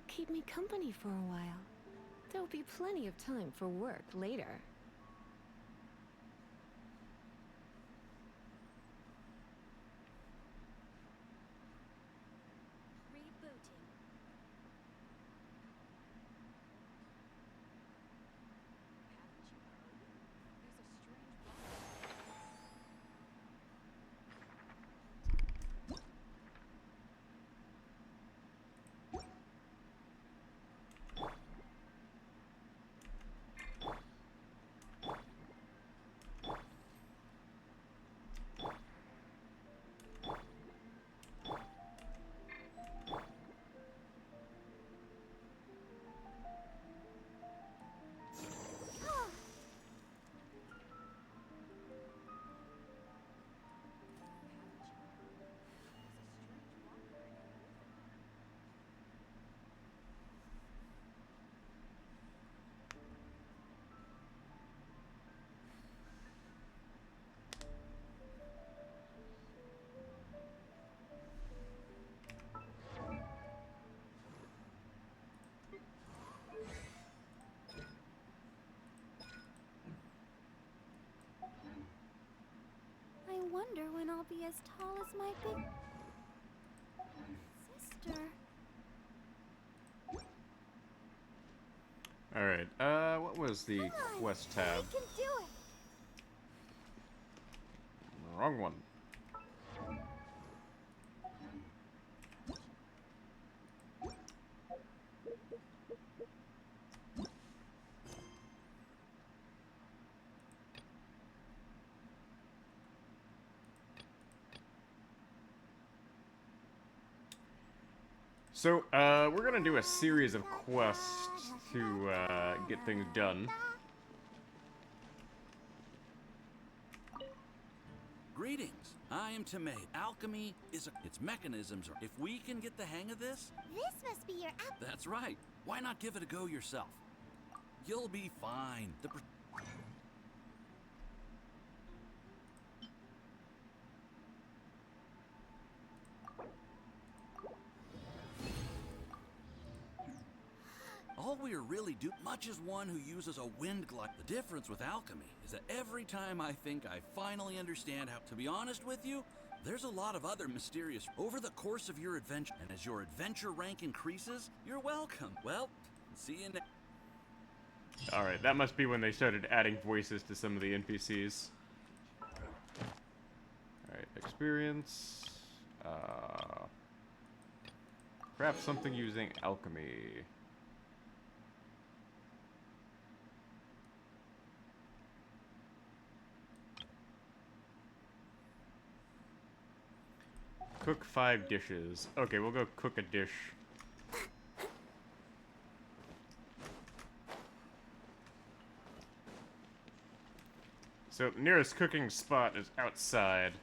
keep me company for a while. There'll be plenty of time for work later. Rebooting. Haven't you heard? There's a strange I wonder when I'll be as tall as my big sister. Alright, what was the quest tab? We can do it. Wrong one. So, we're gonna do a series of quests to, get things done. Greetings. I am Tomei. Alchemy is its mechanisms are. If we can get the hang of this, This must be your app. that's right. Why not give it a go yourself? You'll be fine. All we are really do much as one who uses a wind glide. The difference with alchemy is that every time I think I finally understand how to be honest with you, there's a lot of other mysterious over the course of your adventure. And as your adventure rank increases, you're welcome. Well, see you next. Alright, that must be when they started adding voices to some of the NPCs. Alright, experience. Craft something using alchemy. Cook 5 dishes. Okay, we'll go cook a dish. So, nearest cooking spot is outside.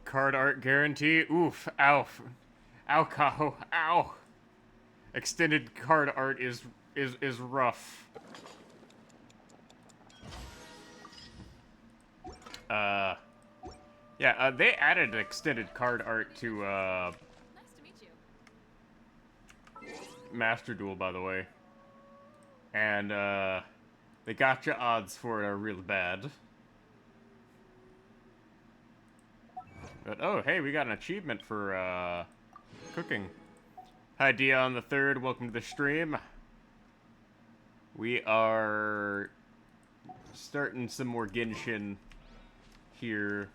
Card art guarantee. Oof. Ow. Ow, cow. Ow. Extended card art is rough. Yeah, they added extended card art to, Nice to meet you. Master Duel, by the way. And, the gotcha odds for it are real bad. But, oh, hey, we got an achievement for, cooking. Hi, Dion the Third. Welcome to the stream. We are starting some more Genshin here.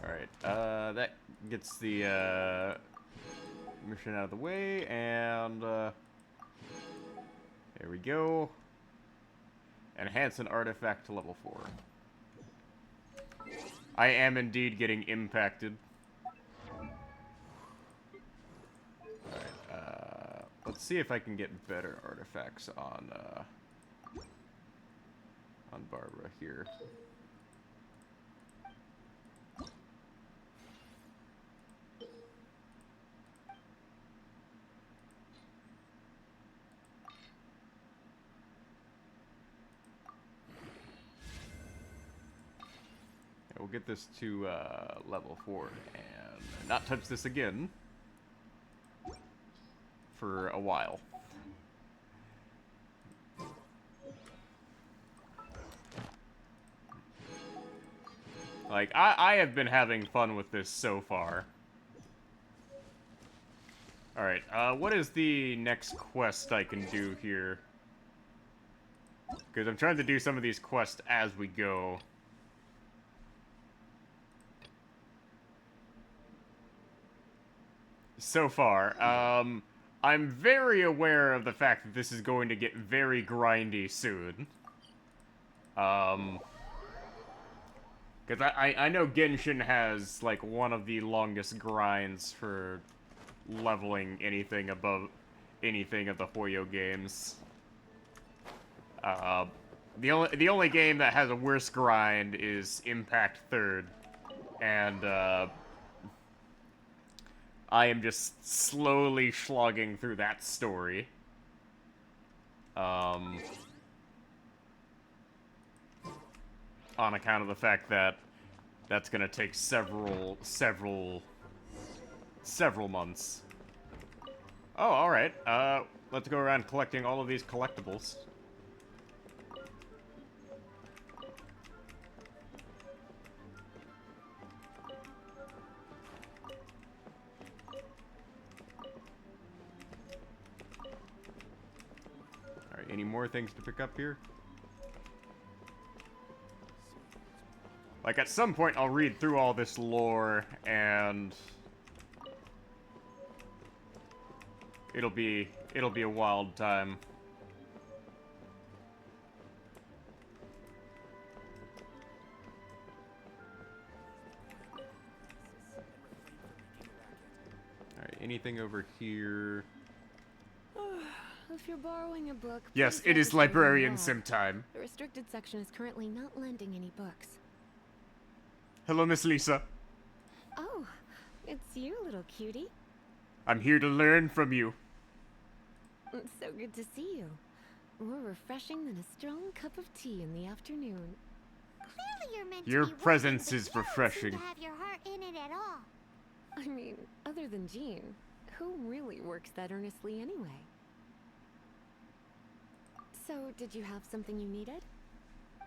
Alright, that gets the, mission out of the way, and, there we go. Enhance an artifact to level 4. I am indeed getting impacted. Alright, let's see if I can get better artifacts on Barbara here. We'll get this to level 4 and not touch this again for a while. Like, I have been having fun with this so far. Alright, what is the next quest I can do here? Because I'm trying to do some of these quests as we go. So far, I'm very aware of the fact that this is going to get very grindy soon. Because I know Genshin has, like, one of the longest grinds for leveling anything above anything of the Hoyo games. The only game that has a worse grind is Impact Third, and I am just slowly slogging through that story. On account of the fact that that's gonna take several months. Oh, alright. Let's go around collecting all of these collectibles. Alright, any more things to pick up here? Like, at some point, I'll read through all this lore, and it'll be a wild time. Alright, anything over here? If you're borrowing a book, Yes, please it is register librarian now. sim time. The restricted section is currently not lending any books. Hello, Miss Lisa. Oh, it's you, little cutie. I'm here to learn from you. It's so good to see you. More refreshing than a strong cup of tea in the afternoon. Clearly you're meant Your to be presence working, is but you don't refreshing. seem to have your heart in it at all. I mean, other than Jean, who really works that earnestly anyway? So, did you have something you needed?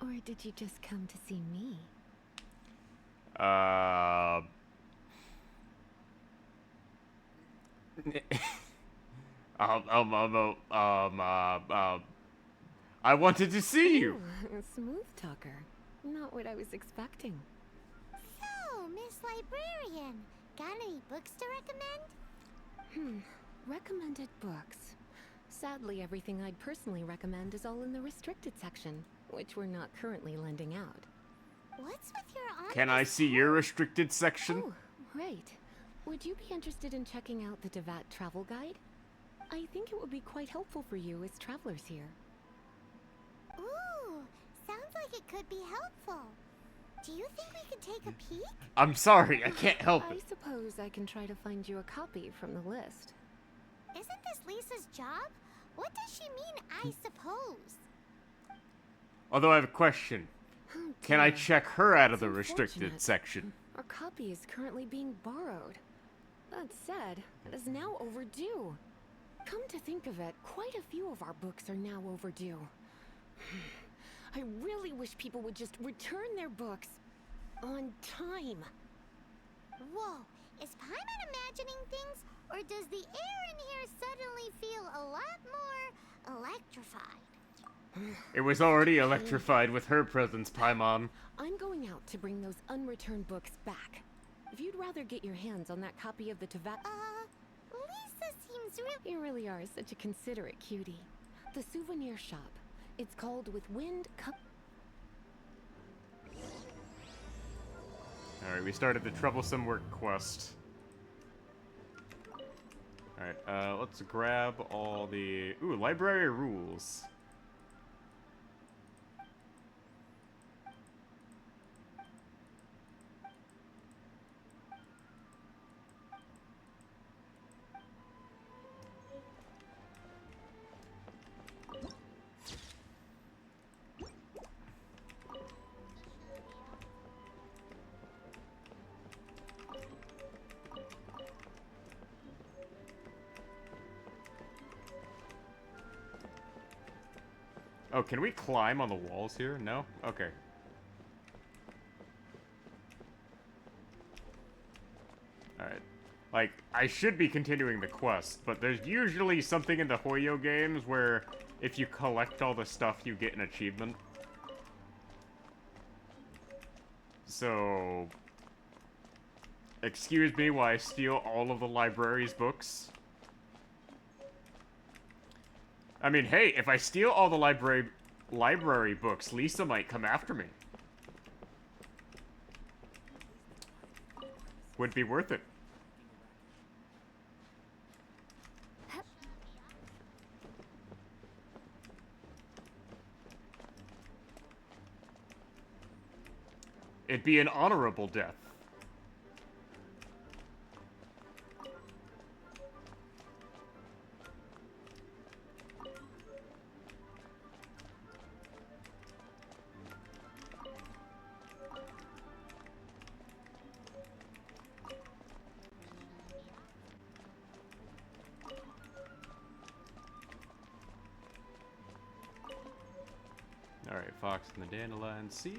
Or did you just come to see me? I wanted to see you. Ooh, smooth talker. Not what I was expecting. So, Miss Librarian, got any books to recommend? Recommended books. Sadly, everything I'd personally recommend is all in the restricted section, which we're not currently lending out. What's with your ominous Can I see your restricted section? Oh, right. Would you be interested in checking out the Devat travel guide? I think it would be quite helpful for you as travelers here. Ooh, sounds like it could be helpful. Do you think we could take a peek? I'm sorry, I can't help I it. suppose I can try to find you a copy from the list. Isn't this Lisa's job? What does she mean, I suppose? Although I have a question. Oh, Can I dear. check her out of the It's restricted unfortunate. section? Our copy is currently being borrowed. That said, it is now overdue. Come to think of it, quite a few of our books are now overdue. I really wish people would just return their books on time. Whoa, is Paimon imagining things, or does the air in here suddenly feel a lot more electrified? It was already electrified with her presence, Paimon. I'm going out to bring those unreturned books back. If you'd rather get your hands on that copy of the Lisa seems real. You really are such a considerate cutie. The souvenir shop. It's called With Wind Alright, we started the troublesome work quest. Alright, let's grab all the... Ooh, library rules. Oh, can we climb on the walls here? No? Okay. Alright. Like, I should be continuing the quest, but there's usually something in the Hoyo games where if you collect all the stuff, you get an achievement. So... excuse me while I steal all of the library's books. I mean, hey, if I steal all the library books, Lisa might come after me. Would be worth it. It'd be an honorable death. Alright, Fox and the Dandelion Sea.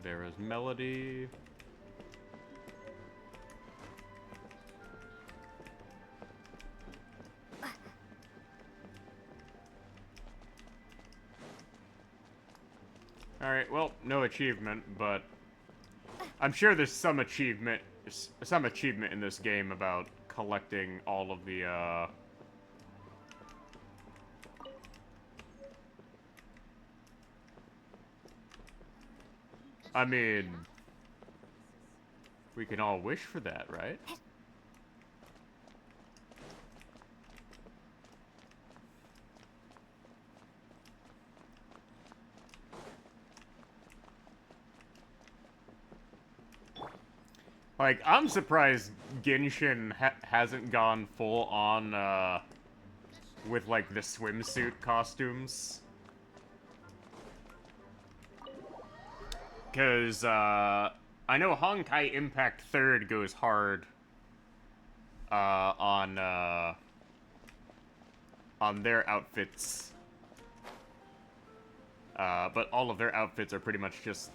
Vera's Melody. Alright, well, no achievement, but I'm sure there's some achievement in this game about collecting all of the, I mean, we can all wish for that, right? Like, I'm surprised Genshin hasn't gone full on, with, like, the swimsuit costumes. Because, I know Honkai Impact 3rd goes hard, on their outfits. But all of their outfits are pretty much just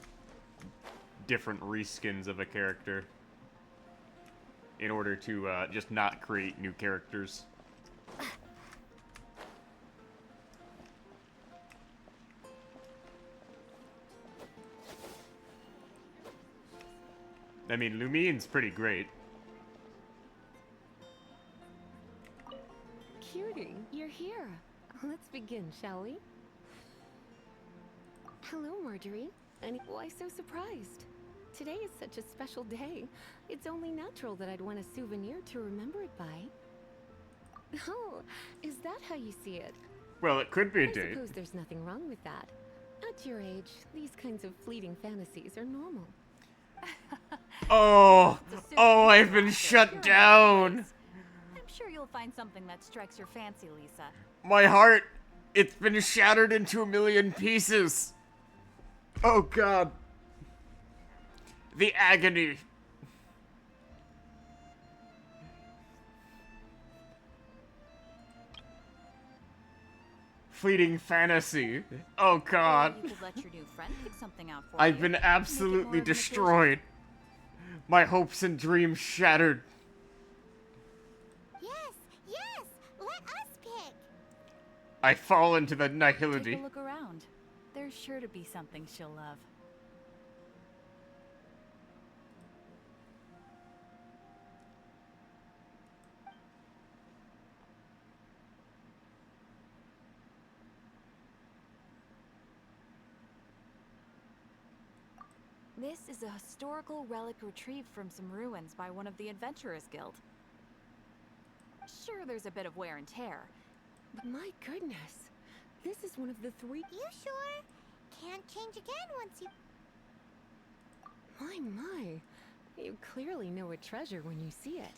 different reskins of a character in order to, just not create new characters. I mean, Lumine's pretty great. Cutie, you're here. Let's begin, shall we? Hello, Marjorie. And why so surprised? Today is such a special day. It's only natural that I'd want a souvenir to remember it by. Oh, is that how you see it? Well, it could be a I date. suppose there's nothing wrong with that. At your age, these kinds of fleeting fantasies are normal. Oh, I've been shut down. I'm sure you'll find something that strikes your fancy, Lisa. My heart, it's been shattered into a million pieces. Oh, God. The agony. fleeting fantasy. Oh god. Or you could let your new friend pick something out for I've you. been Make it more absolutely of an destroyed. My hopes and dreams shattered. Yes, yes, let us pick. I fall into the occasion. nihility. Take a look around. There's sure to be something she'll love. This is a historical relic retrieved from some ruins by one of the Adventurers Guild. Sure, there's a bit of wear and tear. My goodness. This is one of the 3. You sure? Can't change again once you... My. You clearly know a treasure when you see it.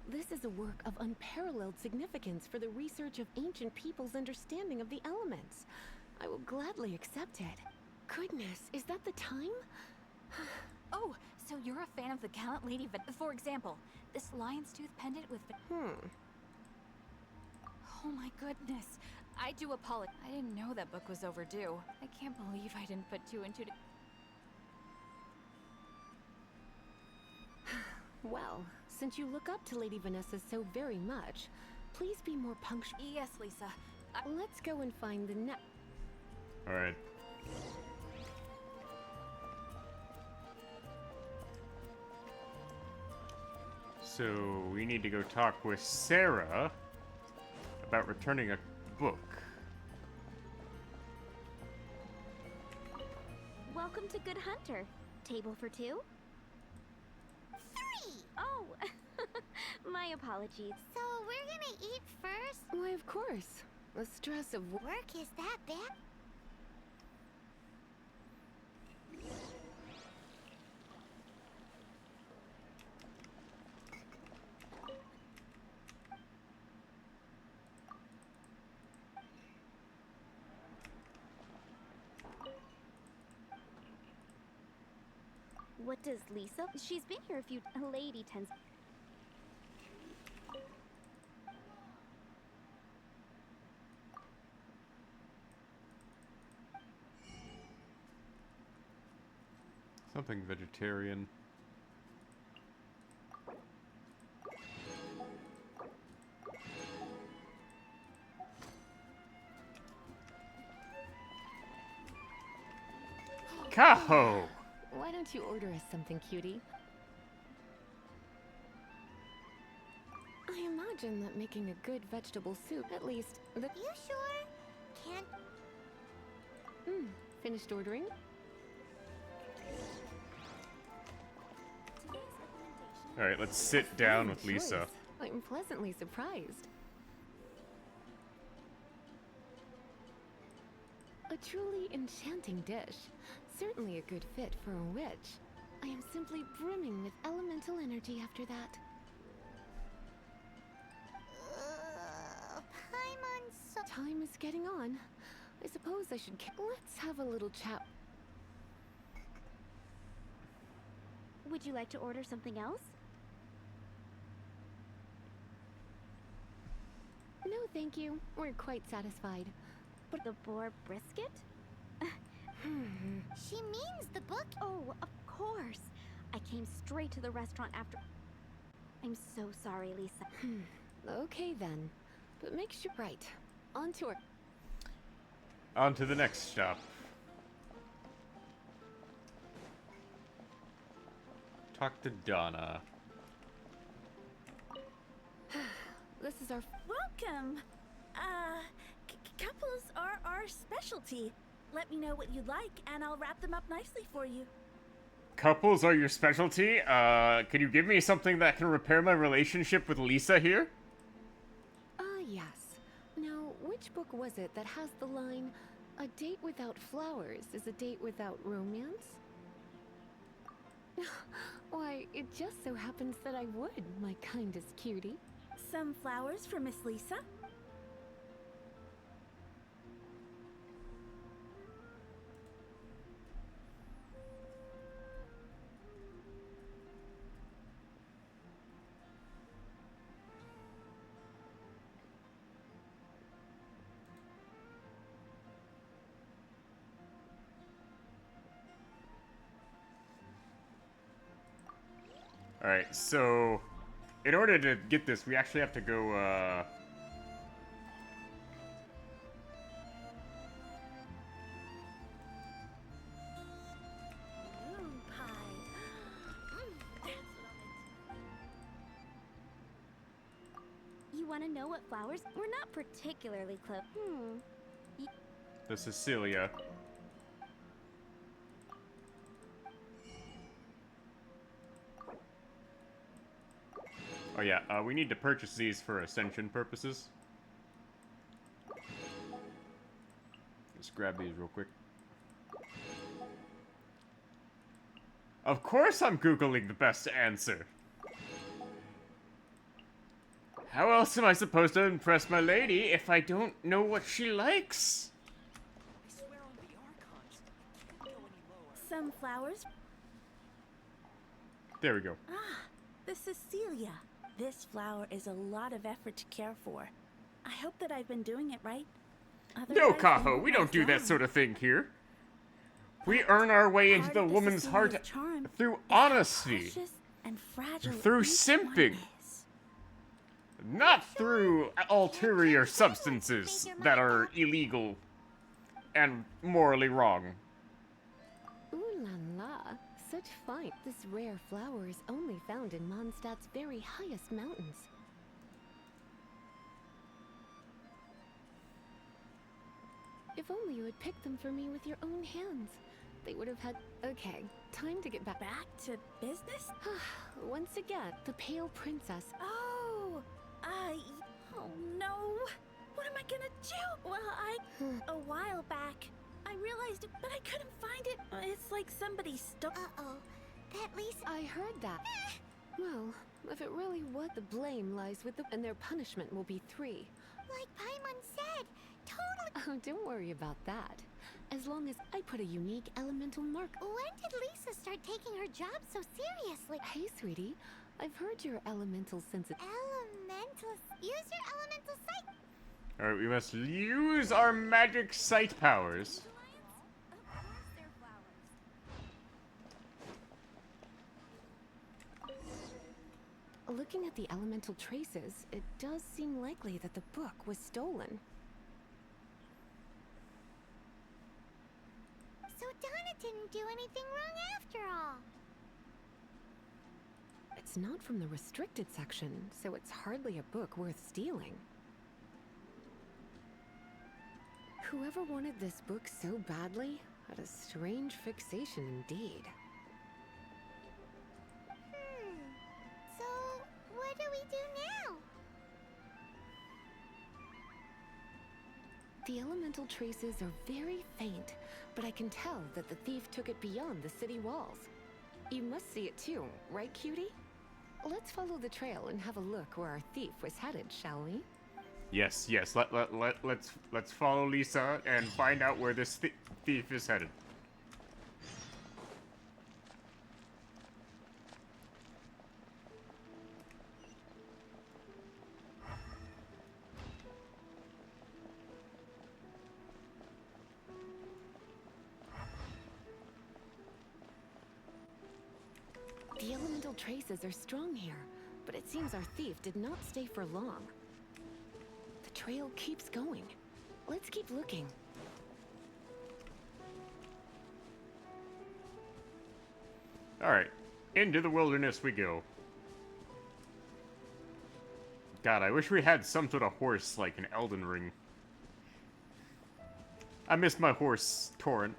This is a work of unparalleled significance for the research of ancient people's understanding of the elements. I will gladly accept it. Goodness, is that the time? Oh, so you're a fan of the gallant lady for example, this lion's tooth pendant with Oh my goodness. I do apologize. I didn't know that book was overdue. I can't believe I didn't put 2 and 2 Well, since you look up to Lady Vanessa so very much, please be more punctual. Yes, Lisa. Let's go and find the Alright. So, we need to go talk with Sarah about returning a book. Welcome to Good Hunter. Table for 2? 3! Oh, my apologies. So we're gonna eat first? Why, of course. The stress of work. Work is that bad? What does Lisa? She's been here a few. A lady tends. Something vegetarian. Kaho! Why don't you order us something, cutie? I imagine that making a good vegetable soup, at least, the... You sure? Can't... Finished ordering? Alright, let's sit down with Fine Lisa. choice. I'm pleasantly surprised. A truly enchanting dish. Certainly a good fit for a witch. I am simply brimming with elemental energy after that. Paimon's so... Time is getting on. I suppose I should... Let's have a little chat. Would you like to order something else? No, thank you. We're quite satisfied. But the boar brisket? She means the book. Oh, of course. I came straight to the restaurant after. I'm so sorry, Lisa. Okay then. But make sure... Right. On to our... On to the next stop. Talk to Donna. This is our... Welcome. Couples are our specialty. Let me know what you'd like, and I'll wrap them up nicely for you. Couples are your specialty? Can you give me something that can repair my relationship with Lisa here? Yes. Now, which book was it that has the line, "A date without flowers is a date without romance"? Why, it just so happens that I would, my kindest cutie. Some flowers for Miss Lisa. Alright, so in order to get this, we actually have to go, Moon pie. That's what You want to know what flowers? We're not particularly close. the Cecilia. Oh yeah, we need to purchase these for ascension purposes. Let's grab these real quick. Of course I'm Googling the best answer. How else am I supposed to impress my lady if I don't know what she likes? I swear on the Archons. Couldn't go any lower. Some flowers. There we go. The Cecilia. This flower is a lot of effort to care for. I hope that I've been doing it right. No, Otherwise, Kaho, I we don't do that down. sort of thing here. We earn our way into Part the of woman's heart Cecilia's charm through is how honesty, precious and fragile through each simping. one is. not through ulterior substances that are illegal and morally wrong. Ooh la la. Such fine. This rare flower is only found in Mondstadt's very highest mountains. If only you had picked them for me with your own hands. They would have had... Okay, time to get back. Back to business? Once again, the Pale Princess. Oh, oh no. What am I gonna do? Well, a while back, I realized it, but I couldn't find it. It's like somebody stole. Uh-oh. That Lisa... I heard that. Well, if it really was, the blame lies with the... And their punishment will be 3. Like Paimon said, totally... Oh, don't worry about that. As long as I put a unique elemental mark... When did Lisa start taking her job so seriously? Hey, sweetie. I've heard your elemental Elemental... Use your elemental sight. Alright, we must use our magic sight powers. Looking at the elemental traces, it does seem likely that the book was stolen. So Donna didn't do anything wrong after all. It's not from the restricted section, so it's hardly a book worth stealing. Whoever wanted this book so badly had a strange fixation indeed. So, what do we do now? The elemental traces are very faint, but I can tell that the thief took it beyond the city walls. You must see it too, right, cutie? Let's follow the trail and have a look where our thief was headed, shall we? Yes, yes. Let's follow Lisa and find out where this thief is headed. The elemental traces are strong here, but it seems our thief did not stay for long. The trail keeps going. Let's keep looking. Alright, into the wilderness we go. God, I wish we had some sort of horse like in Elden Ring. I missed my horse, Torrent.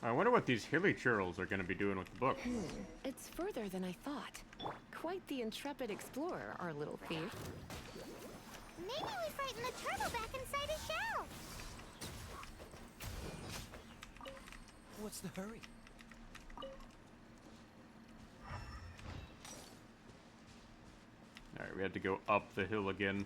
I wonder what these hilly churls are going to be doing with the book. It's further than I thought. Quite the intrepid explorer, our little thief. Maybe we frighten the turtle back inside his shell. What's the hurry? we had to go up the hill again.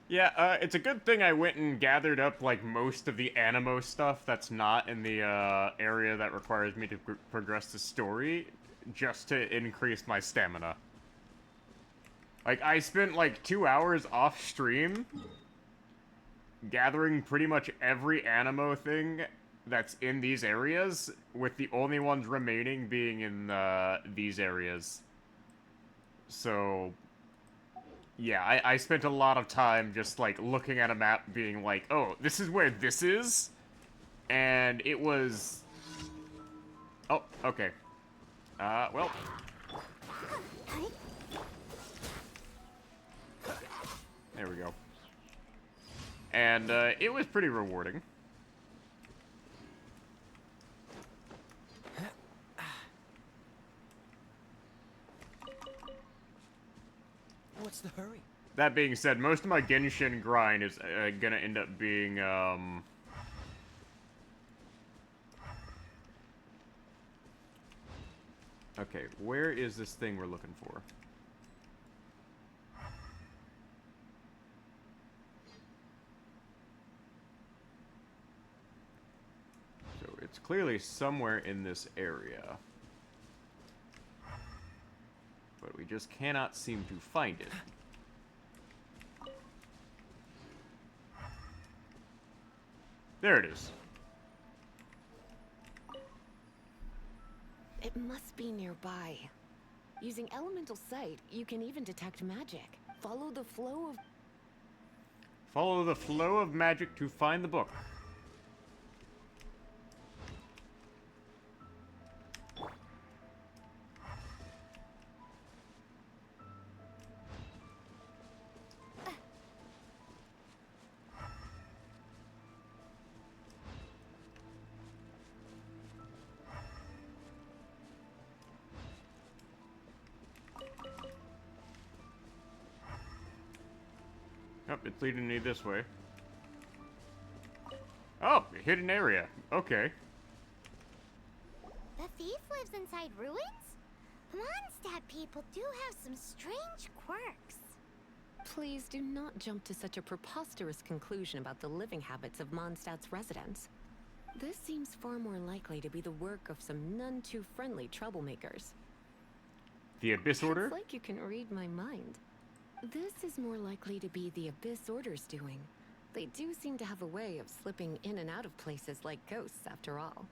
Yeah, it's a good thing I went and gathered up, like, most of the Animo stuff that's not in the, area that requires me to progress the story, just to increase my stamina. Like, I spent, like, 2 hours off-stream gathering pretty much every Animo thing that's in these areas, with the only ones remaining being in, these areas. So... yeah, I spent a lot of time just, like, looking at a map being like, oh, this is where this is? And it was... oh, okay. Well... there we go. And, it was pretty rewarding. What's the hurry? That being said, most of my Genshin grind is gonna end up being, okay, where is this thing we're looking for? So, it's clearly somewhere in this area. But we just cannot seem to find it. There it is. It must be nearby. Using elemental sight, you can even detect magic. Follow the flow of... follow the flow of magic to find the book. Oh, it's leading me this way. Oh, hidden area. Okay. The thief lives inside ruins? Mondstadt people do have some strange quirks. Please do not jump to such a preposterous conclusion about the living habits of Mondstadt's residents. This seems far more likely to be the work of some none too friendly troublemakers. The Abyss Order? It's like you can read my mind. This is more likely to be the Abyss Order's doing. They do seem to have a way of slipping in and out of places like ghosts, after all.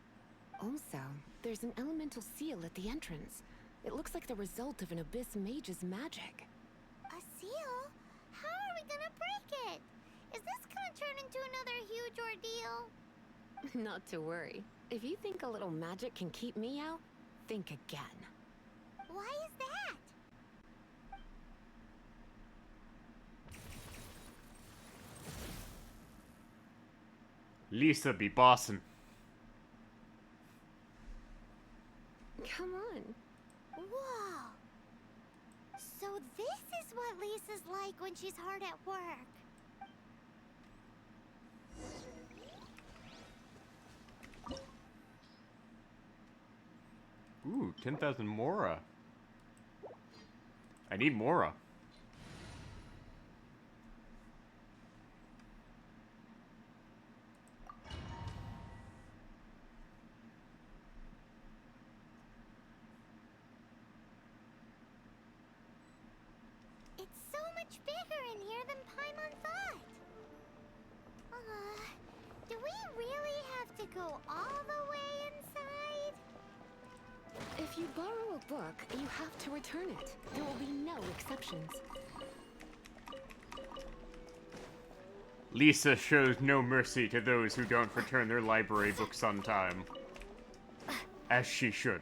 Also, there's an elemental seal at the entrance. It looks like the result of an Abyss mage's magic. A seal? How are we gonna break it? Is this gonna turn into another huge ordeal? Not to worry. If you think a little magic can keep me out, think again. Why is that? Lisa be bossin'. Come on. Whoa. So this is what Lisa's like when she's hard at work. Ooh, 10,000 Mora. I need Mora. It's so much bigger in here than Paimon thought. Do we really have to go all the way inside? If you borrow a book, you have to return it. There will be no exceptions. Lisa shows no mercy to those who don't return their library books on time. As she should.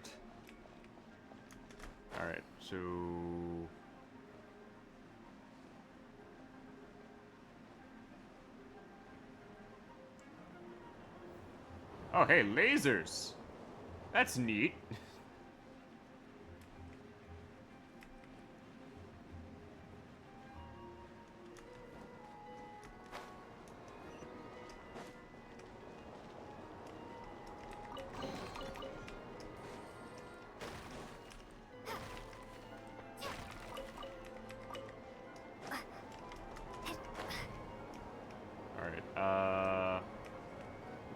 Alright, so... oh, hey, lasers! That's neat.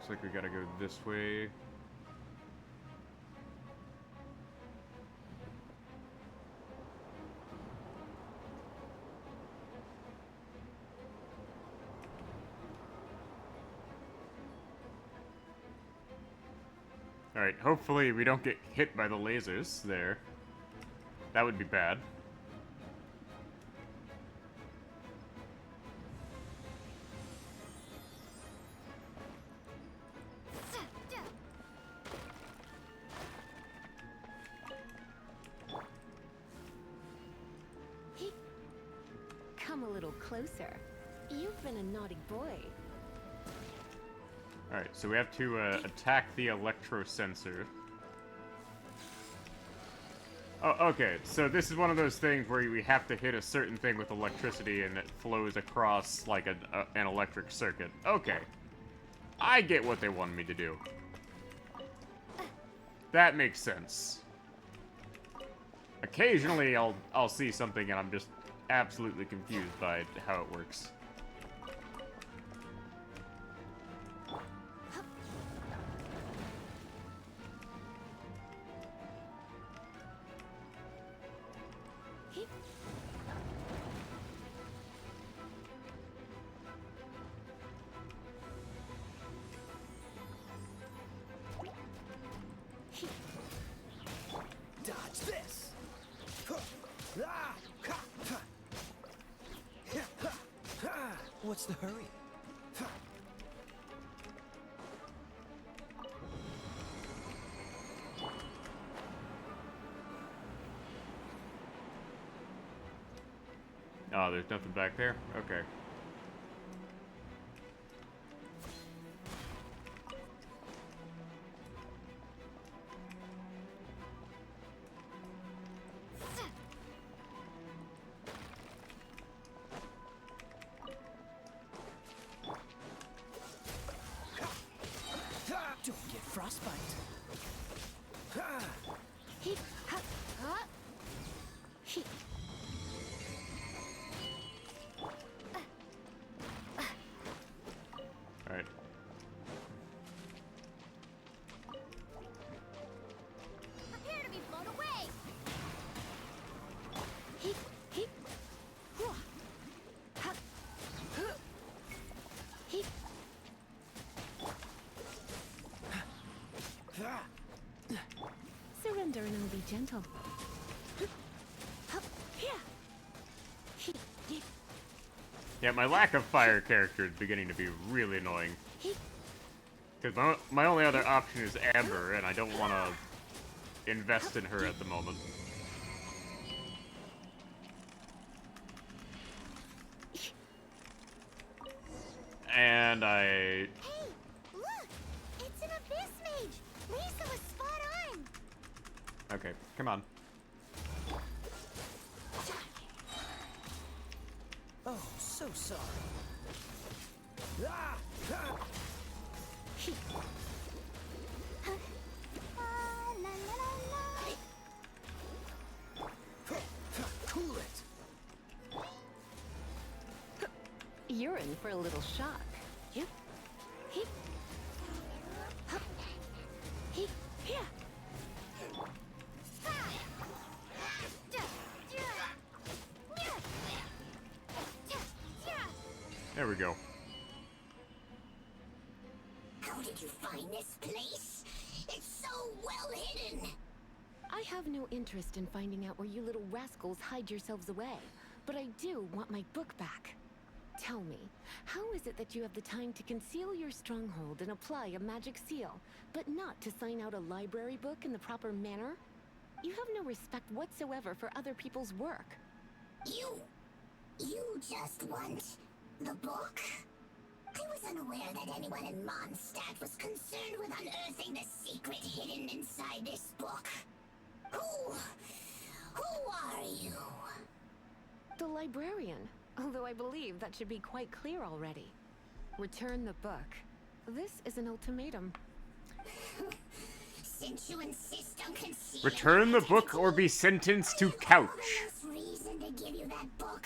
Looks like we gotta go this way. Alright, hopefully we don't get hit by the lasers there. That would be bad. Come a little closer. You've been a naughty boy. Alright, so we have to attack the electro sensor. Oh, okay, so this is one of those things where we have to hit a certain thing with electricity and it flows across like an electric circuit. Okay. I get what they wanted me to do. That makes sense. Occasionally I'll see something and I'm just absolutely confused by how it works. Dodge this! What's the hurry? Oh, there's nothing back there? Okay. Don't get frostbite. Alright. Prepare to be blown away. Surrender and I'll be gentle. Yeah, my lack of fire character is beginning to be really annoying. Because my only other option is Amber, and I don't want to invest in her at the moment. And I... Hey, look! It's an abyss mage! Lisa was spot on! Okay, come on. Oh, so sorry. La, la, la, la. Cool it. You're in for a little shock. Yep. There we go. How did you find this place? It's so well hidden! I have no interest in finding out where you little rascals hide yourselves away, but I do want my book back. Tell me, how is it that you have the time to conceal your stronghold and apply a magic seal, but not to sign out a library book in the proper manner? You have no respect whatsoever for other people's work. You just want the book? I was unaware that anyone in Mondstadt was concerned with unearthing the secret hidden inside this book. Who are you? The librarian, although I believe that should be quite clear already. Return the book. This is an ultimatum. Since you insist on concealing Return the book or be sentenced to couch. reason to give you that book.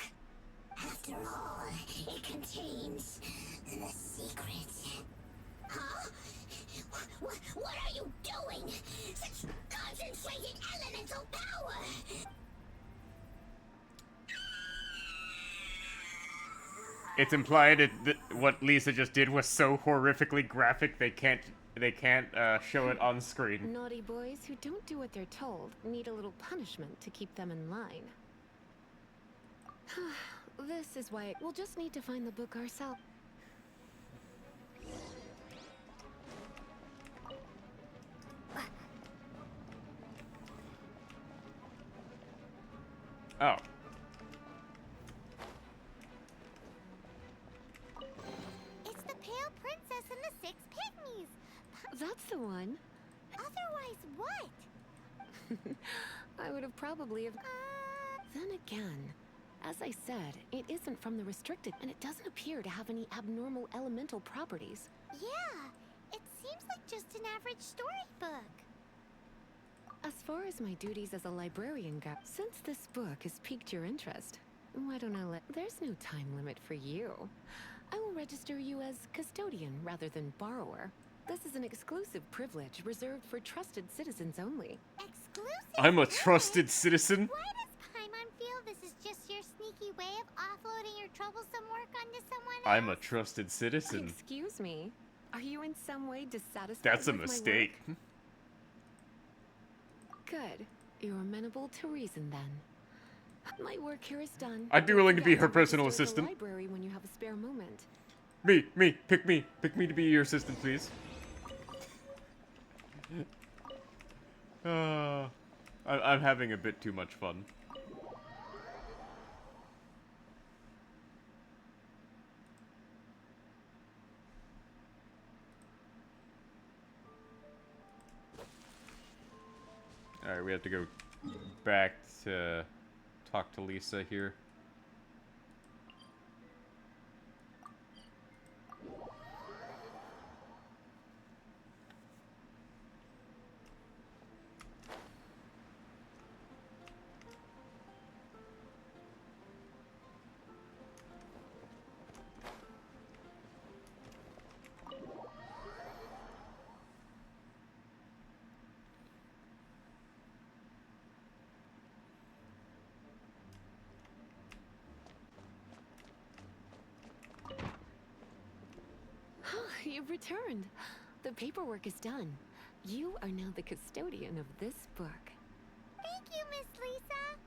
After all, it contains the secret. Huh? What are you doing? Such concentrated elemental power! It's implied what Lisa just did was so horrifically graphic they can't show it on screen. Naughty boys who don't do what they're told need a little punishment to keep them in line. This is why we'll just need to find the book ourselves. Oh. It's the Pale Princess and the Six Pygmies. That's the one. Otherwise, what? I would have probably have... Then again, as I said, it isn't from the restricted, and it doesn't appear to have any abnormal elemental properties. Yeah, it seems like just an average storybook. As far as my duties as a librarian go, since this book has piqued your interest, why don't I let... There's no time limit for you. I will register you as custodian rather than borrower. This is an exclusive privilege reserved for trusted citizens only. Exclusive? I'm a trusted citizen. Why does Paimon feel this is just your sneaky way of offloading your troublesome work onto someone else? I'm a trusted citizen. Excuse me? Are you in some way dissatisfied That's a with my mistake. work? Good. You're amenable to reason then. My work here is done. I'd be willing to be her Don't personal disturb the assistant. library when you have a spare moment. Me, pick me to be your assistant, please. I'm having a bit too much fun. Alright, we have to go back to talk to Lisa here. You've returned. The paperwork is done. You are now the custodian of this book. Thank you, Miss Lisa.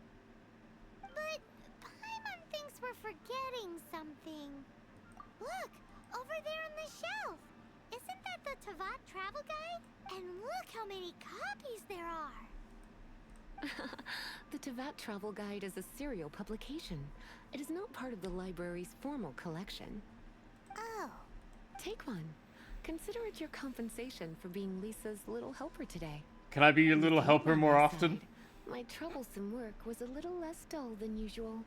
But Paimon thinks we're forgetting something. Look, over there on the shelf. Isn't that the Tavat travel guide? And look how many copies there are. The Tavat Travel Guide is a serial publication. It is not part of the library's formal collection. Oh. Take one. Consider it your compensation for being Lisa's little helper today. Can I be your little helper On more my often? side, my troublesome work was a little less dull than usual.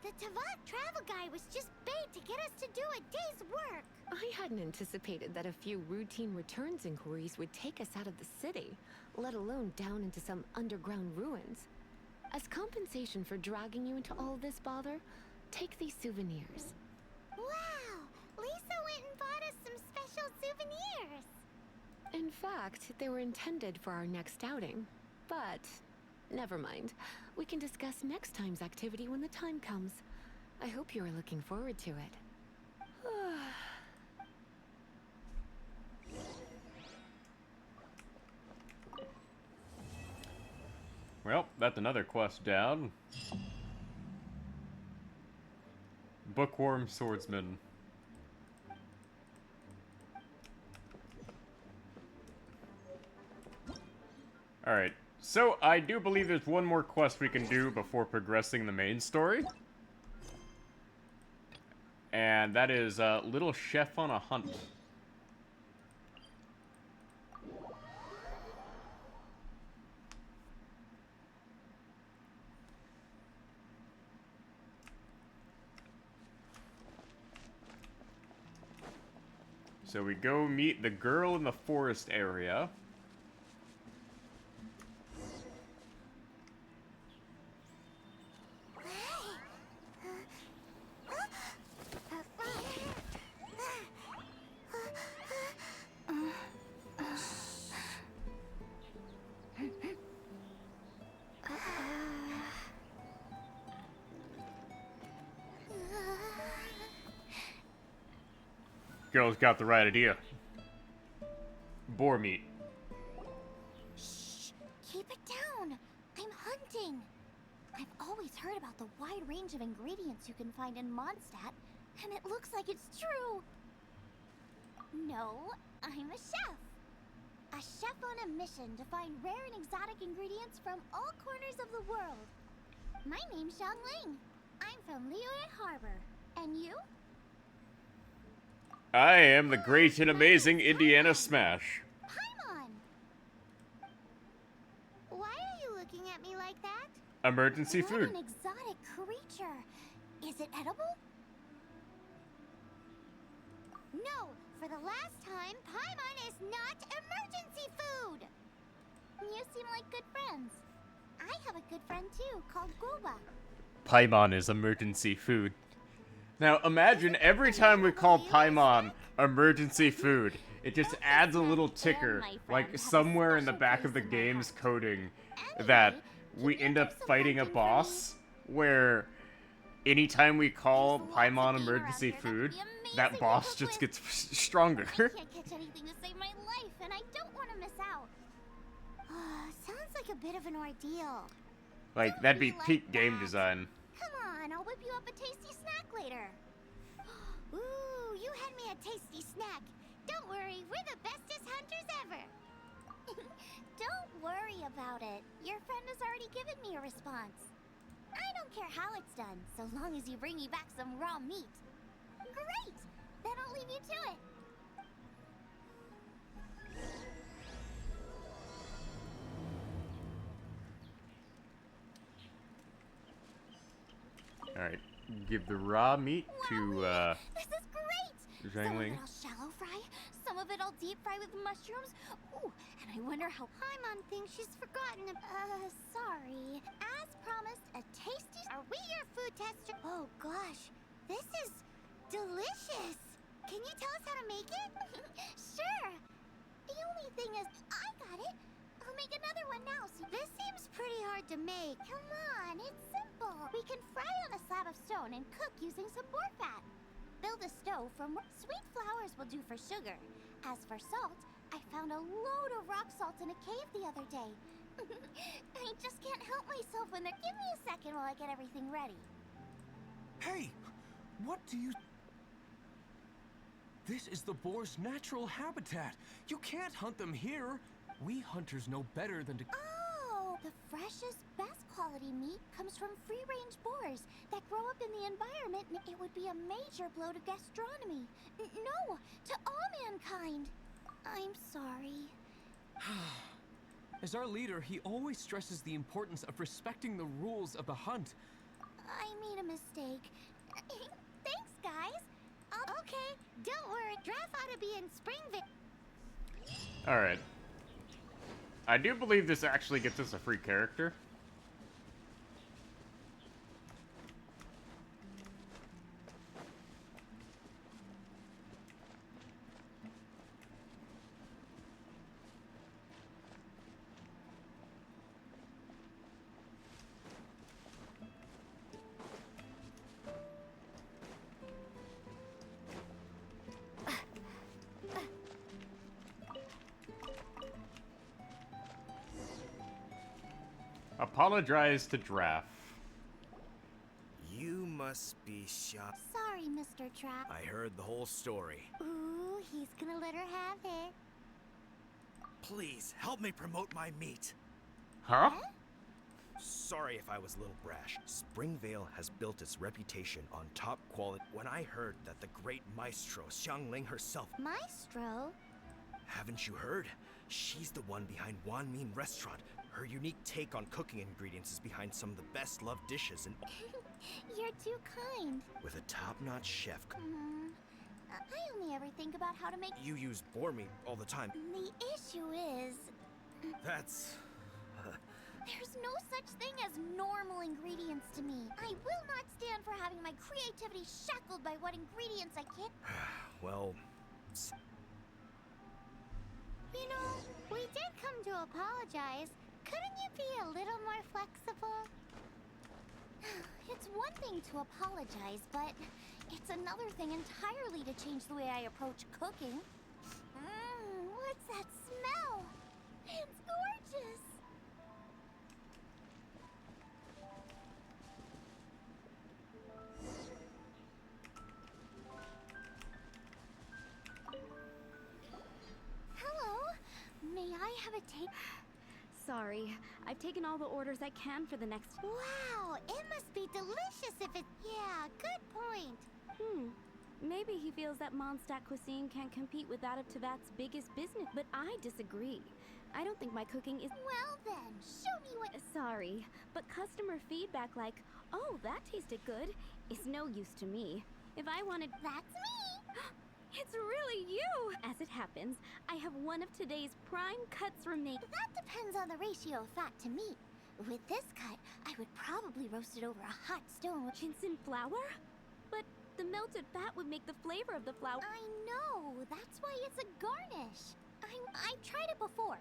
The Tavat travel guide was just bait to get us to do a day's work. I hadn't anticipated that a few routine returns inquiries would take us out of the city, let alone down into some underground ruins. As compensation for dragging you into all this bother, take these souvenirs. Wow! Lisa went and bought us some special souvenirs. In fact, they were intended for our next outing. But, never mind. We can discuss next time's activity when the time comes. I hope you are looking forward to it. Well, that's another quest down. Bookworm Swordsman. Alright, so I do believe there's one more quest we can do before progressing the main story. And that is Little Chef on a Hunt. So we go meet the girl in the forest area. Girl's got the right idea. Boar meat. Shh! Keep it down! I'm hunting! I've always heard about the wide range of ingredients you can find in Mondstadt, and it looks like it's true! No, I'm a chef! A chef on a mission to find rare and exotic ingredients from all corners of the world. My name's Xiangling. I'm from Liyue Harbor. And you? I am the great and amazing Indiana Smash. Paimon! Why are you looking at me like that? Emergency What food. an exotic creature. Is it edible? No, for the last time, Paimon is not emergency food! You seem like good friends. I have a good friend too, called Guba. Paimon is emergency food. Now imagine every time we call Paimon emergency food, it just adds a little ticker, like somewhere in the back of the game's coding, that we end up fighting a boss where anytime we call Paimon emergency food, that boss just gets stronger. I can't catch anything to save my life, and I don't want to miss out. Sounds like a bit of an ordeal. Like, that'd be peak game design. Come on, I'll whip you up a tasty snack later. Ooh, you had me a tasty snack. Don't worry, we're the bestest hunters ever. Don't worry about it. Your friend has already given me a response. I don't care how it's done, so long as you bring me back some raw meat. Great! Then I'll leave you to it. Alright, give the raw meat to, This is great! Some of Xiangling. it I'll shallow fry, some of it I'll deep fry with mushrooms. Ooh, and I wonder how Paimon thinks she's forgotten. Sorry. As promised, a tasty. Are we your food tester? Oh gosh, this is delicious. Can you tell us how to make it? Sure. The only thing is, I got it. I'll make another one now. This seems pretty hard to make. Come on, it's simple. We can fry on a slab of stone and cook using some boar fat. Build a stove from sweet flowers will do for sugar. As for salt, I found a load of rock salt in a cave the other day. I just can't help myself when they're. Give me a second while I get everything ready. Hey! What do you... This is the boar's natural habitat. You can't hunt them here. We hunters know better than to... Oh, the freshest, best quality meat comes from free-range boars that grow up in the environment, and it would be a major blow to gastronomy. No, to all mankind. I'm sorry. As our leader, he always stresses the importance of respecting the rules of the hunt. I made a mistake. Thanks, guys. Okay, don't worry. Draft ought to be in Springville. Alright. I do believe this actually gets us a free character. Apologize to Draff. You must be shocked. Sorry, Mr. Trap. I heard the whole story. Ooh, he's gonna let her have it. Please, help me promote my meat. Huh? Sorry if I was a little brash. Springvale has built its reputation on top quality. When I heard that the great maestro Xiangling herself... Maestro? Haven't you heard? She's the one behind Wanmin Restaurant. Her unique take on cooking ingredients is behind some of the best loved dishes and... You're too kind. With a top-notch chef. I only ever think about how to make... You use boar meat all the time. The issue is... That's... There's no such thing as normal ingredients to me. I will not stand for having my creativity shackled by what ingredients I can't... well... You know, we did come to apologize. Couldn't you be a little more flexible? It's one thing to apologize, but It's another thing entirely to change the way I approach cooking. What's that smell? It's gorgeous! Hello, may I have a take? Sorry, I've taken all the orders I can for the next. Wow, it must be delicious if it. Yeah, good point. Maybe he feels that Mondstadt cuisine can't compete with that of Tevat's biggest business, but I disagree. I don't think my cooking is. Well then, show me what. Sorry, but customer feedback like, "Oh, that tasted good," is no use to me. If I wanted. That's me! It's really you! As it happens, I have one of today's prime cuts remaining. That depends on the ratio of fat to meat. With this cut, I would probably roast it over a hot stone with. Ginseng flour? But the melted fat would make the flavor of the flour. I know! That's why it's a garnish. I've tried it before.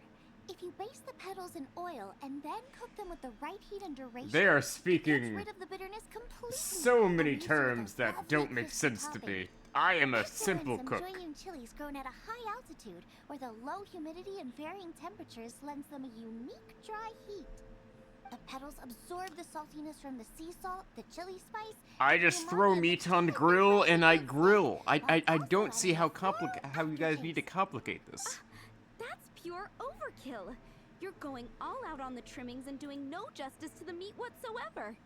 If you baste the petals in oil and then cook them with the right heat and duration, They are it gets speaking rid of the bitterness completely. so many And these are terms the that lovely don't make crispy sense to topping. me. I am a Excellent simple some cook. Julian chilies grown at a high altitude, where the low humidity and varying temperatures lends them a unique dry heat. The petals absorb the saltiness from the sea salt, the chili spice. I and the just throw umami of the meat on chili grill with and I fresh grill. I Also don't see adding how a full how you guys need to aftertaste. complicate this. That's pure overkill. You're going all out on the trimmings and doing no justice to the meat whatsoever.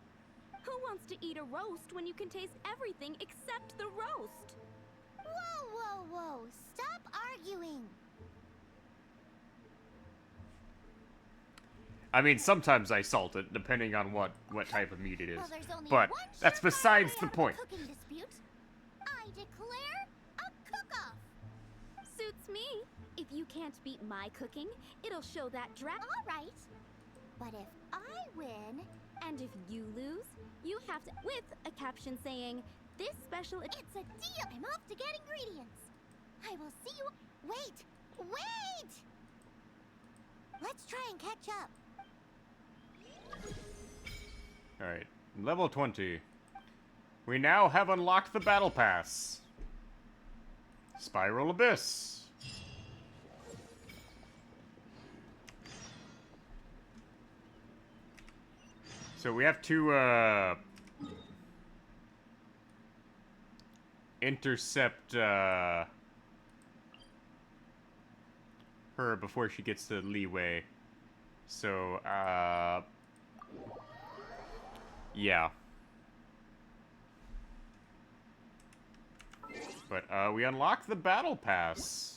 Who wants to eat a roast when you can taste everything except the roast? Whoa, whoa, whoa! Stop arguing! I mean, sometimes I salt it, depending on what type of meat it is. Well, there's only But one that's surefire besides way the out of a point. cooking dispute. I declare a cook-off! Suits me. If you can't beat my cooking, it'll show that Alright. But if I win, And if you lose, you have to, with a caption saying, "This special." it's a deal! I'm off to get ingredients. I will see you. Wait! Wait! Let's try and catch up. Alright, level 20. We now have unlocked the battle pass. Spiral Abyss. So we have to, intercept, her before she gets to leeway. So, yeah. But, we unlocked the battle pass.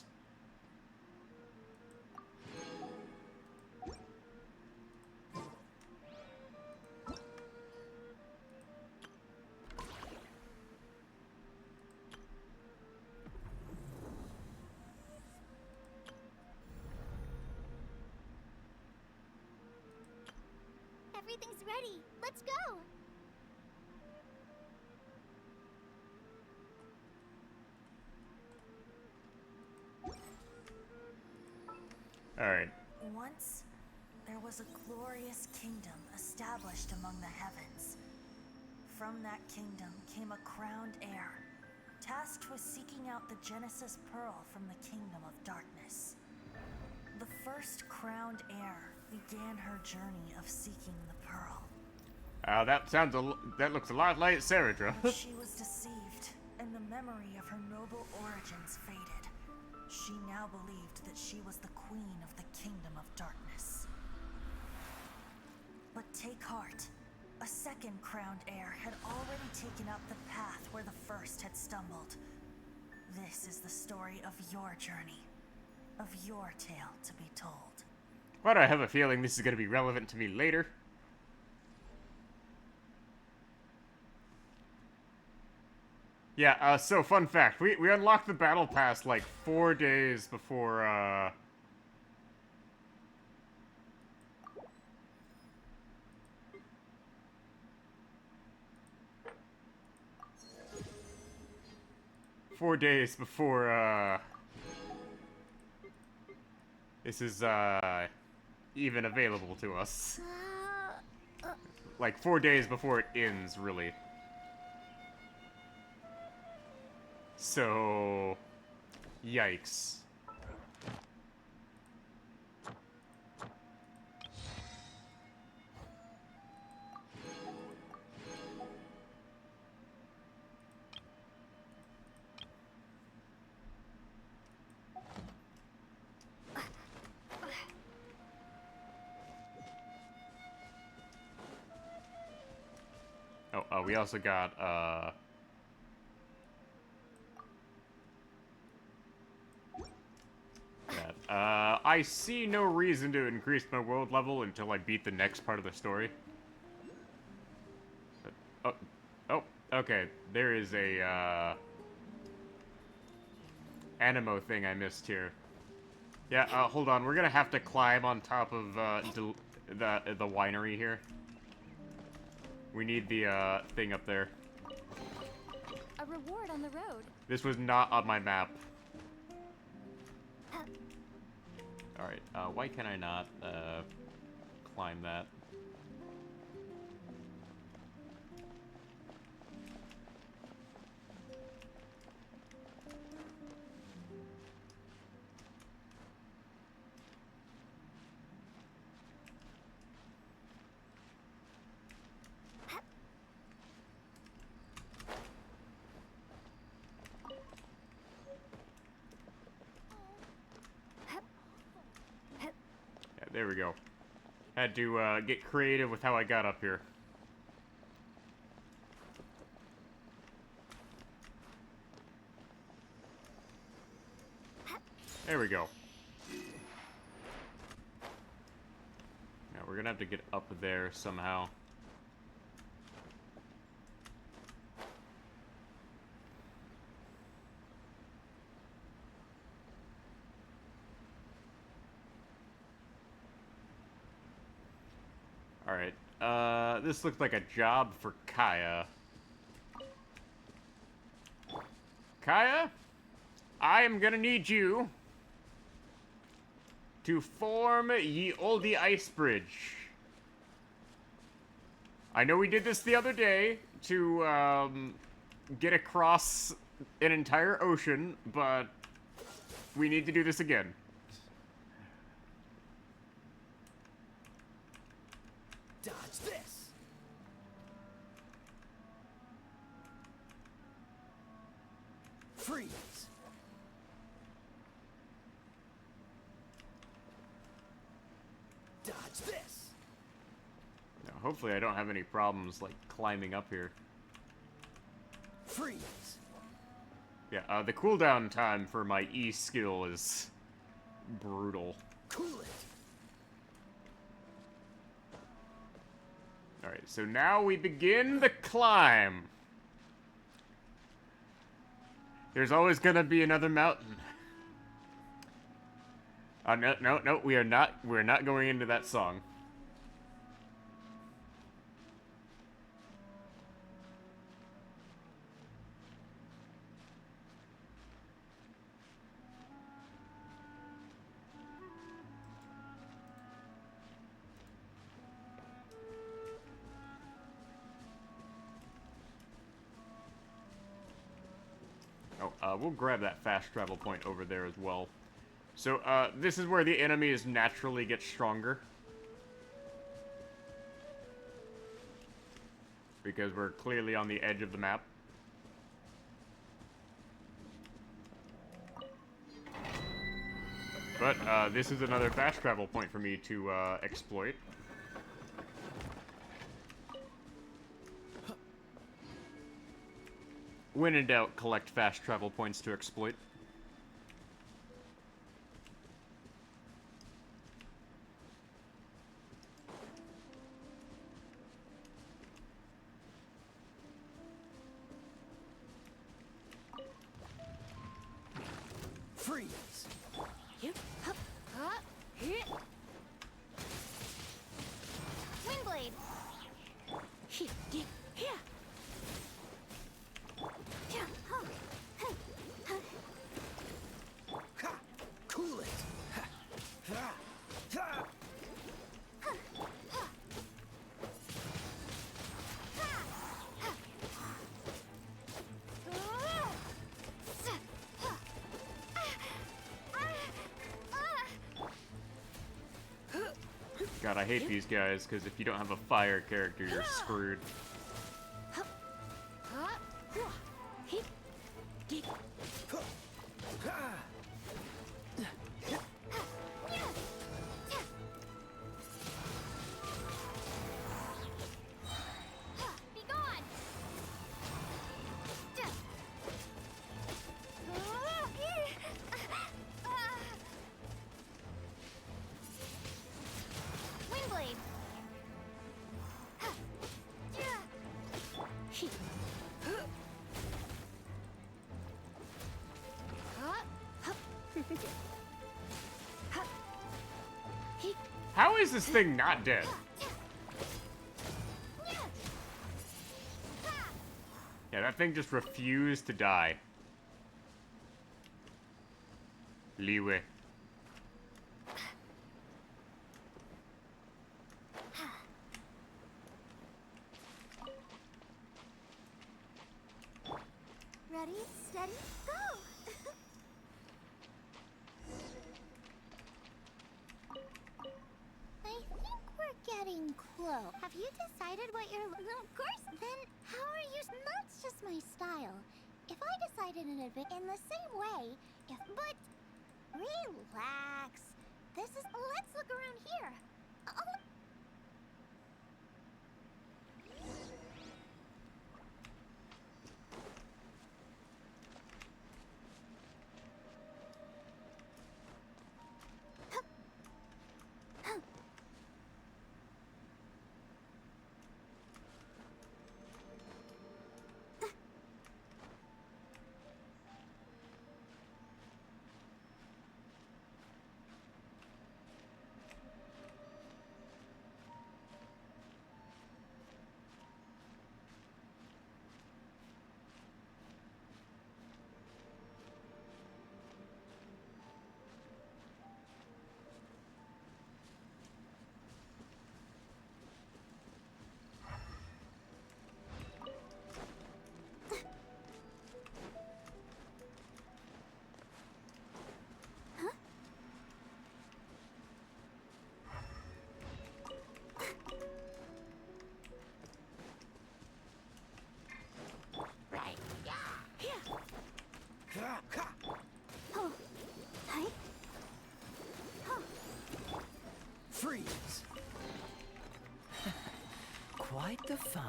Everything's ready. Let's go. Alright. Once, there was a glorious kingdom established among the heavens. From that kingdom came a crowned heir, tasked with seeking out the Genesis Pearl from the kingdom of darkness. The first crowned heir began her journey of seeking the pearl. That looks a lot like Saradra. She was deceived, and the memory of her noble origins faded. She now believed that she was the queen of the kingdom of darkness. But take heart. A second crowned heir had already taken up the path where the first had stumbled. This is the story of your journey, of your tale to be told. Why do I have a feeling this is going to be relevant to me later? Yeah, so fun fact, we unlocked the battle pass like 4 days before, 4 days before, this is, even available to us. Like 4 days before it ends, really. So, yikes. Oh, we also got, that. I see no reason to increase my world level until I beat the next part of the story. Oh, okay. There is a, Animo thing I missed here. Yeah, hold on. We're gonna have to climb on top of, the winery here. We need the, thing up there. A reward on the road. This was not on my map. Alright, why can I not, climb that? There we go. Had to, get creative with how I got up here. There we go. Now we're gonna have to get up there somehow. Alright, this looks like a job for Kaya. Kaya, I am gonna need you to form ye olde ice bridge. I know we did this the other day to, get across an entire ocean, but we need to do this again. Dodge this! Freeze! Dodge this! Now, hopefully I don't have any problems, like, climbing up here. Freeze! Yeah, the cooldown time for my E skill is brutal. Cool it! Alright, so now we begin the climb. There's always gonna be another mountain. No, we're not going into that song. We'll grab that fast travel point over there as well. So, this is where the enemies naturally get stronger. Because we're clearly on the edge of the map. But, this is another fast travel point for me to, exploit. When in doubt, collect fast travel points to exploit. Freeze! Windblade. Ha! Cool it! Ha! Ha! Ha! God, I hate these guys, because if you don't have a fire character, you're screwed. Be gone! Windblade! How is this thing not dead? Yeah, that thing just refused to die. Leeway. Ready, steady, go! I think we're getting close. Have you decided what you're... Of course. Then how are you... That's just my style. If I decided in advance in the same way, if... But... Relax. This is... Let's look around here. Oh... Freeze! Quite the find.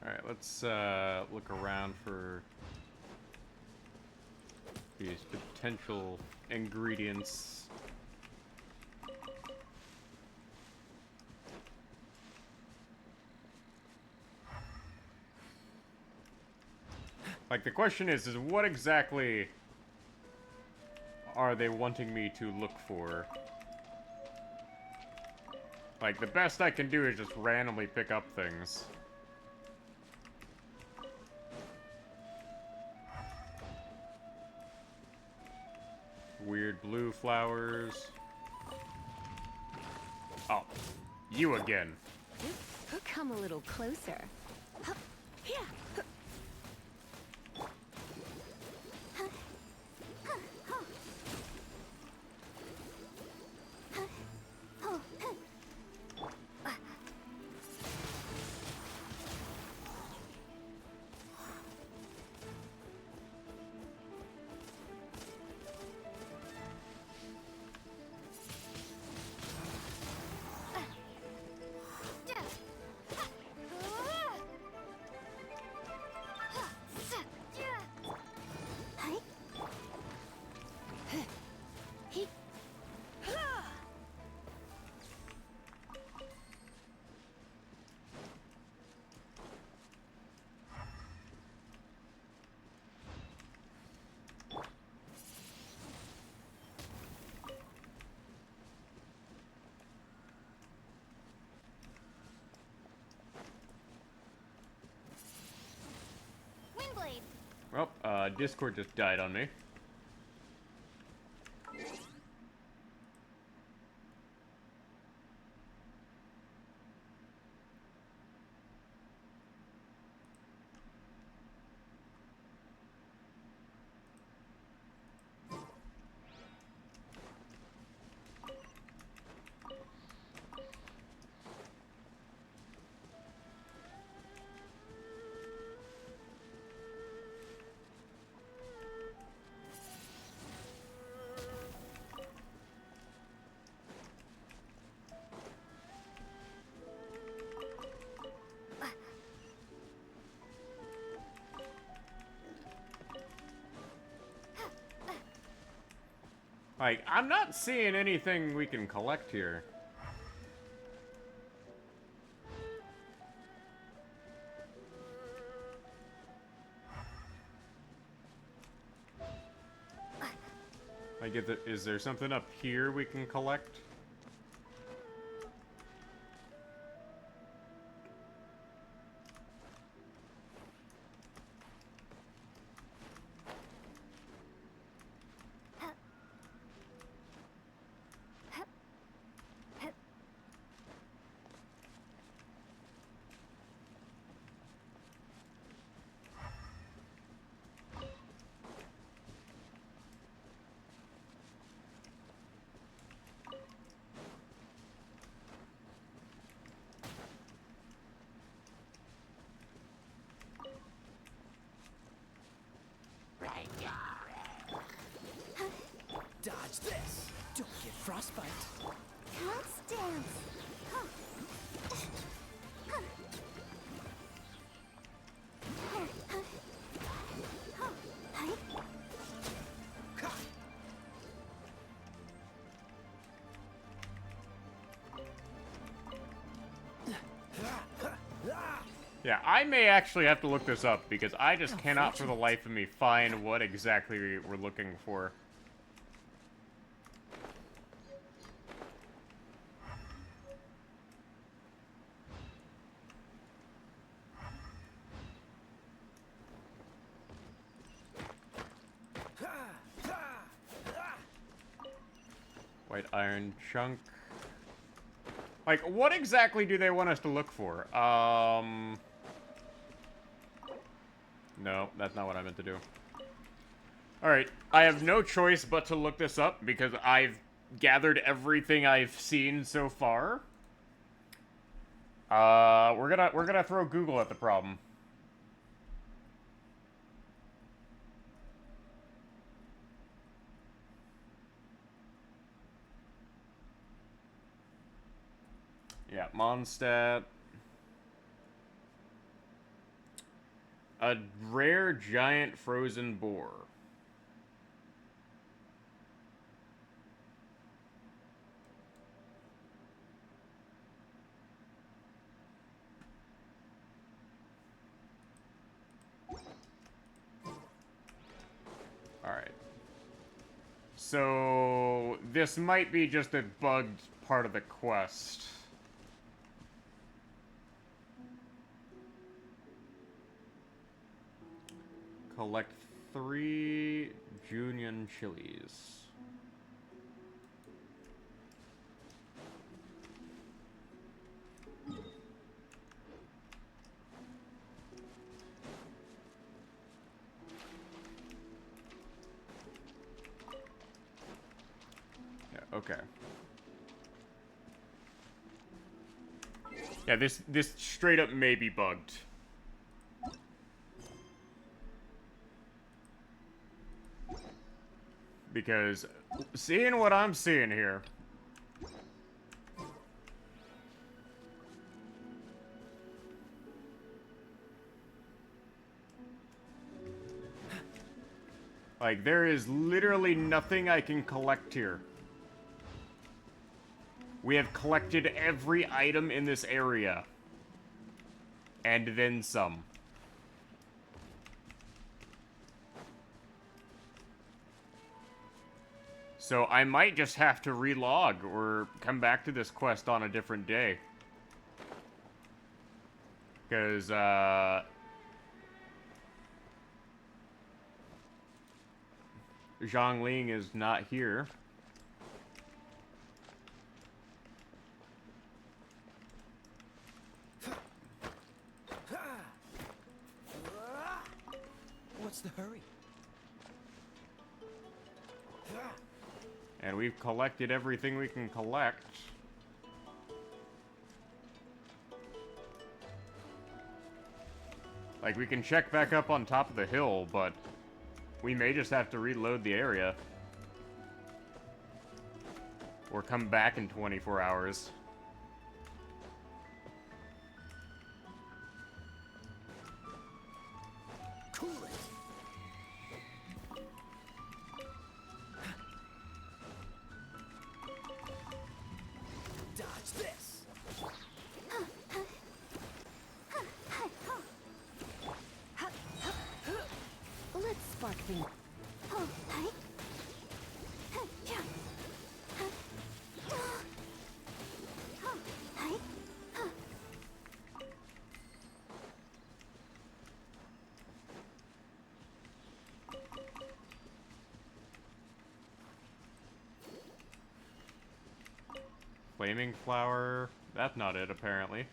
Alright, let's look around for these potential ingredients. Like, the question is what exactly are they wanting me to look for? Like, the best I can do is just randomly pick up things. Weird blue flowers. Oh, you again. Come a little closer. Yeah. Windblade! Well, Discord just died on me. Like, I'm not seeing anything we can collect here. Like, is there something up here we can collect? Dodge this. Don't get frostbite. Let's dance. Huh. Yeah, I may actually have to look this up, because I just cannot for the life of me find what exactly we're looking for. White iron chunk. Like, what exactly do they want us to look for? No, that's not what I meant to do. Alright, I have no choice but to look this up, because I've gathered everything I've seen so far. We're gonna throw Google at the problem. Yeah, Mondstadt. A rare giant frozen boar. Alright. So, this might be just a bugged part of the quest. Collect 3 Junior chilies. Yeah, okay. Yeah, this straight up may be bugged. Because seeing what I'm seeing here, like, there is literally nothing I can collect here. We have collected every item in this area. And then some. So I might just have to relog or come back to this quest on a different day. Because, Zhongling is not here. What's the hurry? And we've collected everything we can collect. Like, we can check back up on top of the hill, but we may just have to reload the area. Or come back in 24 hours. Cool it. Let's spark things. Oh, hi. Huh, yeah. Huh. Oh, hi. Huh. Flaming flower. That's not it, apparently.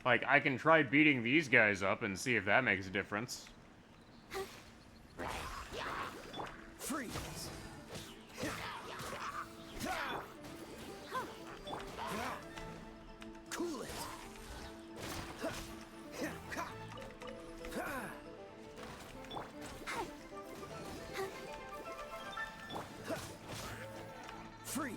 Like, I can try beating these guys up and see if that makes a difference. Freeze! Cool it! Freeze!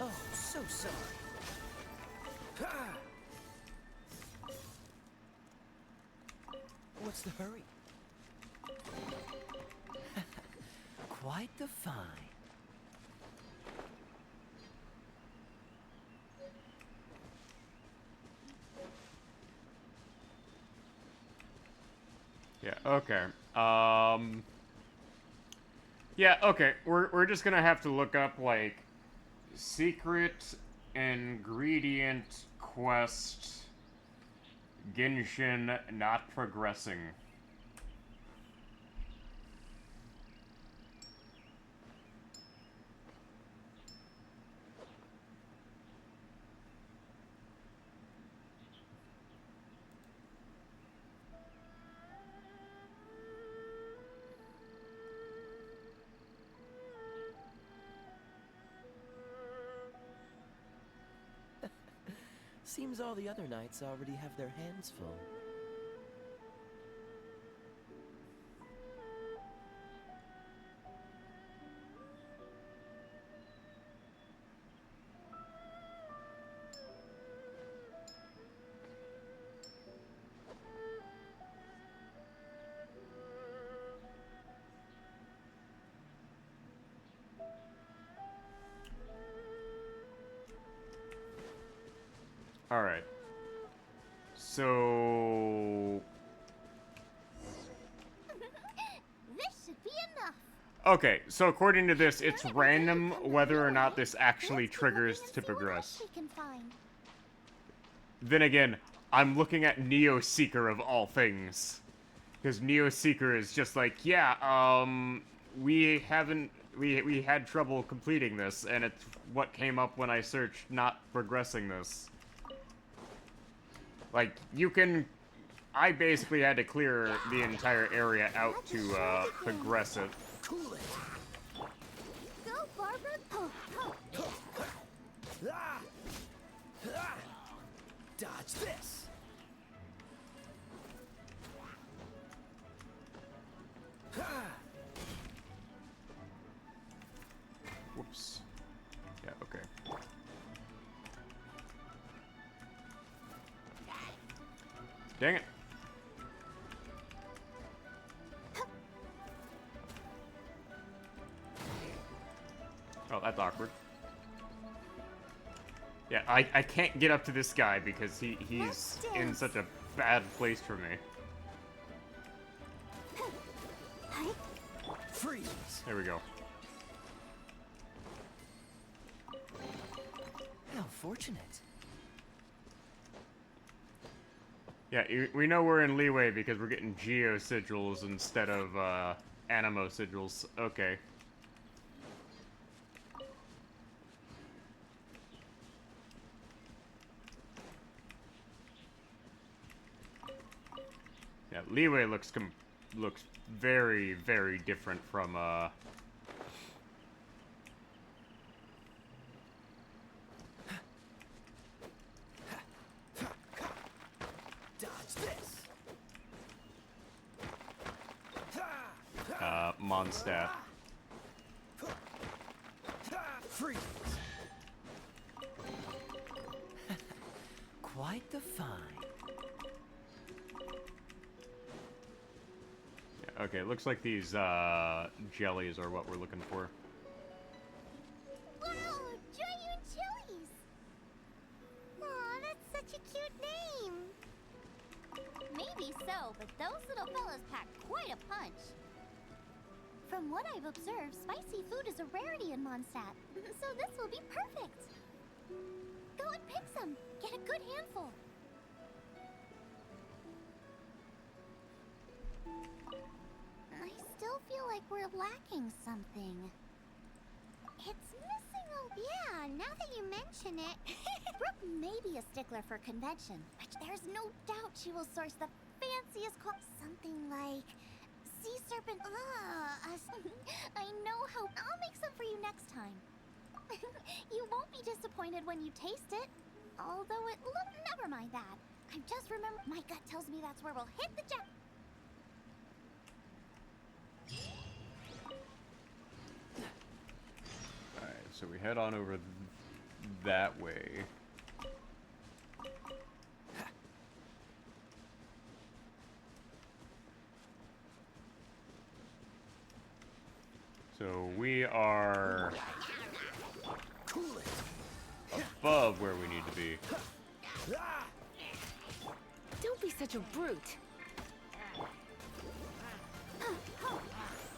Oh, so sorry. What's the hurry? Quite the find. Yeah, okay. Yeah, okay. We're just gonna have to look up, like, secret ingredient quest Genshin not progressing. Seems all the other knights already have their hands full. Alright. So... This should be enough. Okay, so according to this, it's random whether or not this actually triggers to progress. We can find. Then again, I'm looking at Neo Seeker of all things. Because Neo Seeker is just like, yeah, we had trouble completing this, and it's what came up when I searched not progressing this. Like, you can... I basically had to clear the entire area out to, progress it. Cool it! Go, Barbara. Oh, oh. Dodge this! Whoops. Yeah, okay. Dang it. Oh, that's awkward. Yeah, I can't get up to this guy because he's in such a bad place for me. Freeze! There we go. How fortunate. Yeah, we know we're in leeway because we're getting geo sigils instead of animo sigils. Okay. Yeah, leeway looks very, very different from Mondstadt. Freeze! Quite the find. Okay, looks like these jellies are what we're looking for. Wow, Giant Chilies! Aw, that's such a cute name. Maybe so, but those little fellas pack quite a punch. From what I've observed, spicy food is a rarity in Mondstadt, so this will be perfect. Go and pick some. Get a good handful. I still feel like we're lacking something. It's missing a... Yeah, now that you mention it. Brooke may be a stickler for convention, but there's no doubt she will source the fanciest Something like... sea serpent... I know how... I'll make some for you next time. You won't be disappointed when you taste it. Although it... Look, never mind that. I just remember... My gut tells me that's where we'll hit the jack... Alright, so we head on over that way. So we are above where we need to be. Don't be such a brute.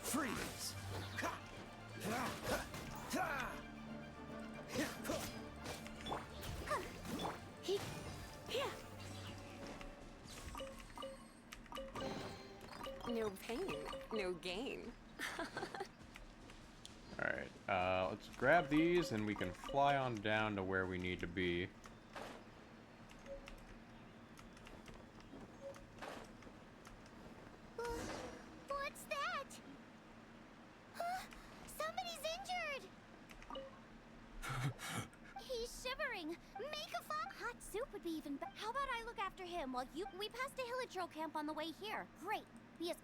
Freeze! No pain, no gain. Alright, let's grab these and we can fly on down to where we need to be. What's that? Somebody's injured! He's shivering. Make a fun. Hot soup would be even better. How about I look after him while you... We passed a Hillitro camp on the way here. Great. Be as...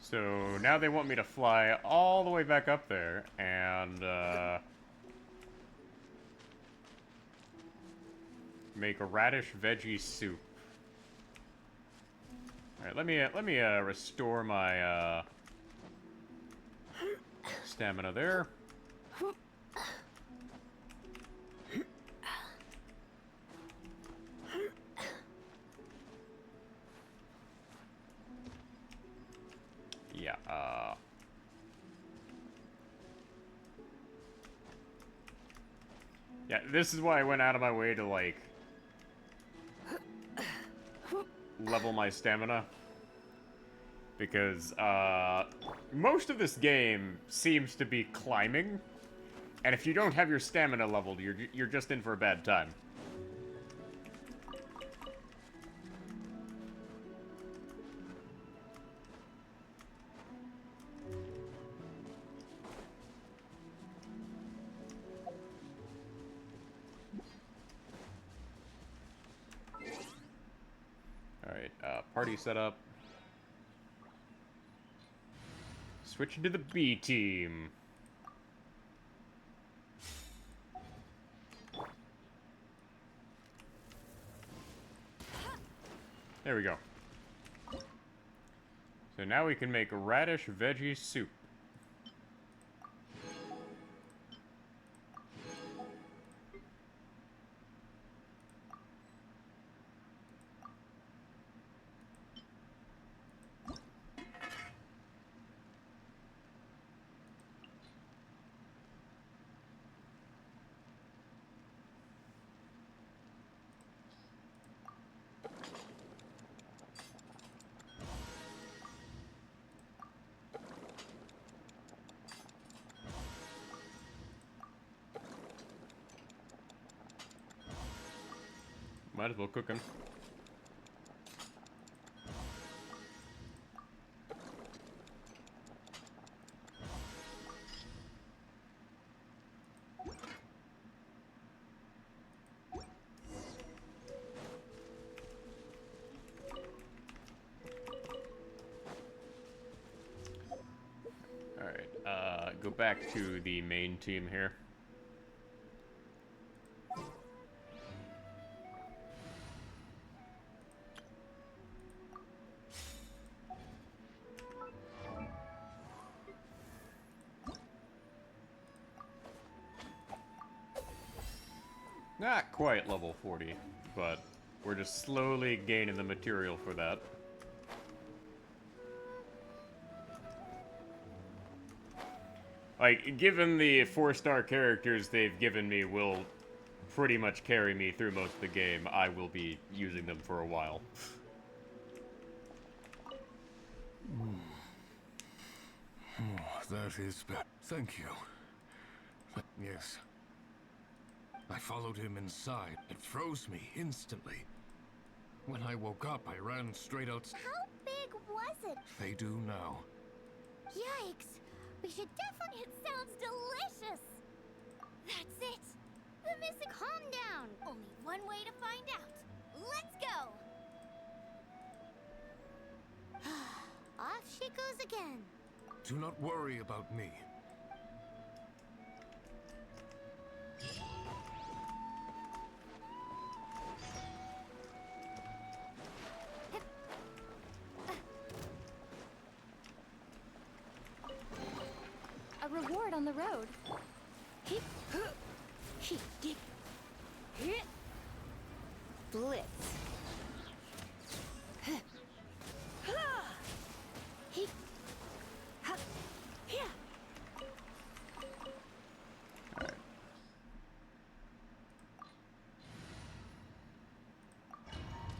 So now they want me to fly all the way back up there and make a radish veggie soup. All right, let me restore my stamina there. Yeah, yeah, this is why I went out of my way to, like, level my stamina. Because, most of this game seems to be climbing. And if you don't have your stamina leveled, you're just in for a bad time. Party setup. Switching to the B team. There we go. So now we can make a radish veggie soup. Might as well cook him. Alright, go back to the main team here. Not quite level 40, but we're just slowly gaining the material for that. Like, given the 4-star characters they've given me will pretty much carry me through most of the game, I will be using them for a while. That is bad. Thank you. Yes. I followed him inside. It froze me instantly. When I woke up, I ran straight out. How big was it? They do now. Yikes! We should definitely. It sounds delicious! That's it! The missing. Calm down. Only one way to find out. Let's go! Off she goes again. Do not worry about me. A reward on the road. Blitz.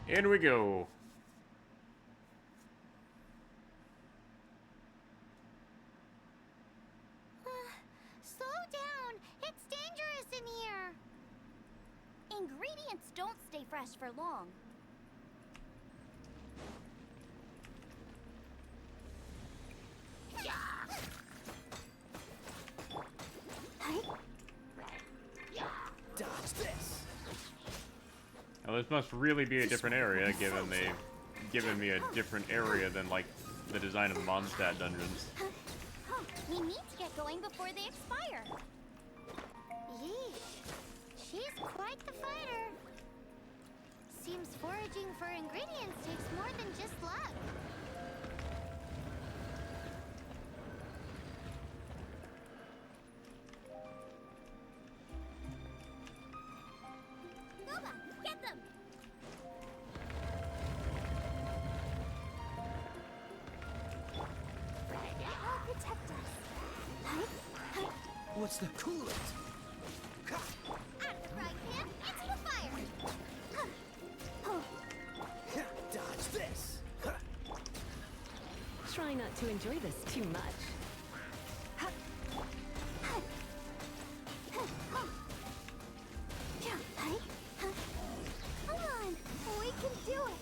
In we go. Slow down. It's dangerous in here. Ingredients don't stay fresh for long. Dodge this. Now this must really be a different area, given they've given me a different area than, like, the design of the Mondstadt dungeons. We need to get going before they expire. Yeesh. She's quite the fighter. Seems foraging for ingredients takes more than just luck. Nova, get them! They'll protect us. What's the coolant? Out of the frying pan, into the fire! Dodge this. Try not to enjoy this too much. Come on, we can do it.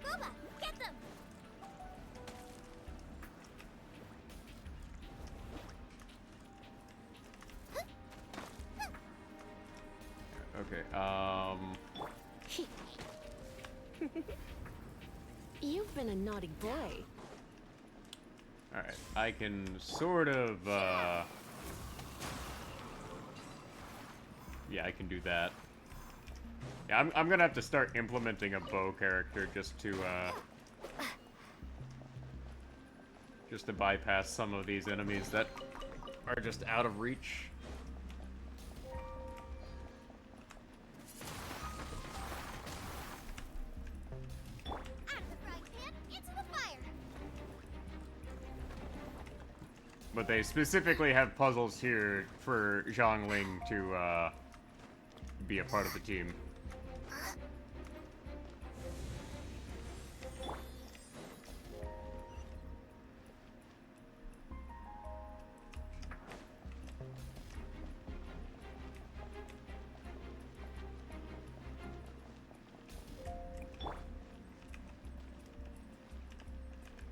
Nova, get them! Okay, You've been a naughty boy. alright. I can sort of, yeah, I can do that. Yeah, I'm gonna have to start implementing a bow character just to bypass some of these enemies that are just out of reach. Out of the frying pan, into the fire! But they specifically have puzzles here for Zhongling to be a part of the team.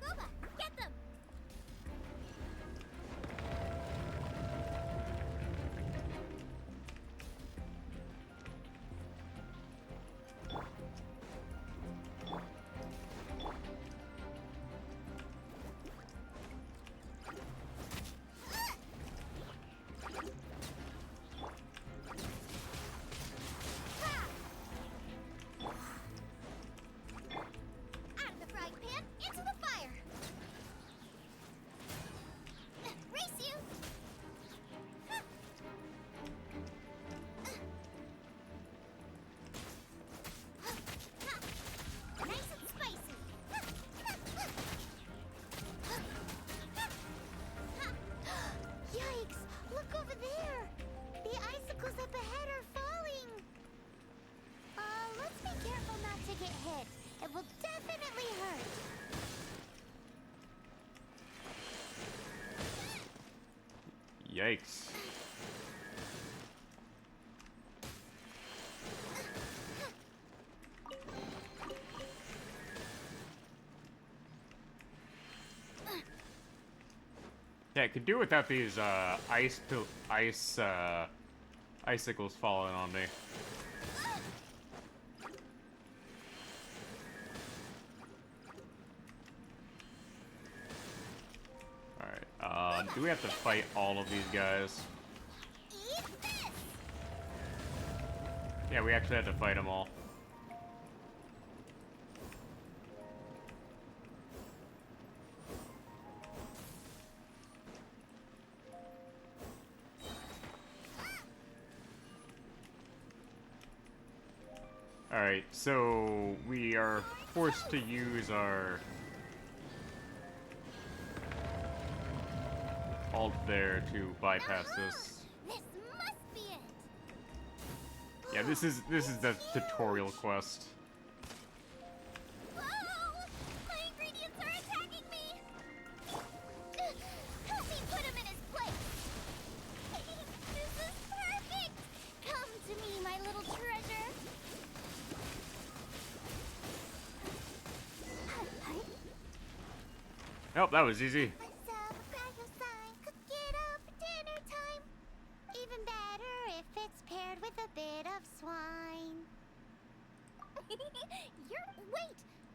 Nova, get them! Yikes. Yeah, I could do without these icicles falling on me. Alright, do we have to fight all of these guys? Yeah, we actually had to fight them all. Alright, so we are forced to use our alt there to bypass this. This must be it. Yeah, this is the tutorial quest. Whoa! My ingredients are attacking me. Help me put him in his place. This is perfect. Come to me, my little treasure. Nope, that was easy. Even better if it's paired with a bit of swine. Wait!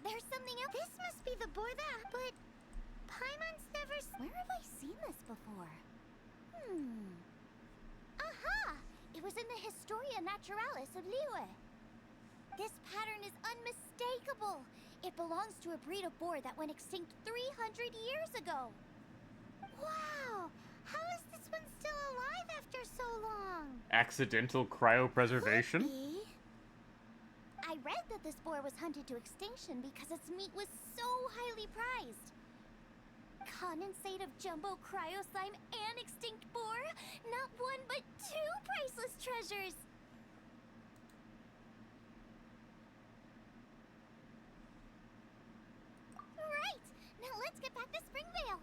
There's something else. This must be the boar that. But Paimon's never. Where have I seen this before? Aha! It was in the Historia Naturalis of Liyue. This pattern is unmistakable. It belongs to a breed of boar that went extinct 300 years ago. Wow! How is this one still alive after so long? Accidental cryopreservation? I read that this boar was hunted to extinction because its meat was so highly prized. Condensate of jumbo cryo slime and extinct boar? Not one, but two priceless treasures! Right! Now let's get back to Springvale!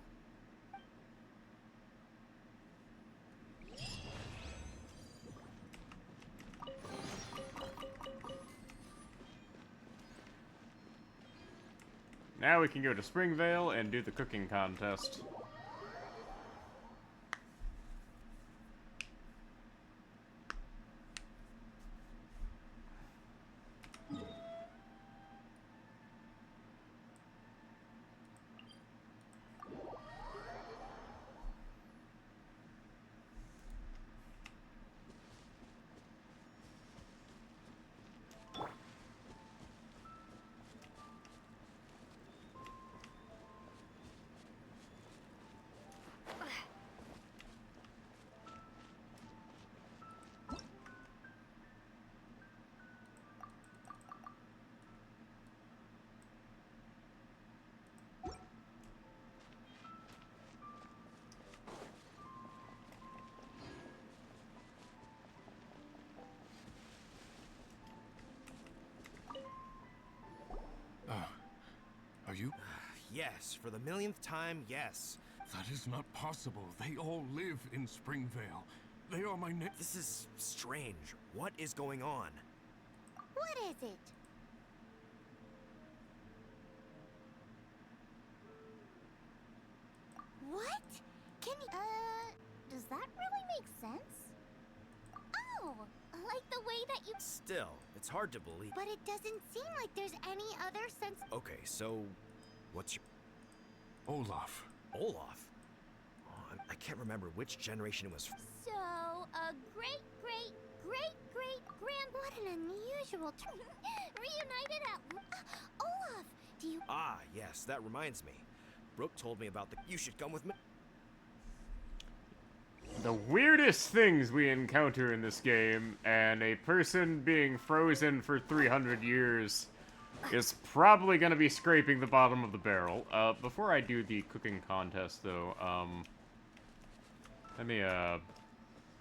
Now we can go to Springvale and do the cooking contest. Are you? Yes, for the millionth time, yes. That is not possible. They all live in Springvale. They are my This is strange. What is going on? What is it? What? Can you... does that really make sense? Oh, like the way that you... Still, it's hard to believe. But it doesn't seem like there's any other sense. Okay, so what's your... Olaf. Olaf? Oh, I can't remember which generation it was. So, a great What an unusual reunited at... Olaf, do you... Ah, yes, that reminds me. Brooke told me about the... You should come with me. The weirdest things we encounter in this game, and a person being frozen for 300 years is probably going to be scraping the bottom of the barrel. Before I do the cooking contest, though, let me,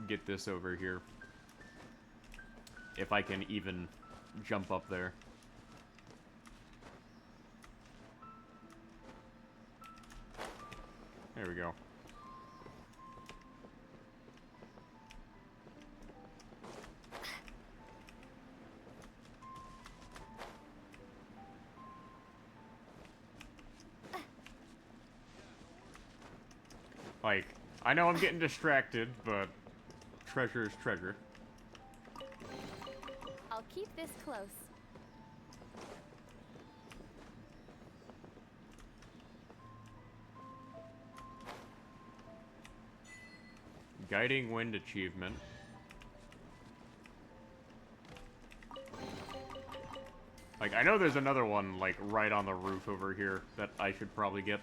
get this over here. If I can even jump up there. There we go. Like, I know I'm getting distracted, but treasure is treasure. I'll keep this close. Guiding Wind achievement. Like, I know there's another one, like, right on the roof over here that I should probably get.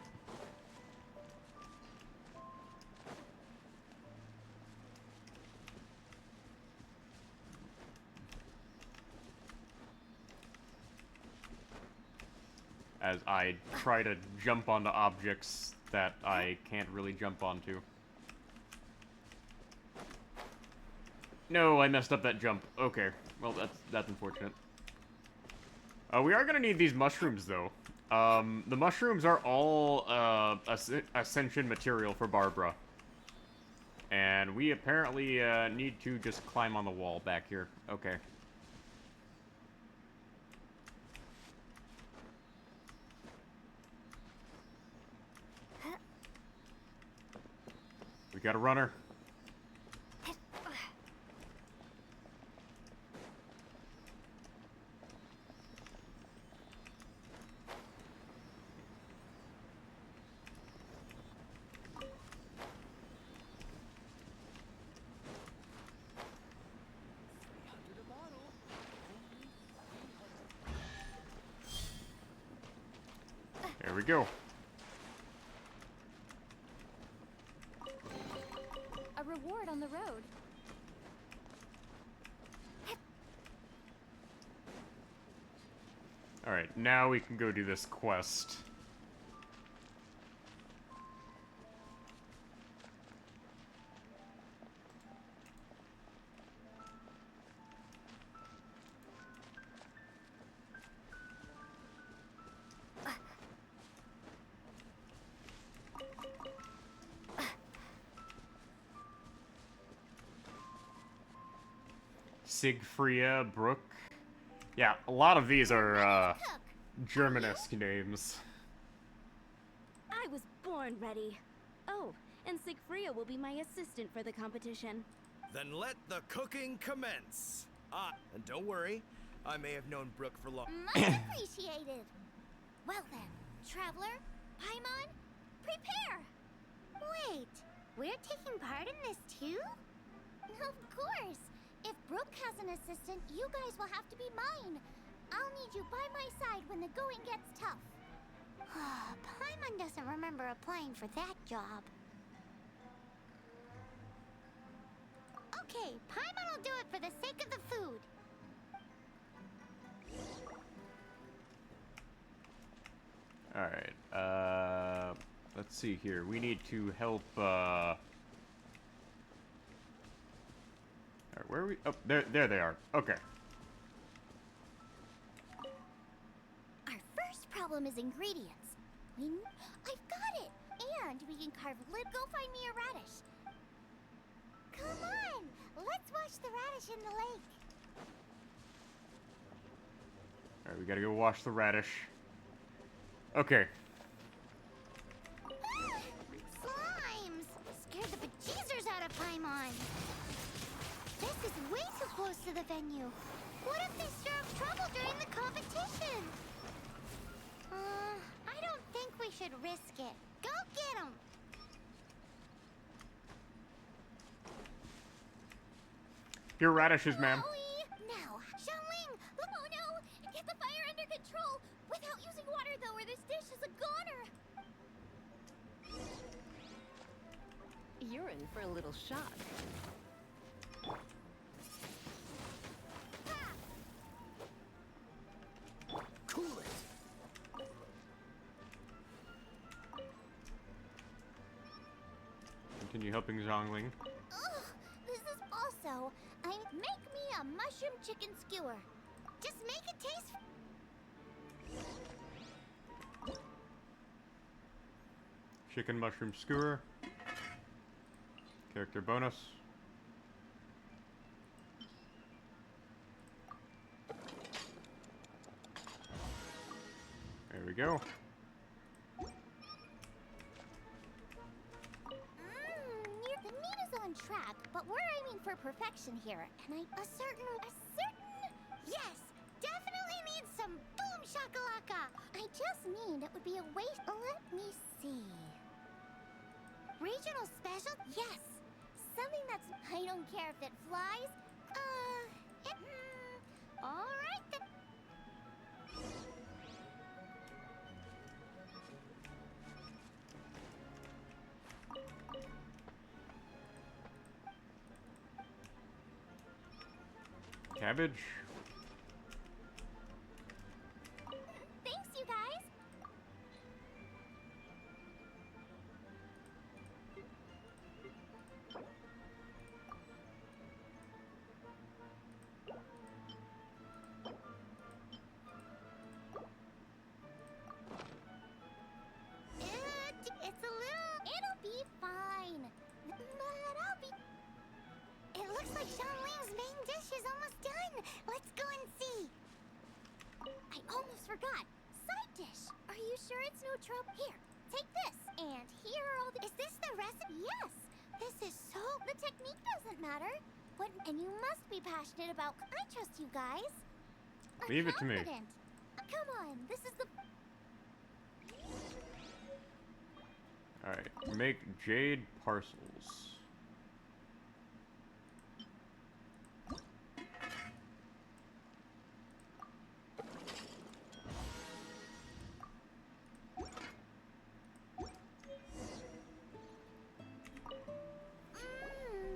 As I try to jump onto objects that I can't really jump onto. No, I messed up that jump. Okay, well, that's unfortunate. We are gonna need these mushrooms, though. The mushrooms are all ascension material for Barbara. And we apparently need to just climb on the wall back here. Okay. We got a runner. There we go. A reward on the road. Alright, now we can go do this quest. Sigfria, Brook. Yeah, a lot of these are, Germanesque names. I was born ready. Oh, and Sigfria will be my assistant for the competition. Then let the cooking commence. And don't worry, I may have known Brooke for long. Much appreciated. Well then, Traveler, Paimon, prepare! Wait, we're taking part in this too? Of course! If Brooke has an assistant, you guys will have to be mine. I'll need you by my side when the going gets tough. Paimon doesn't remember applying for that job. Okay, Paimon will do it for the sake of the food. Alright, let's see here. We need to help, Alright, where are we? Oh, there they are. Okay. Our first problem is ingredients. I've got it! And we can carve go find me a radish. Come on, let's wash the radish in the lake. Alright, we gotta go wash the radish. Okay. Slimes! Scared the bejeezers out of Paimon. This is way too close to the venue. What if they stir up trouble during the competition? I don't think we should risk it. Go get them! Your radishes, ma'am. Now, Xiangling! Oh no! Get the fire under control! Without using water, though, or this dish is a goner! You're in for a little shock. Cool it. Continue helping Zhongling. Ugh, this is also... make me a mushroom chicken skewer. Just make it taste... Chicken mushroom skewer. Character bonus. There we go. on track, but we're aiming for perfection here, and a certain, Yes, definitely need some boom shakalaka. I just mean it would be a waste. Let me see. Regional special? Yes. Something that's. I don't care if it flies. All right then. Cabbage. Thanks, you guys. It's a little. It'll be fine. But I'll be. It looks like Xiangling's main dish is almost done. Let's go and see. I almost forgot. Side dish. Are you sure it's no trouble? Here, take this. And here are all the. Is this the recipe? Yes. This is so. The technique doesn't matter. But and you must be passionate about. I trust you guys. I'm Leave it to me. confident. Come on, this is the. Alright, make jade parcels.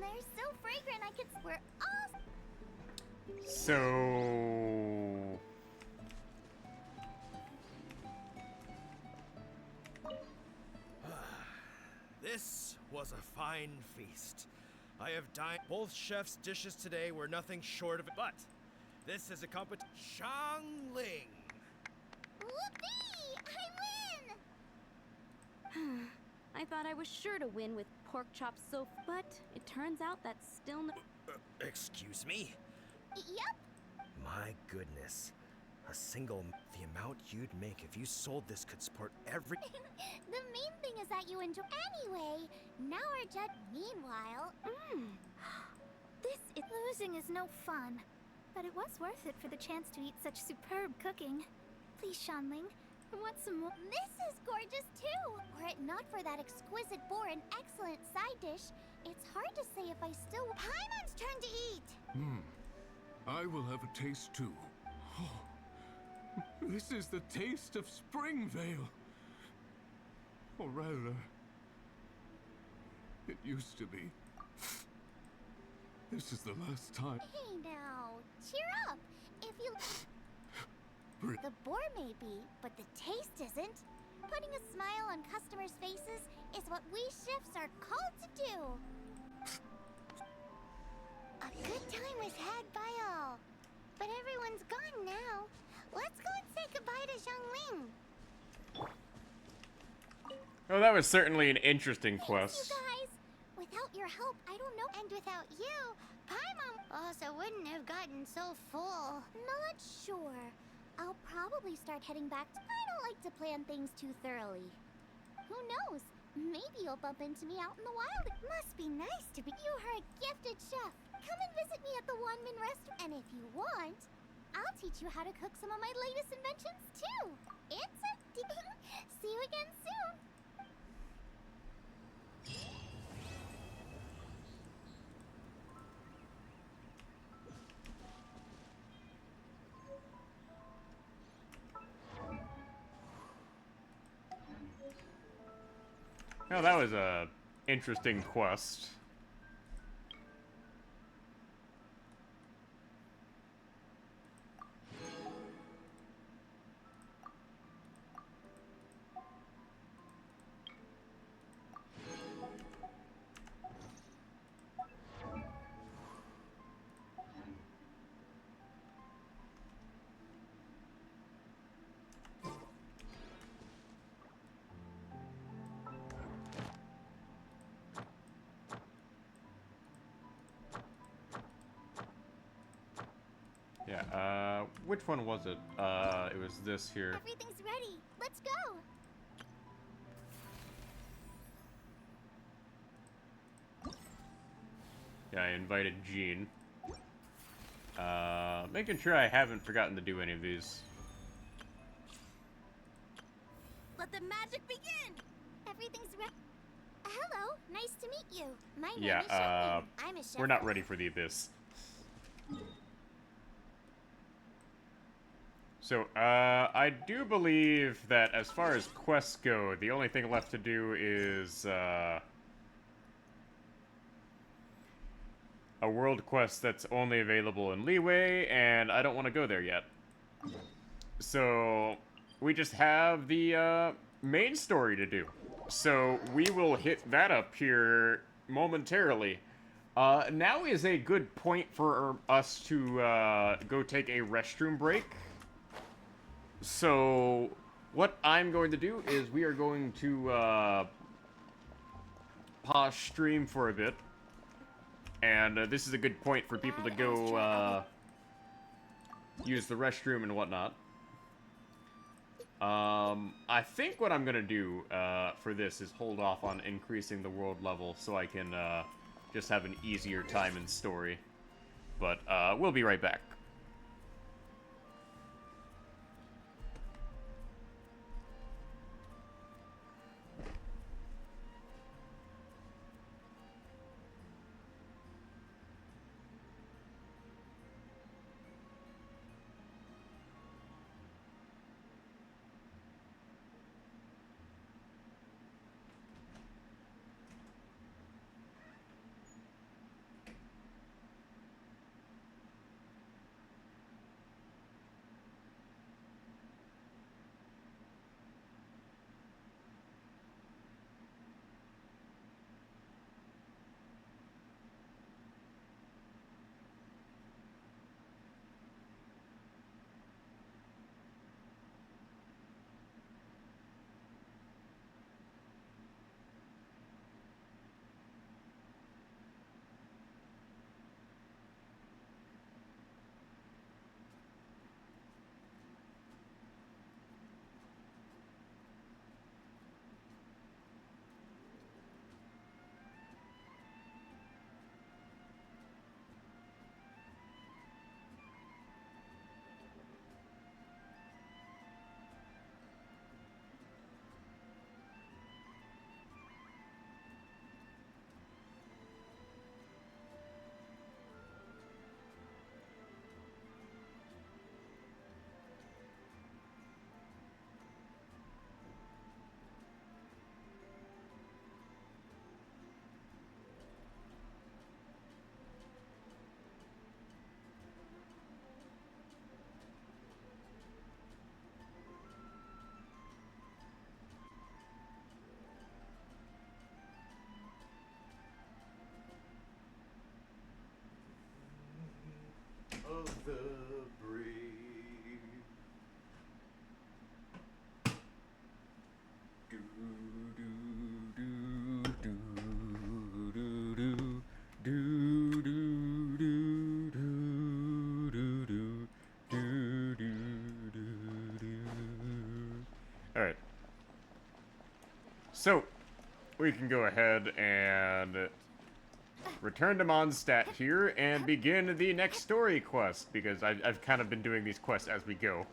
They're so fragrant. I could. We're all. So... This was a fine feast. I have dined. Both chefs' dishes today were nothing short of it, but this is a competition. Xiangling! Whoopee! I win! I thought I was sure to win with pork chops so, but it turns out that's still no. Excuse me? Yep. My goodness. The amount you'd make if you sold this could support every. The main thing is that you enjoy. Anyway, now our judge. Meanwhile. This is losing is no fun, but it was worth it for the chance to eat such superb cooking. Please, Xianling, I want some more. This is gorgeous too. Were it not for that exquisite boar and excellent side dish, it's hard to say if I still. Paimon's turn to eat. I will have a taste too. This is the taste of Springvale. Or rather, it used to be. This is the last time. Hey now, cheer up. If you. The boar may be, but the taste isn't. Putting a smile on customers' faces is what we chefs are called to do. A good time was had by all, but everyone's gone now. Let's go and say goodbye to Xiangling. Oh, that was certainly an interesting Thanks, quest. you guys. Without your help, I don't know. And without you, Paimon also wouldn't have gotten so full. Not sure. I'll probably start heading back. I don't like to plan things too thoroughly. Who knows? Maybe you'll bump into me out in the wild. It must be nice to be. You are a gifted chef. Come and visit me at the Wanmin restaurant. And if you want, I'll teach you how to cook some of my latest inventions too. It's a See you again soon. Oh, that was a interesting quest. Yeah, which one was it? It was this here. Everything's ready. Let's go. Yeah, I invited Jean. Making sure I haven't forgotten to do any of these. Let the magic begin! Everything's ready. Hello, nice to meet you. My name Yeah, is Shelly. I'm a chef. we're not ready for the Abyss. So, I do believe that as far as quests go, the only thing left to do is, a world quest that's only available in Leeway, and I don't want to go there yet. So, we just have the, main story to do. So, we will hit that up here momentarily. Now is a good point for us to, go take a restroom break. So, what I'm going to do is we are going to, pause stream for a bit. And this is a good point for people to go, use the restroom and whatnot. I think what I'm gonna do, for this is hold off on increasing the world level so I can, just have an easier time in story. But, we'll be right back. Of the brave. Do do do do do do do do do do do do. All right. So we can go ahead and return to Mondstadt here and begin the next story quest, because I've kind of been doing these quests as we go.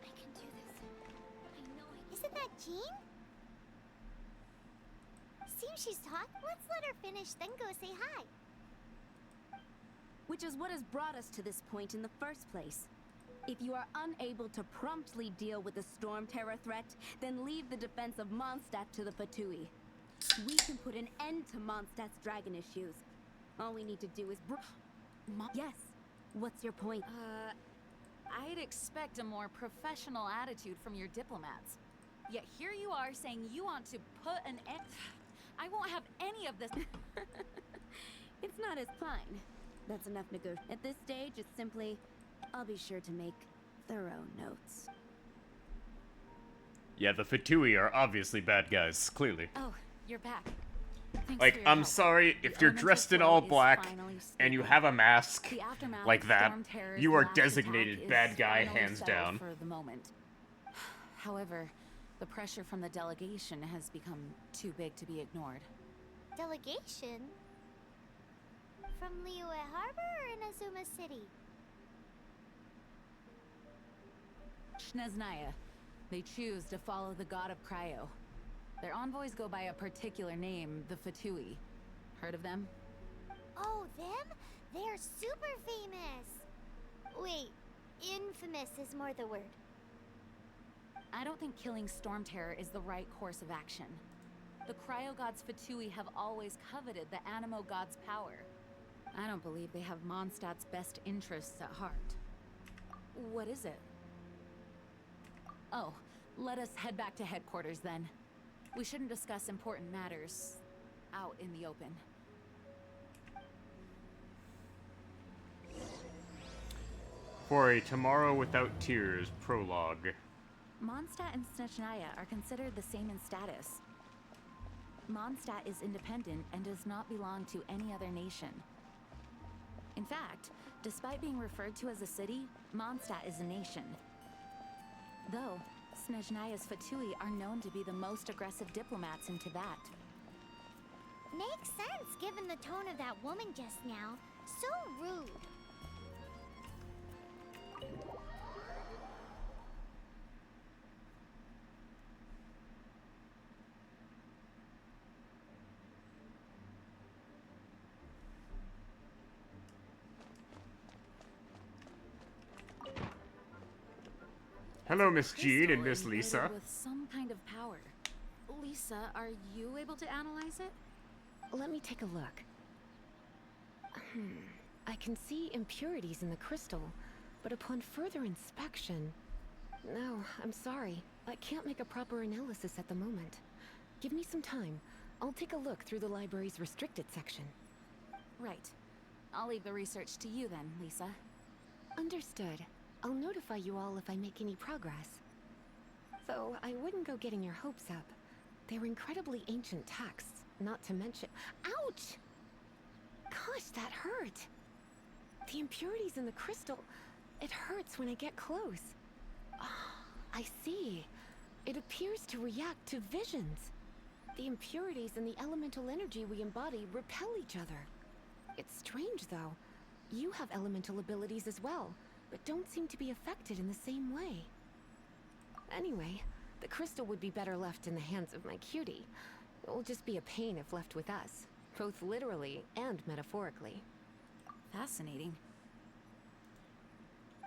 I can do this. I know it. Isn't that Jean? Seems she's talked. Let's let her finish, then go say hi. Which is what has brought us to this point in the first place. If you are unable to promptly deal with the Storm Terror threat, then leave the defense of Mondstadt to the Fatui. We can put an end to Mondstadt's dragon issues. All we need to do is Yes. What's your point? I'd expect a more professional attitude from your diplomats. Yet here you are saying you want to put an end. I won't have any of this. It's not as fine. That's enough negotiation. At this stage, it's simply, I'll be sure to make thorough notes. Yeah, the Fatui are obviously bad guys, clearly. Oh, you're back. Like, I'm sorry, if you're dressed in all black and you have a mask like that, you are designated bad guy, hands down. For the moment. However, the pressure from the delegation has become too big to be ignored. Delegation? From Liyue Harbor or Inazuma City? Snezhnaya. They choose to follow the god of Cryo. Their envoys go by a particular name, the Fatui. Heard of them? Oh, them? They're super famous! Wait, infamous is more the word. I don't think killing Storm Terror is the right course of action. The Cryo God's Fatui have always coveted the Animo God's power. I don't believe they have Mondstadt's best interests at heart. What is it? Oh, let us head back to headquarters then. We shouldn't discuss important matters out in the open. For a Tomorrow Without Tears prologue. Mondstadt and Snezhnaya are considered the same in status. Mondstadt is independent and does not belong to any other nation. In fact, despite being referred to as a city, Mondstadt is a nation. Though, Snezhnaya's Fatui are known to be the most aggressive diplomats in Tibet. Makes sense given the tone of that woman just now. So rude. Hello, Miss Jean and Miss Lisa. With some kind of power. Lisa, are you able to analyze it? Let me take a look. I can see impurities in the crystal, but upon further inspection... No, I'm sorry. I can't make a proper analysis at the moment. Give me some time. I'll take a look through the library's restricted section. Right. I'll leave the research to you then, Lisa. Understood. I'll notify you all if I make any progress. Though I wouldn't go getting your hopes up. They're incredibly ancient texts, not to mention— Ouch! Gosh, that hurt! The impurities in the crystal— it hurts when I get close. I see. It appears to react to visions. The impurities and the elemental energy we embody repel each other. It's strange, though. You have elemental abilities as well, but don't seem to be affected in the same way. Anyway, the crystal would be better left in the hands of my cutie. It will just be a pain if left with us, both literally and metaphorically. Fascinating.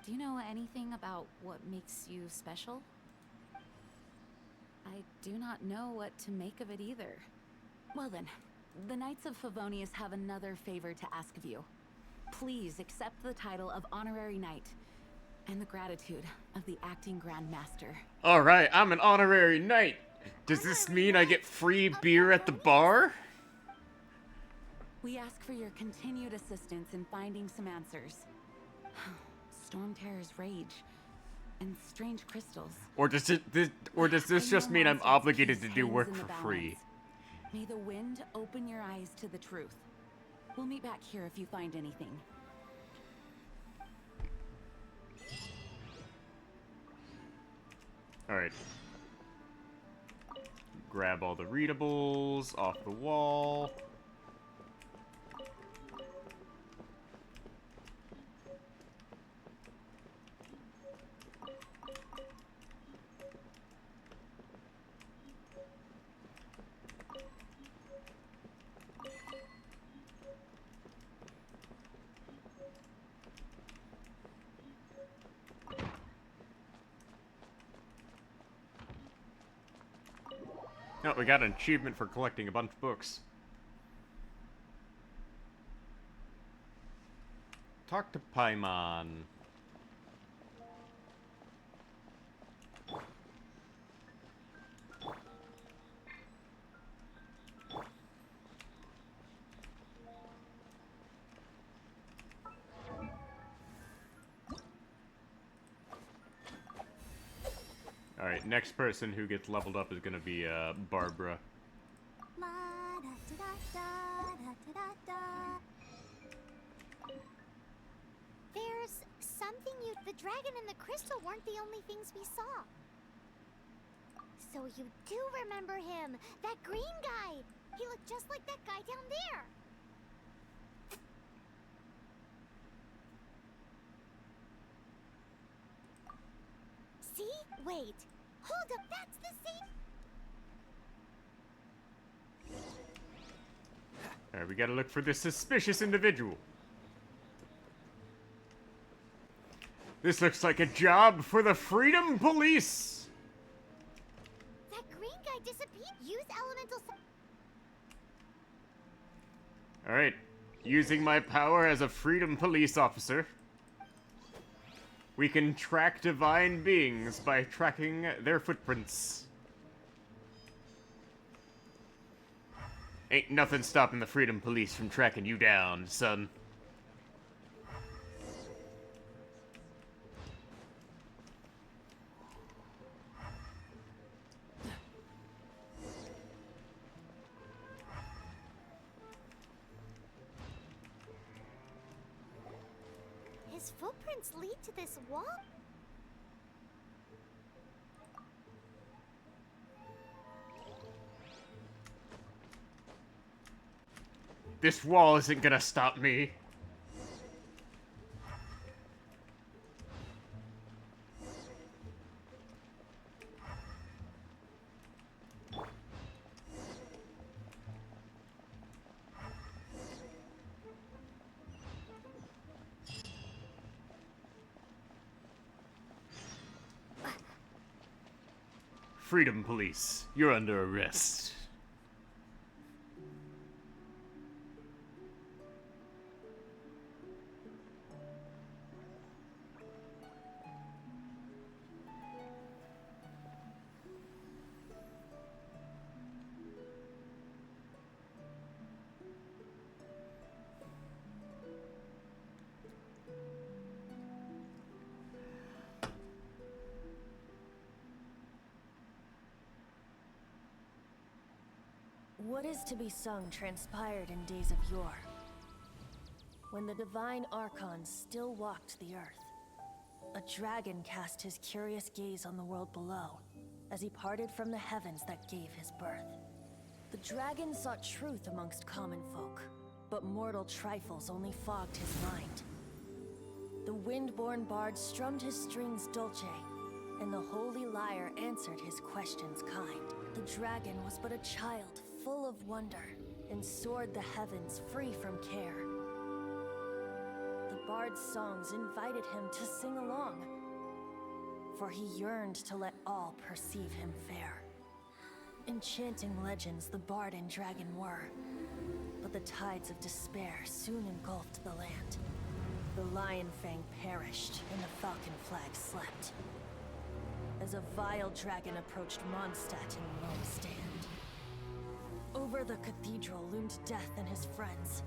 Do you know anything about what makes you special? I do not know what to make of it either. Well then, the Knights of Favonius have another favor to ask of you. Please accept the title of Honorary Knight, and the gratitude of the Acting Grand Master. Alright, I'm an honorary knight. Does this mean I get free beer at the bar? We ask for your continued assistance in finding some answers. Storm Terror's rage, and strange crystals. Or does this just mean I'm obligated to do work for free? May the wind open your eyes to the truth. We'll meet back here if you find anything. Alright. Grab all the readables off the wall. Oh, we got an achievement for collecting a bunch of books. Talk to Paimon. Alright, next person who gets leveled up is gonna be, Barbara. La da da da There's something you... The dragon and the crystal weren't the only things we saw. So you do remember him, that green guy. He looked just like that guy down there. See? Wait. Hold up, that's the same... Alright, we gotta look for this suspicious individual. This looks like a job for the Freedom Police! That green guy disappeared. Use elemental... Alright, using my power as a Freedom Police officer, we can track divine beings by tracking their footprints. Ain't nothing stopping the Freedom Police from tracking you down, son. His footprints lead to this wall? This wall isn't gonna stop me. Freedom Police, you're under arrest. What is to be sung transpired in days of yore, when the divine archons still walked the earth. A dragon cast his curious gaze on the world below, as he parted from the heavens that gave his birth. The dragon sought truth amongst common folk, but mortal trifles only fogged his mind. The wind-born bard strummed his strings dulce, and the holy lyre answered his questions kind. The dragon was but a child, full of wonder, and soared the heavens free from care. The bard's songs invited him to sing along, for he yearned to let all perceive him fair. Enchanting legends the bard and dragon were, but the tides of despair soon engulfed the land. The lion fang perished, and the falcon flag slept, as a vile dragon approached Mondstadt in lone stand. Over the cathedral loomed death and his friends.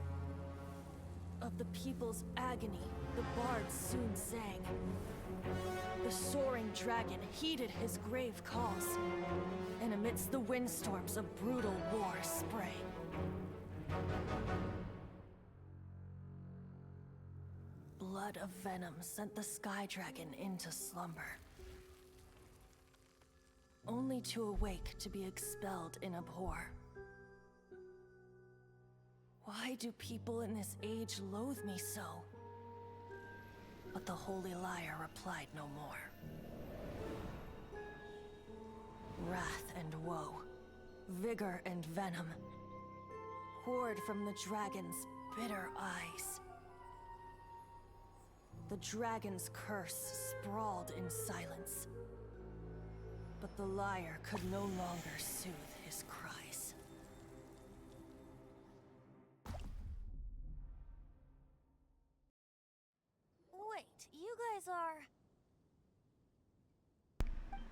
Of the people's agony, the bards soon sang. The soaring dragon heeded his grave calls, and amidst the windstorms a brutal war sprang. Blood of venom sent the sky dragon into slumber, only to awake to be expelled in abhor. Why do people in this age loathe me so? But the holy lyre replied no more. Wrath and woe, vigor and venom, poured from the dragon's bitter eyes. The dragon's curse sprawled in silence, but the lyre could no longer soothe his cries. Wait, you guys are...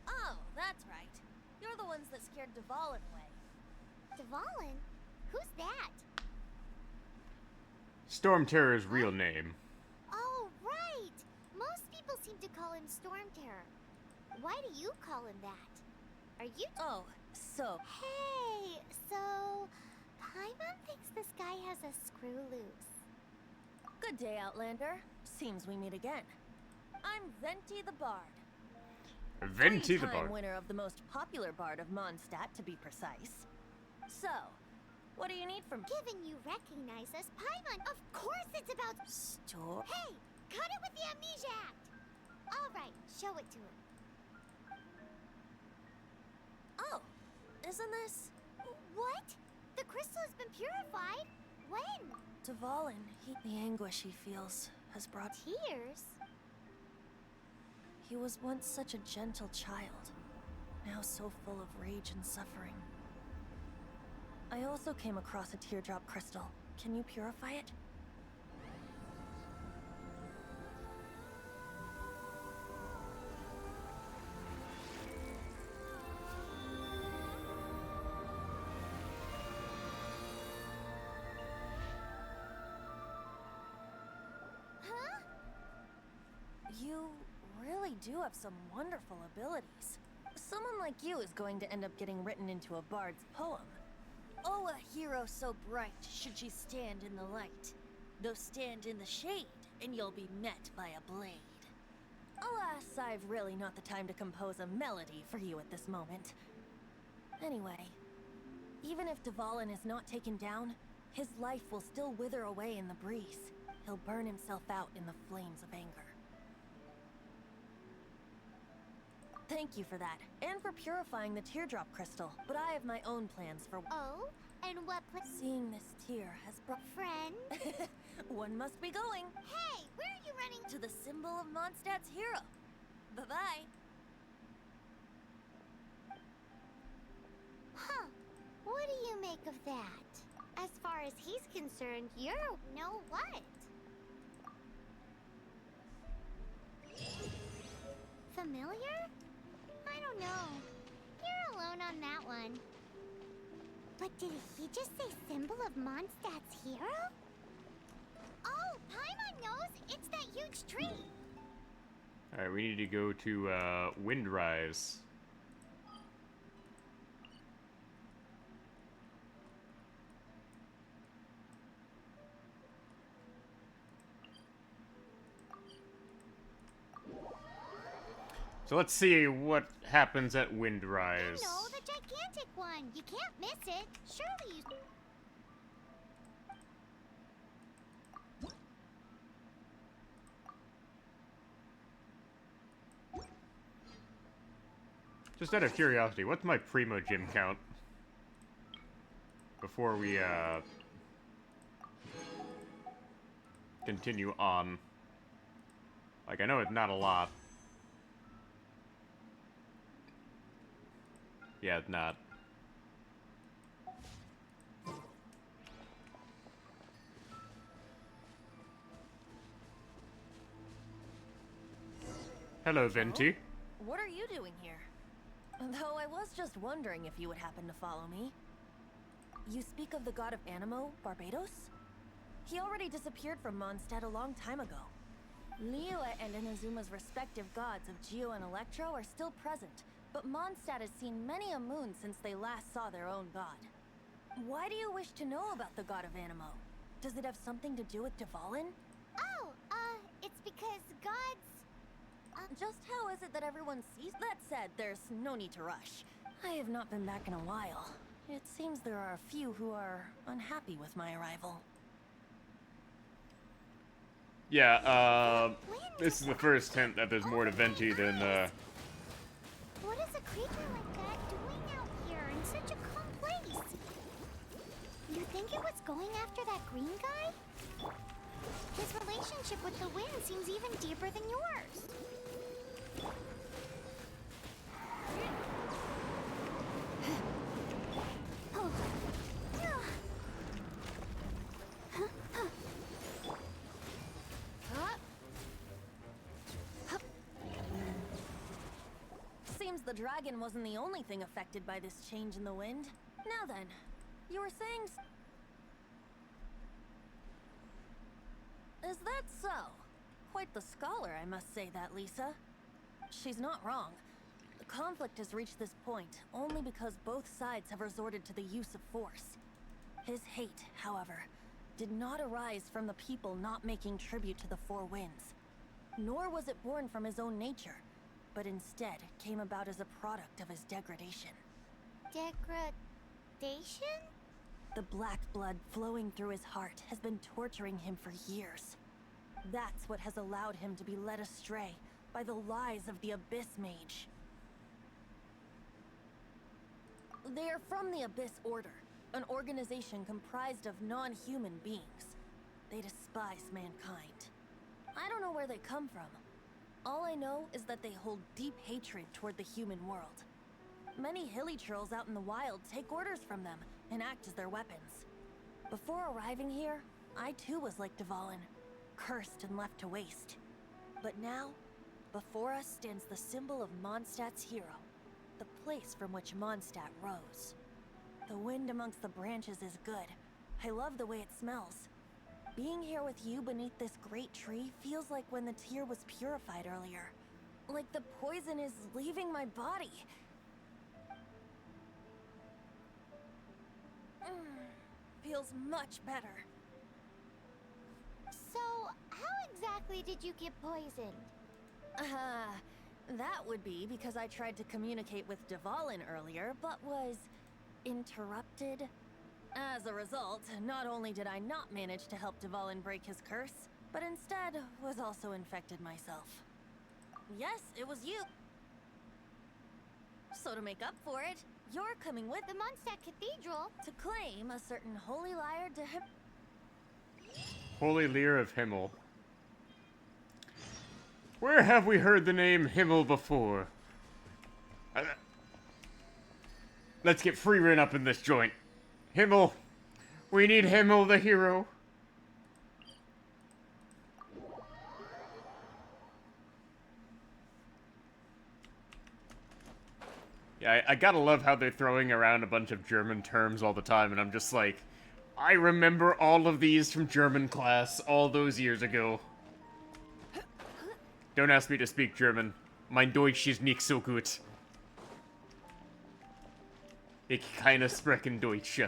Oh, that's right. You're the ones that scared Dvalin away. Dvalin? Who's that? Storm Terror's real name. Oh, right! Most people seem to call him Storm Terror. Why do you call him that? Are you... Oh, so... Hey, so... Paimon thinks this guy has a screw loose. Good day, Outlander. Seems we meet again. I'm Venti the Bard. Venti the Three-time Bard. winner of the most popular bard of Mondstadt, to be precise. So, what do you need from me? Given you recognize us, Paimon, of course it's about... Store? Hey, cut it with the amnesia act! Alright, show it to him. Oh, isn't this... What? The crystal has been purified? When? Dvalin, the anguish he feels has brought... Tears? He was once such a gentle child, now so full of rage and suffering. I also came across a teardrop crystal. Can you purify it? Huh? You really do have some wonderful abilities. Someone like you is going to end up getting written into a bard's poem. Oh, a hero so bright should she stand in the light. Though stand in the shade, and you'll be met by a blade. Alas, I've really not the time to compose a melody for you at this moment. Anyway, even if Dvalin is not taken down, his life will still wither away in the breeze. He'll burn himself out in the flames of anger. Thank you for that, and for purifying the teardrop crystal, but I have my own plans for... Oh? And what Seeing this tear has brought... Friend? One must be going. Hey, where are you running? To the symbol of Mondstadt's hero. Bye-bye. Huh. What do you make of that? As far as he's concerned, you're... know what? Familiar? I don't know. You're alone on that one. But did he just say symbol of Mondstadt's hero? Oh, Paimon knows! It's that huge tree! Alright, we need to go to Windrise. So let's see what happens at Windrise. No, the gigantic one! You can't miss it! Surely you... Just out of curiosity, what's my Primo Gym count? Before we, continue on. Like, I know it's not a lot. Yeah, it's not. Hello, Venti. What are you doing here? Though I was just wondering if you would happen to follow me. You speak of the god of Animo, Barbados? He already disappeared from Mondstadt a long time ago. Liyue and Inazuma's respective gods of Geo and Electro are still present, but Mondstadt has seen many a moon since they last saw their own god. Why do you wish to know about the god of Animo? Does it have something to do with Dvalin? Oh, it's because gods... Just how is it that everyone sees? That said, there's no need to rush. I have not been back in a while. It seems there are a few who are unhappy with my arrival. Yeah, this is the first hint that there's more to Venti than, What is a creature like that doing out here in such a calm place? You think it was going after that green guy? His relationship with the wind seems even deeper than yours. Seems the dragon wasn't the only thing affected by this change in the wind. Now then, you were saying... Is that so? Quite the scholar, I must say that, Lisa. She's not wrong. The conflict has reached this point only because both sides have resorted to the use of force. His hate, however, did not arise from the people not making tribute to the Four Winds. Nor was it born from his own nature, but instead came about as a product of his degradation. Degradation? The black blood flowing through his heart has been torturing him for years. That's what has allowed him to be led astray by the lies of the Abyss Mage. They are from the Abyss Order, an organization comprised of non-human beings. They despise mankind. I don't know where they come from. All I know is that they hold deep hatred toward the human world. Many hilly trolls out in the wild take orders from them and act as their weapons. Before arriving here, I too was like Dvalin, cursed and left to waste. But now, before us stands the symbol of Mondstadt's hero, the place from which Mondstadt rose. The wind amongst the branches is good. I love the way it smells. Being here with you beneath this great tree feels like when the tear was purified earlier. Like the poison is leaving my body. Feels much better. So, how exactly did you get poisoned? That would be because I tried to communicate with Dvalin earlier, but was interrupted. As a result, not only did I not manage to help Dvalin break his curse, but instead was also infected myself. Yes, it was you. So to make up for it, you're coming with The Mondstadt Cathedral to claim a certain holy lyre to him. Holy Lyre of Himmel. Where have we heard the name Himmel before? Let's get free rein up in this joint. Himmel. We need Himmel the hero. Yeah, I gotta love how they're throwing around a bunch of German terms all the time, and I'm just like, I remember all of these from German class all those years ago. Don't ask me to speak German. Mein Deutsch ist nicht so gut. Ich kann sprechen Deutsch. So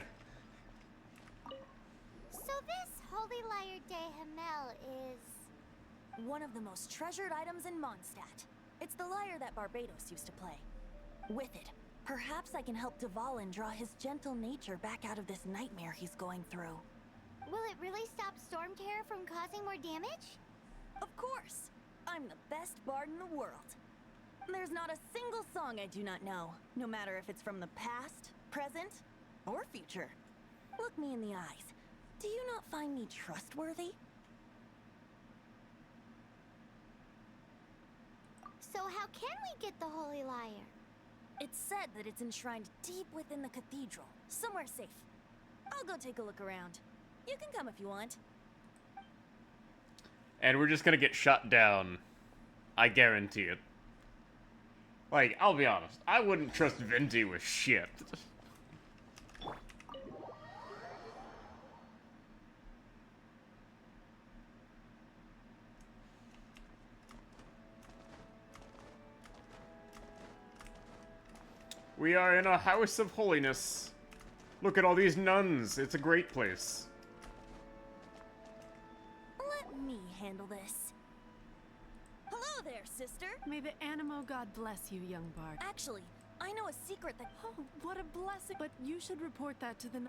this Holy Lyre de Himmel is... One of the most treasured items in Mondstadt. It's the lyre that Barbados used to play. With it, perhaps I can help Dvalin draw his gentle nature back out of this nightmare he's going through. Will it really stop Storm Terror from causing more damage? Of course! I'm the best bard in the world. There's not a single song I do not know, no matter if it's from the past, present, or future. Look me in the eyes. Do you not find me trustworthy? So how can we get the Holy Lyre? It's said that it's enshrined deep within the cathedral, somewhere safe. I'll go take a look around. You can come if you want. And we're just gonna get shut down. I guarantee it. Like, I'll be honest, I wouldn't trust Venti with shit. We are in a house of holiness. Look at all these nuns. It's a great place. Let me handle this. Hello there, sister. May the Animo God bless you, young bard. Actually, I know a secret that... Oh, what a blessing. But you should report that to the...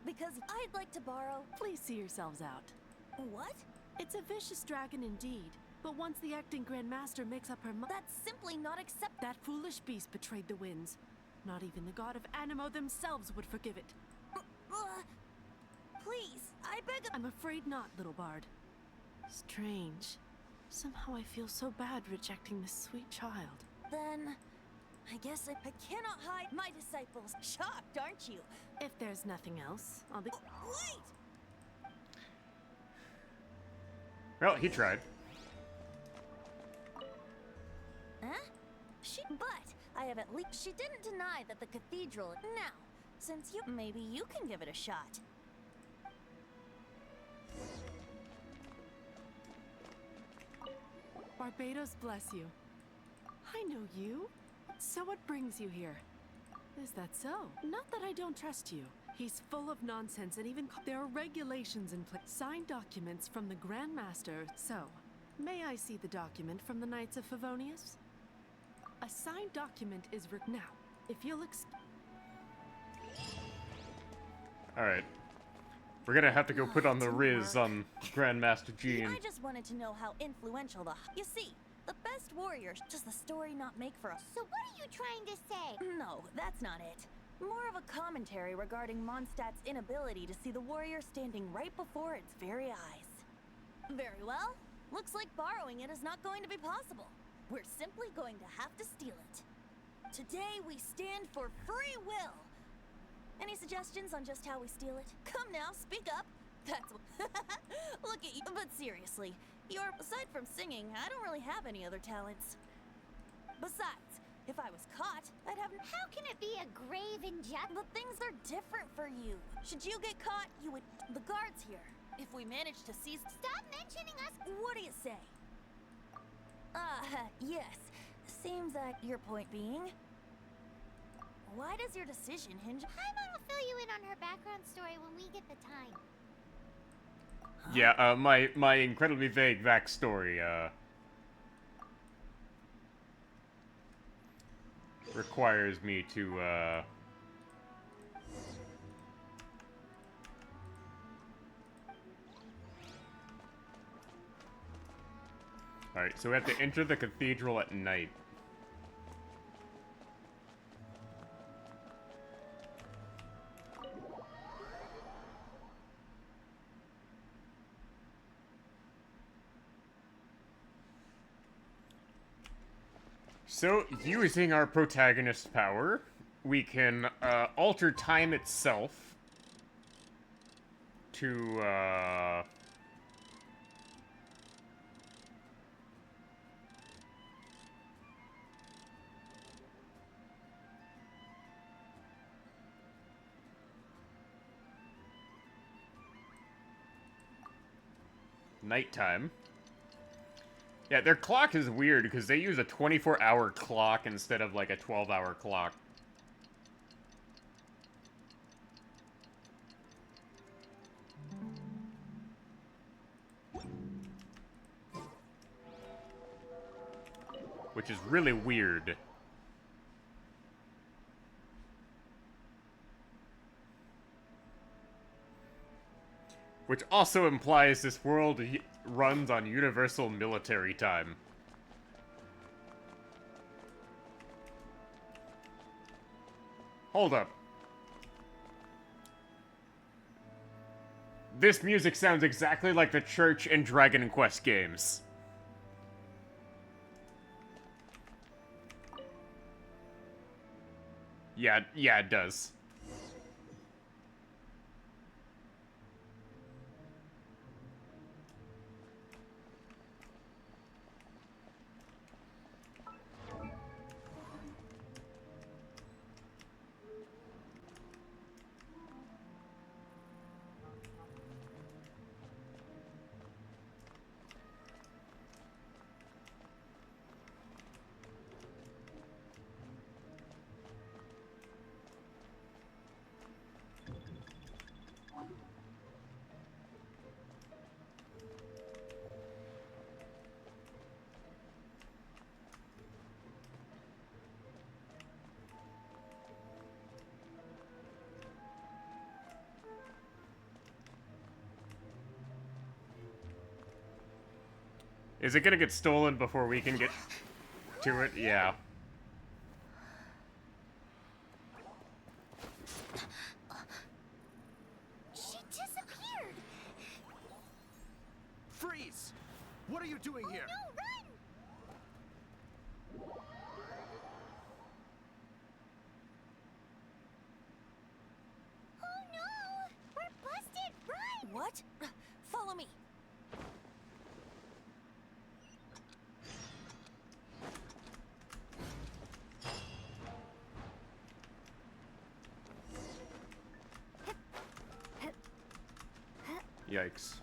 because I'd like to borrow... Please see yourselves out. What? It's a vicious dragon indeed. But once the acting Grand Master makes up her mind... That's simply not accept... That foolish beast betrayed the winds. Not even the god of Animo themselves would forgive it. Please, I beg... I'm afraid not, little bard. Strange. Somehow I feel so bad rejecting this sweet child. Then... I guess I cannot hide my disciples. Shocked, aren't you? If there's nothing else, I'll be... Wait! Well, he tried. Huh? But I have at least... She didn't deny that the cathedral... Now, since you... Maybe you can give it a shot. Barbados bless you. I know you. So what brings you here? Is that so? Not that I don't trust you. He's full of nonsense and even there are regulations in place. Signed documents from the Grand Master. So, may I see the document from the Knights of Favonius? A signed document is now. If you'll Alright. We're gonna have to go put on the Riz on Grandmaster Jean. I just wanted to know how influential the... You see, the best warriors... Does the story not make for us? So what are you trying to say? No, that's not it. More of a commentary regarding Mondstadt's inability to see the warrior standing right before its very eyes. Very well. Looks like borrowing it is not going to be possible. We're simply going to have to steal it. Today we stand for free will. Any suggestions on just how we steal it? Come now, speak up. That's look at you. But seriously, aside from singing, I don't really have any other talents. Besides, if I was caught, I'd have... How can it be a grave injustice? But things are different for you. Should you get caught, you would... The guards here. If we manage to seize... Stop mentioning us! What do you say? Yes. Seems that your point being... Why does your decision hinge... Paimon will fill you in on her background story when we get the time. Yeah, my incredibly vague backstory, requires me to, Alright, so we have to enter the cathedral at night. So, using our protagonist's power, we can alter time itself to nighttime. Yeah, their clock is weird because they use a 24-hour clock instead of like a 12-hour clock. Which is really weird. Which also implies this world runs on universal military time. Hold up. This music sounds exactly like the church in Dragon Quest games. Yeah, it does. Is it gonna get stolen before we can get to it? Yeah. She disappeared! Freeze! What are you doing here? No, run! Oh no! We're busted! Run! What? Follow me. Yikes.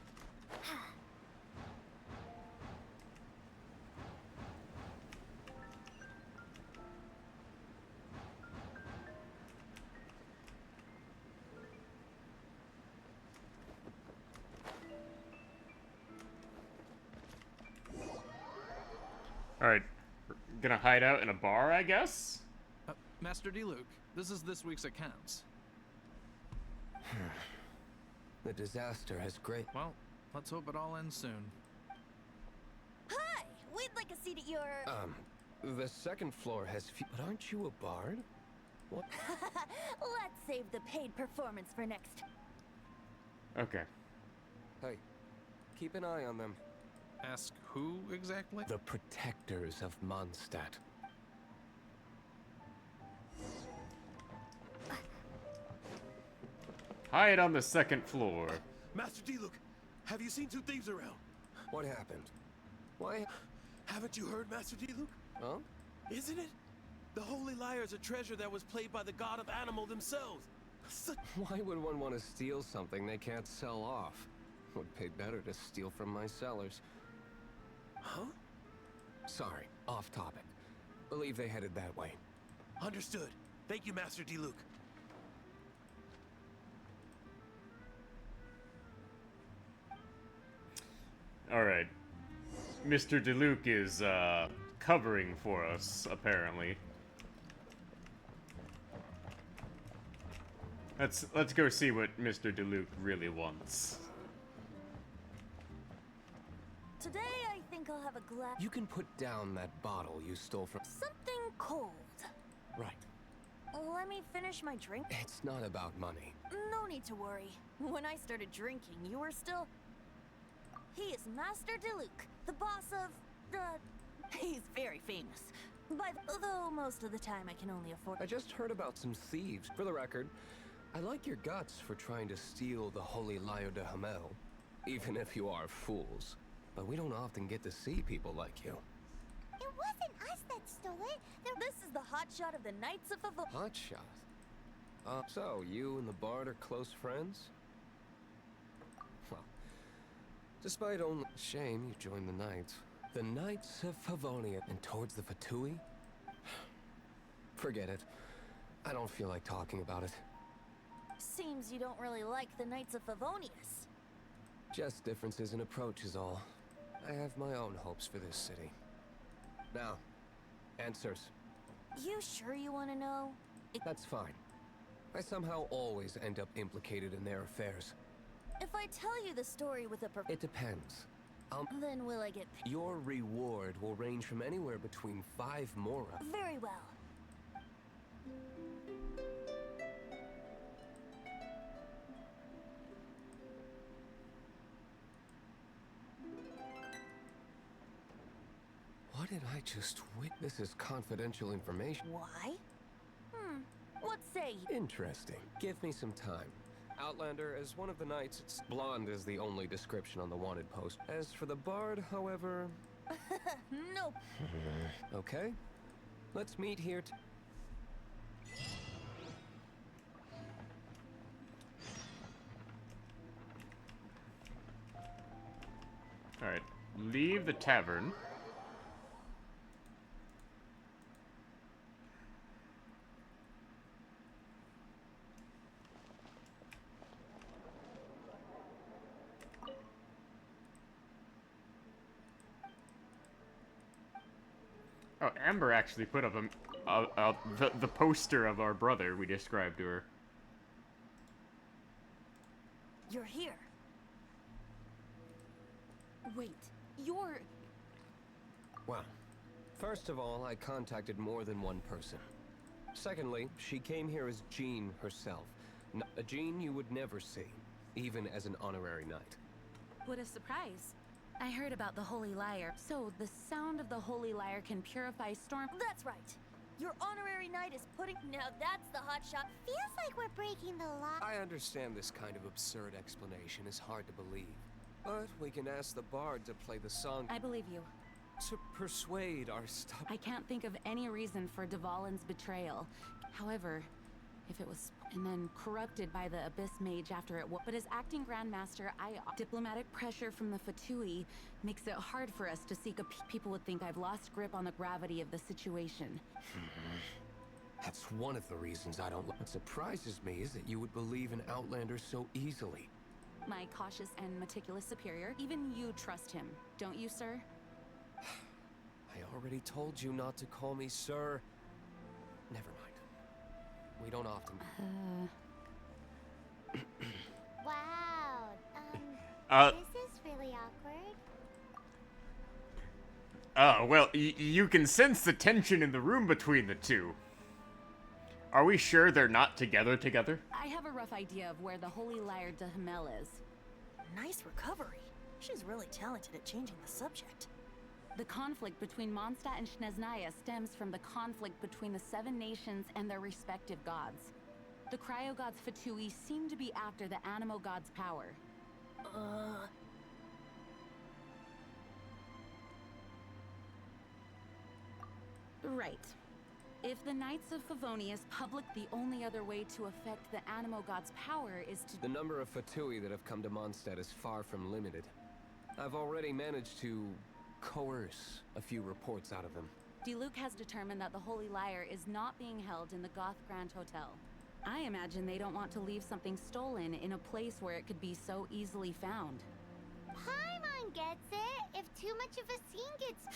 Gonna hide out in a bar, I guess? Master D-Luke, this is this week's accounts. The disaster has great... Well, let's hope it all ends soon. Hi! We'd like a seat at your... The second floor has But aren't you a bard? What? Let's save the paid performance for next. Okay. Hey, keep an eye on them. Ask who exactly? The protectors of Mondstadt. Hide on the second floor. Master D-Luke, have you seen two thieves around? What happened? Why? Haven't you heard, Master D-Luke? Huh? Isn't it? The Holy Lyre is a treasure that was played by the god of animal themselves. Why would one want to steal something they can't sell off? Would pay better to steal from my sellers. Huh? Sorry, off topic. Believe they headed that way. Understood. Thank you, Master D-Luke. Alright. Mr. DeLuke is, covering for us, apparently. Let's go see what Mr. DeLuke really wants. Today, I think I'll have a glass... You can put down that bottle you stole from... Something cold. Right. Let me finish my drink. It's not about money. No need to worry. When I started drinking, you were still... He is Master DeLuke, the boss of... He's very famous. Although most of the time I can only afford... I just heard about some thieves. For the record, I like your guts for trying to steal the Holy Lyre de Hamel. Even if you are fools. But we don't often get to see people like you. It wasn't us that stole it. This is the hotshot of the Knights of Hotshot? So you and the Bard are close friends? Well, despite only... Shame you joined the Knights. The Knights of Favonia and towards the Fatui? Forget it. I don't feel like talking about it. Seems you don't really like the Knights of Favonius. Just differences in approach is all. I have my own hopes for this city. Now, answers. You sure you want to know? That's fine. I somehow always end up implicated in their affairs. If I tell you the story with a It depends. Then will I get paid? Your reward will range from anywhere between 5 mora. Very well. What did I just This is confidential information. Why? What say you? Interesting. Give me some time. Outlander, as one of the knights, it's blonde is the only description on the wanted post. As for the bard, however... Nope. Okay. Let's meet here Alright. Leave the tavern. Oh, Amber actually put up the poster of our brother we described to her. You're here. Wait, you're... Well, first of all, I contacted more than one person. Secondly, she came here as Jean herself. A Jean you would never see, even as an honorary knight. What a surprise. I heard about the Holy Lyre. So, the sound of the Holy Lyre can purify storm... That's right. Your honorary knight is putting... Now that's the hotshot. Feels like we're breaking the law. I understand this kind of absurd explanation is hard to believe. But we can ask the bard to play the song... I believe you. To persuade our I can't think of any reason for Dvalin's betrayal. However, if it was... and then corrupted by the Abyss Mage after it was... But as acting Grandmaster, diplomatic pressure from the Fatui makes it hard for us to seek a... People would think I've lost grip on the gravity of the situation. That's one of the reasons I don't... What surprises me is that you would believe in Outlander so easily. My cautious and meticulous superior. Even you trust him, don't you, sir? I already told you not to call me sir. Never mind. We don't often... Wow, this is really awkward. Oh, well, you can sense the tension in the room between the two. Are we sure they're not together? I have a rough idea of where the Holy Lyre de Himmel is. Nice recovery. She's really talented at changing the subject. The conflict between Mondstadt and Snezhnaya stems from the conflict between the 7 nations and their respective gods. The cryo gods Fatui seem to be after the Animo god's power. Right. If the Knights of Favonius public, the only other way to affect the Animo god's power is to... The number of Fatui that have come to Mondstadt is far from limited. I've already managed to coerce a few reports out of them. Diluc has determined that the Holy Lyre is not being held in the Goth Grand Hotel. I imagine they don't want to leave something stolen in a place where it could be so easily found. Paimon gets it. If too much of a scene gets...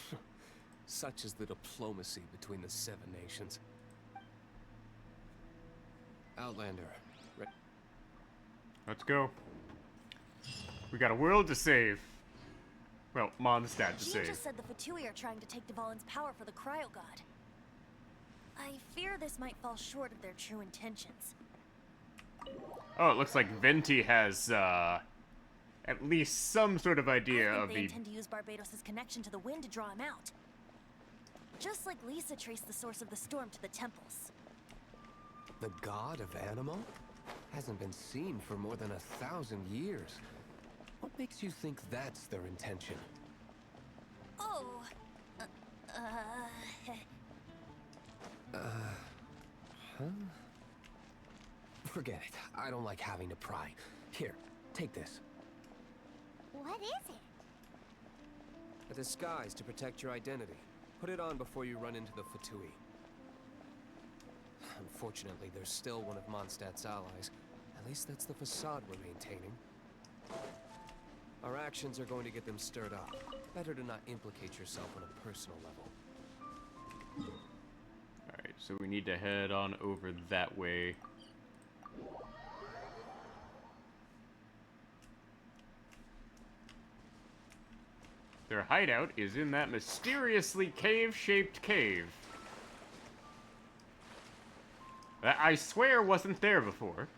Such is the diplomacy between the 7 nations. Outlander. Let's go. We got a world to save. Well, Mondstadt to Jean save. just said the Fatui are trying to take Dvalin's power for the cryo god. I fear this might fall short of their true intentions. Oh, it looks like Venti has, at least some sort of idea I think of they the... intend to use Barbados' connection to the wind to draw him out. Just like Lisa traced the source of the storm to the temples. The god of Animo? Hasn't been seen for more than 1,000 years. What makes you think that's their intention? Oh, Huh? Forget it. I don't like having to pry. Here, take this. What is it? A disguise to protect your identity. Put it on before you run into the Fatui. Unfortunately, there's still one of Mondstadt's allies. At least that's the facade we're maintaining. Our actions are going to get them stirred up. Better to not implicate yourself on a personal level. Alright, so we need to head on over that way. Their hideout is in that mysteriously cave-shaped cave. That I swear wasn't there before.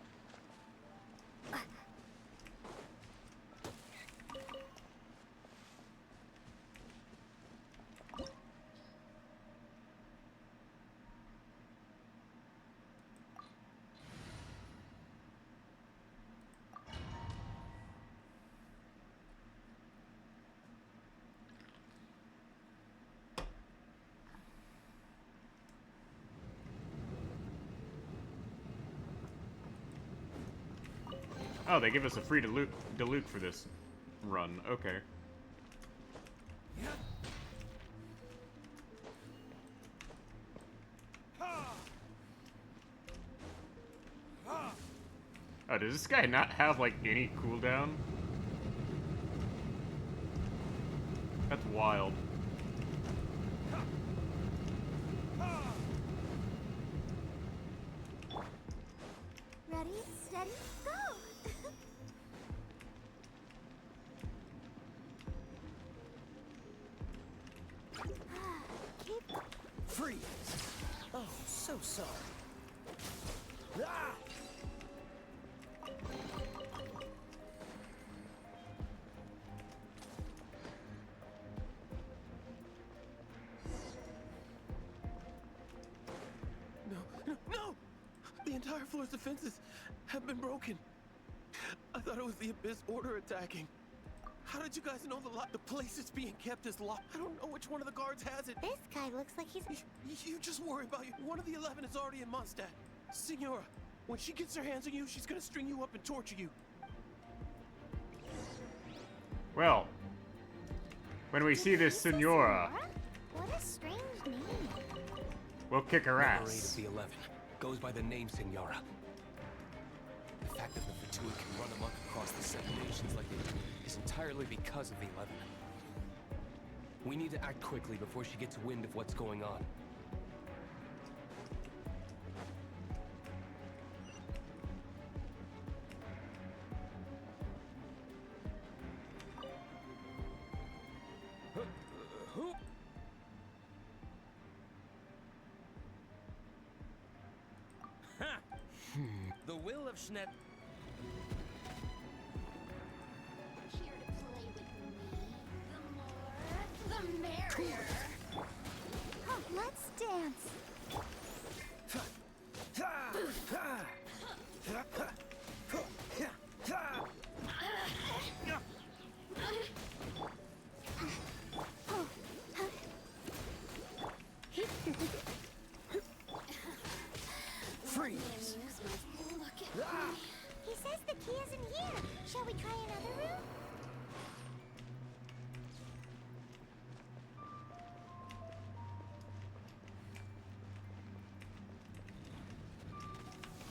Oh, they give us a free Diluc for this run. Okay. Oh, does this guy not have, like, any cooldown? That's wild. Ready, steady, go! Keep... Freeze! Oh, so sorry. Ah! No! The entire floor's defenses have been broken. I thought it was the Abyss Order attacking. How did you guys know the place is being kept is locked? I don't know which one of the guards has it. This guy looks like he's... You just worry about you. One of the 11 is already in Mondstadt. Signora, when she gets her hands on you, she's gonna string you up and torture you. Well, when we see this Senora, What a strange name. we'll kick her Number 8 ass. of the 11 goes by the name Signora. The fact that the Fatui can run amok across the 7 nations like they do is entirely because of the 11. We need to act quickly before she gets wind of what's going on. The will of Schnet. Here to play with me. The merrier. Oh, let's dance. Freeze! He says the key isn't here. Shall we try another room?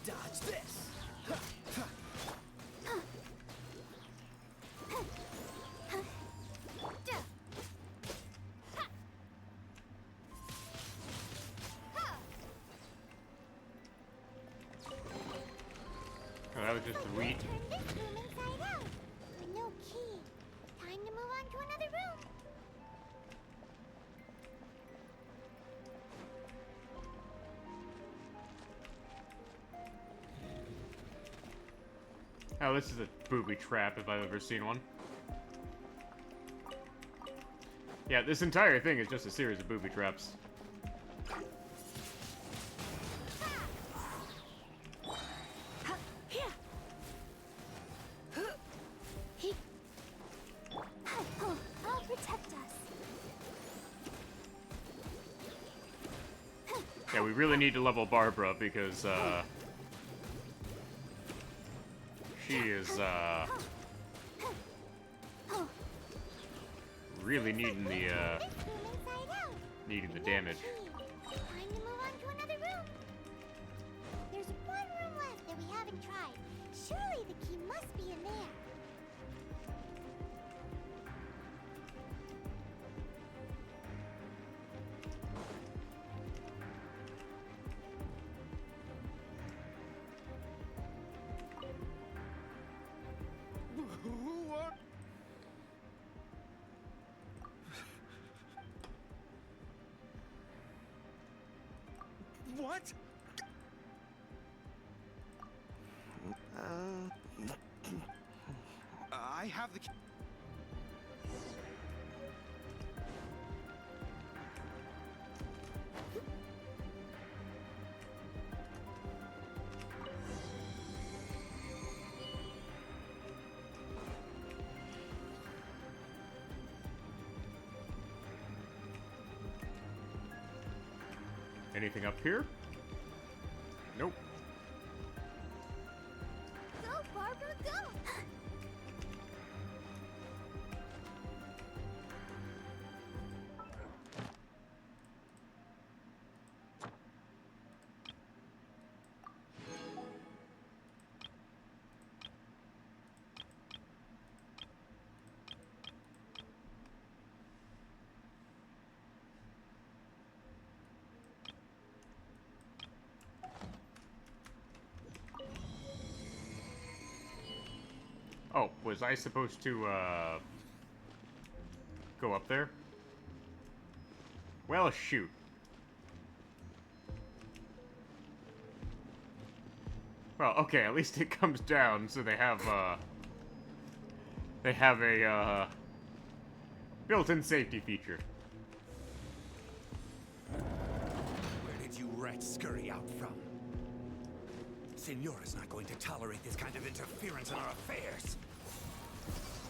Dodge this! Oh, that was just sweet. Turn this room inside out. With no key. Time to move on to another room. Oh, this is a booby trap if I've ever seen one. Yeah, this entire thing is just a series of booby traps. I'll protect us. Yeah, we really need to level Barbara because, she is, really needing the, damage. Time to move on to another room. There's one room left that we haven't tried. Surely the key must be in there. Who are... What? I have the key. Anything up here? Nope. Go, Barbara, go! Oh, was I supposed to, go up there? Well, shoot. Well, okay, at least it comes down, so they have a, built-in safety feature. Where did you rats scurry out from? Senora's not going to tolerate this kind of interference in our affairs.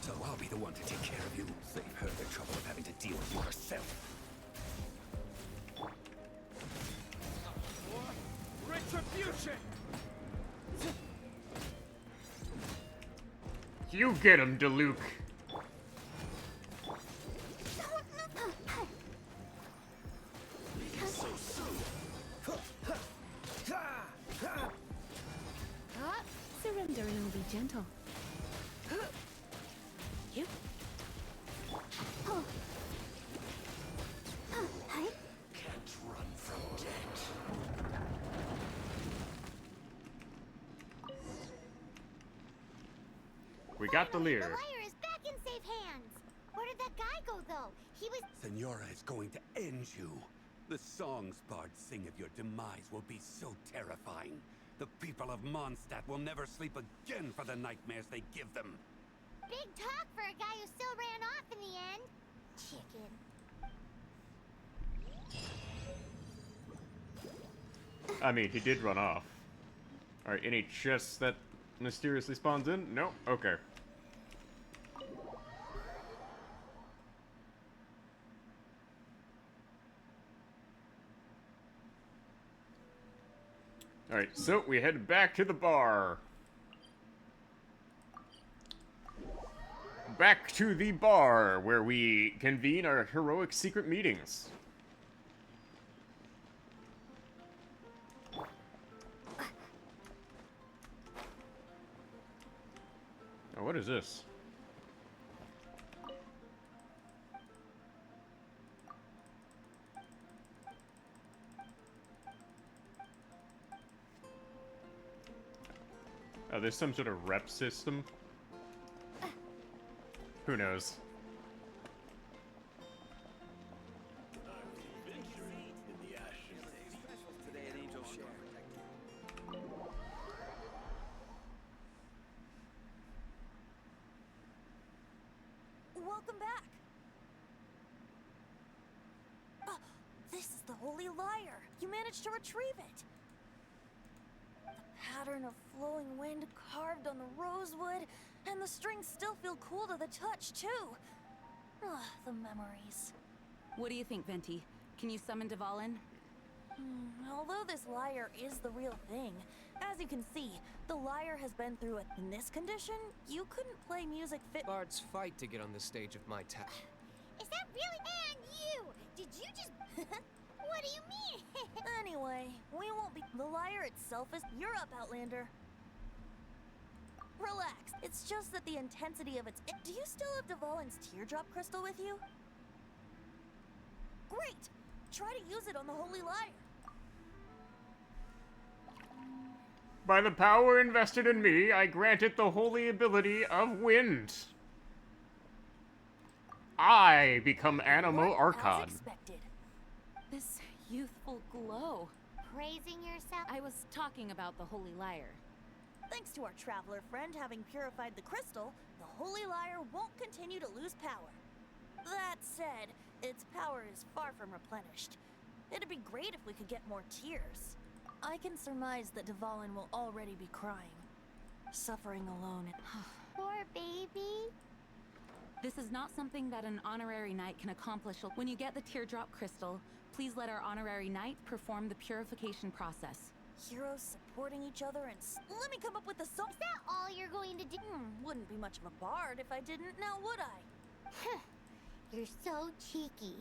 So I'll be the one to take care of you. Save her the trouble of having to deal with you herself. Retribution! You get him, DeLuke. Surrender and I'll be gentle. You? We got the Finally, lyre. The lyre is back in safe hands. Where did that guy go, though? He was... Senora is going to end you. The songs bards sing of your demise will be so terrifying. The people of Mondstadt will never sleep again for the nightmares they give them. Big talk for a guy who still ran off in the end. Chicken. I mean, he did run off. Alright, any chests that mysteriously spawns in? No? Okay. Alright, so we head back to the bar. Back to the bar, where we convene our heroic secret meetings. Oh, what is this? Oh, there's some sort of rep system. Who knows? Welcome back. Oh, this is the Holy Lyre. You managed to retrieve it. The pattern of flowing wind carved on the rosewood, and the strings still feel cool to the touch, too. Ah, the memories. What do you think, Venti? Can you summon Dvalin? Although this lyre is the real thing, as you can see, the lyre has been through it. In this condition, you couldn't play music fit. Bards fight to get on the stage of my town. Is that really... And you! Did you just... What do you mean? Anyway, we won't be... The lyre itself is... You're up, Outlander. Relax. It's just that the intensity of its... Do you still have Dvalin's teardrop crystal with you? Great! Try to use it on the Holy Lyre. By the power invested in me, I grant it the holy ability of wind. I become Animo Archon. As expected. This youthful glow. Praising yourself? I was talking about the Holy Lyre. Thanks to our traveler friend having purified the crystal, the Holy Lyre won't continue to lose power. That said, its power is far from replenished. It'd be great if we could get more tears. I can surmise that Dvalin will already be crying, suffering alone. Poor baby. This is not something that an honorary knight can accomplish. When you get the teardrop crystal, please let our honorary knight perform the purification process. Heroes supporting each other and... Let me come up with a song. Is that all you're going to do? Wouldn't be much of a bard if I didn't, now would I? You're so cheeky.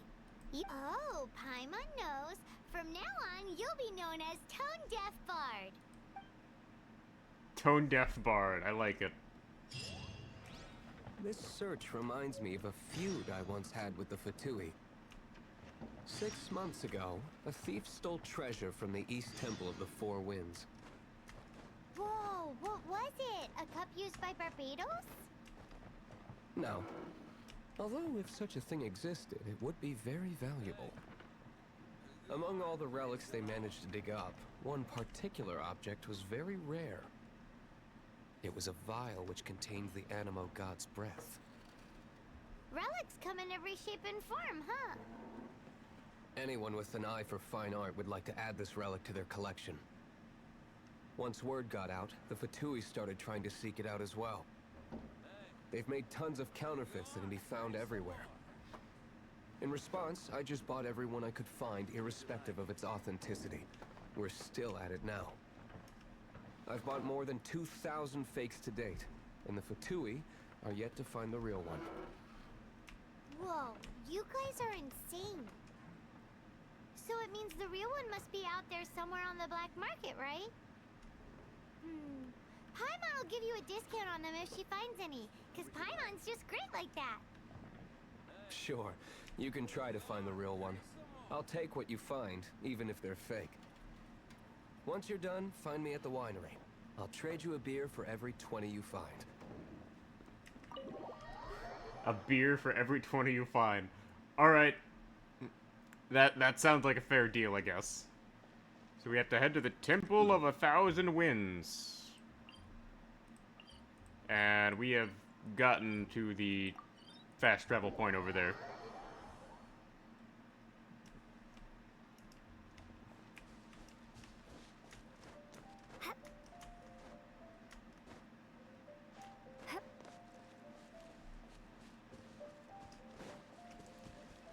Oh, Paimon knows. From now on, you'll be known as Tone Deaf Bard. Tone Deaf Bard, I like it. This search reminds me of a feud I once had with the Fatui. 6 months ago, a thief stole treasure from the East Temple of the Four Winds. Whoa, what was it? A cup used by Barbados? No. Although if such a thing existed, it would be very valuable. Among all the relics they managed to dig up, one particular object was very rare. It was a vial which contained the Animo god's breath. Relics come in every shape and form, huh? Anyone with an eye for fine art would like to add this relic to their collection. Once word got out, the Fatui started trying to seek it out as well. They've made tons of counterfeits that can be found everywhere. In response, I just bought everyone I could find, irrespective of its authenticity. We're still at it now. I've bought more than 2,000 fakes to date, and the Fatui are yet to find the real one. Whoa, you guys are insane. So it means the real one must be out there somewhere on the black market, right? Paimon will give you a discount on them if she finds any, because Paimon's just great like that. Sure, you can try to find the real one. I'll take what you find, even if they're fake. Once you're done, find me at the winery. I'll trade you a beer for every 20 you find. A beer for every 20 you find. Alright. That sounds like a fair deal, I guess. So we have to head to the Temple of 1,000 Winds. And we have gotten to the fast travel point over there.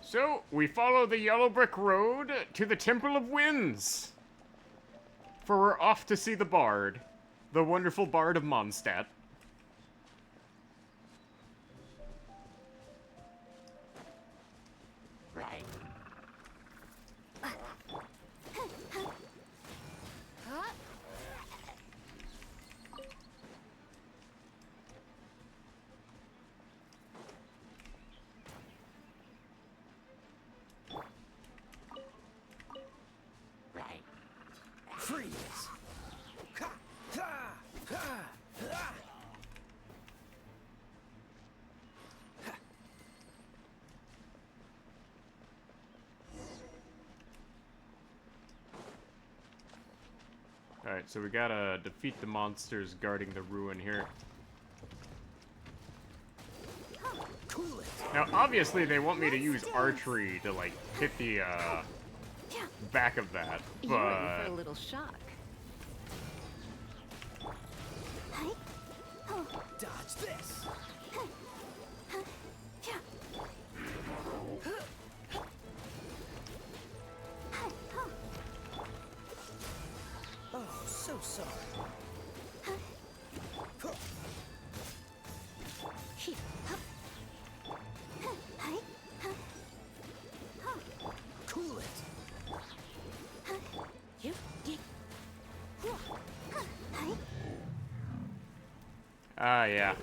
So, we follow the yellow brick road to the Temple of Winds. For we're off to see the Bard. The wonderful Bard of Mondstadt. Right. Freeze! Ha! Ha! Ha! Ha! Alright, so we gotta defeat the monsters guarding the ruin here. Now, obviously, they want me to use archery to, like, hit the, back of that, You're in for but... a little shock. Dodge this! Oh, so sorry. Cool it. Ah, yeah.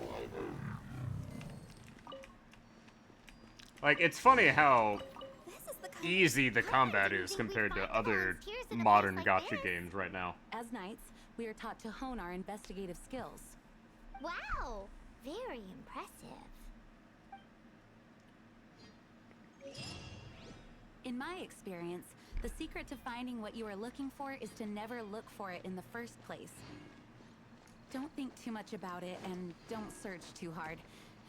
Like, it's funny how easy the combat is compared to other modern gacha games right now. As knights, we are taught to hone our investigative skills. Wow, very impressive. In my experience, the secret to finding what you are looking for is to never look for it in the first place. Don't think too much about it and don't search too hard.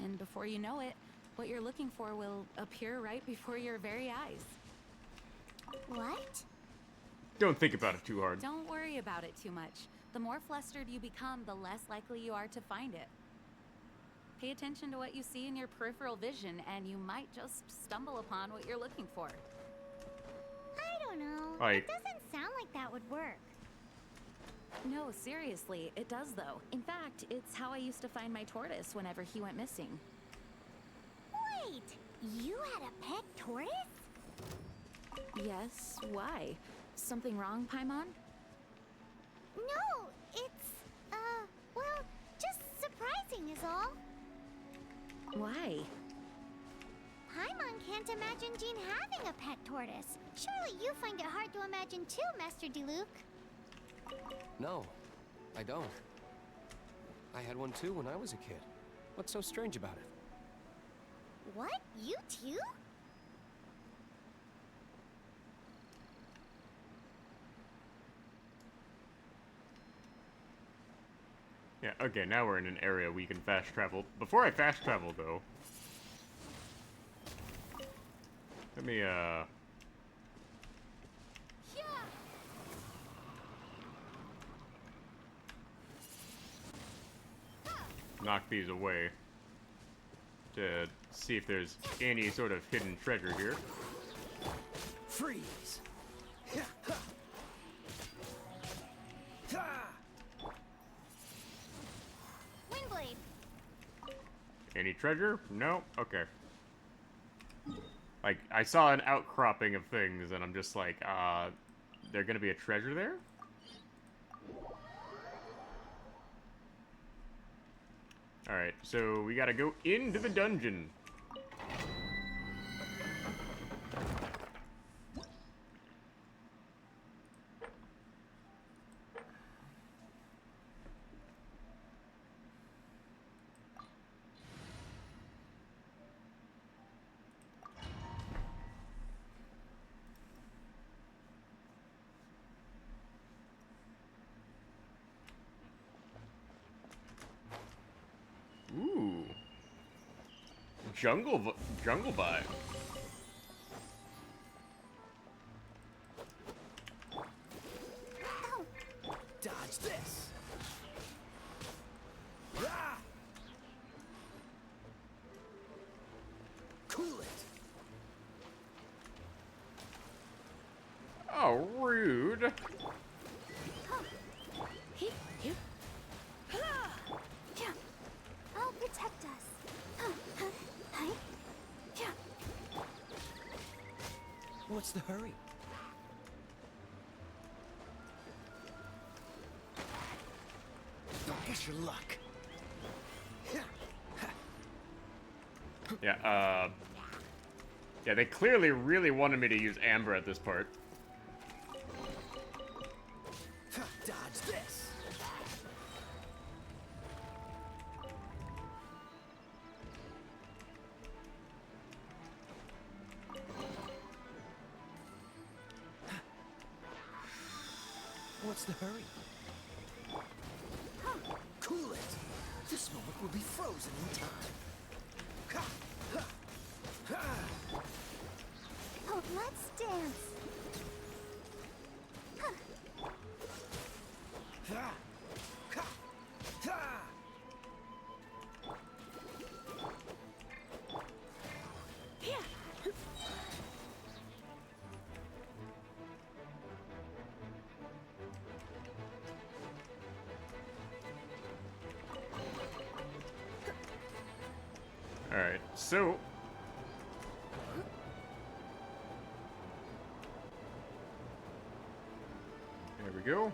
And before you know it, what you're looking for will appear right before your very eyes. What? Don't think about it too hard. Don't worry about it too much. The more flustered you become, the less likely you are to find it. Pay attention to what you see in your peripheral vision, and you might just stumble upon what you're looking for. I don't know. Like... It doesn't sound like that would work. No, seriously, it does though. In fact, it's how I used to find my tortoise whenever he went missing. Wait, you had a pet tortoise? Yes, why? Something wrong, Paimon? No, it's, well, just surprising is all. Why? Paimon can't imagine Jean having a pet tortoise. Surely you find it hard to imagine too, Master Diluc. No, I don't. I had one too when I was a kid. What's so strange about it? What? You too? Yeah, okay, now we're in an area we can fast travel. Before I fast travel, though... Let me, knock these away to see if there's any sort of hidden treasure here. Freeze! Windblade. Any treasure? No? Okay. Like, I saw an outcropping of things, and I'm just like, there gonna be a treasure there? Alright, so we gotta go into the dungeon. jungle vibe. Dodge this. Ah! Cool it. Oh, rude. I'll protect us. What's the hurry? Don't push your luck. Yeah, yeah, they clearly really wanted me to use Amber at this part. Dodge this. What's the hurry? Cool it. This moment will be frozen in time. Oh, let's dance. Alright, so... there we go.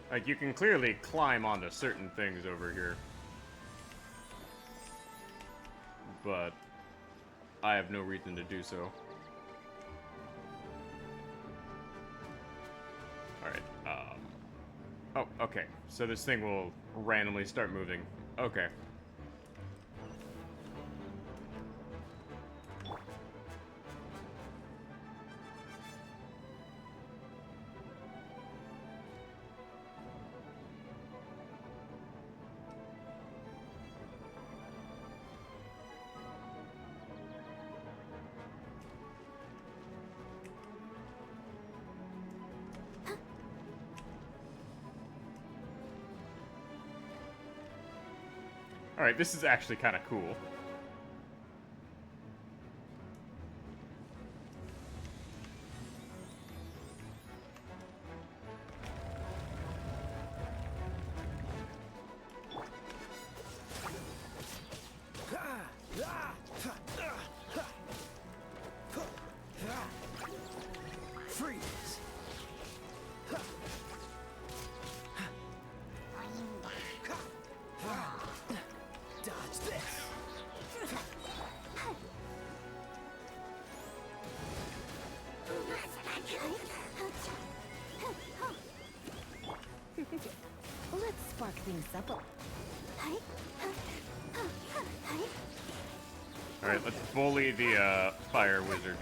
Like, you can clearly climb onto certain things over here. But I have no reason to do so. Alright, oh, okay. So this thing will randomly start moving. Okay. Alright, this is actually kind of cool. Freeze. Dodge this. Let's spark things up. Alright, let's bully the, fire wizard.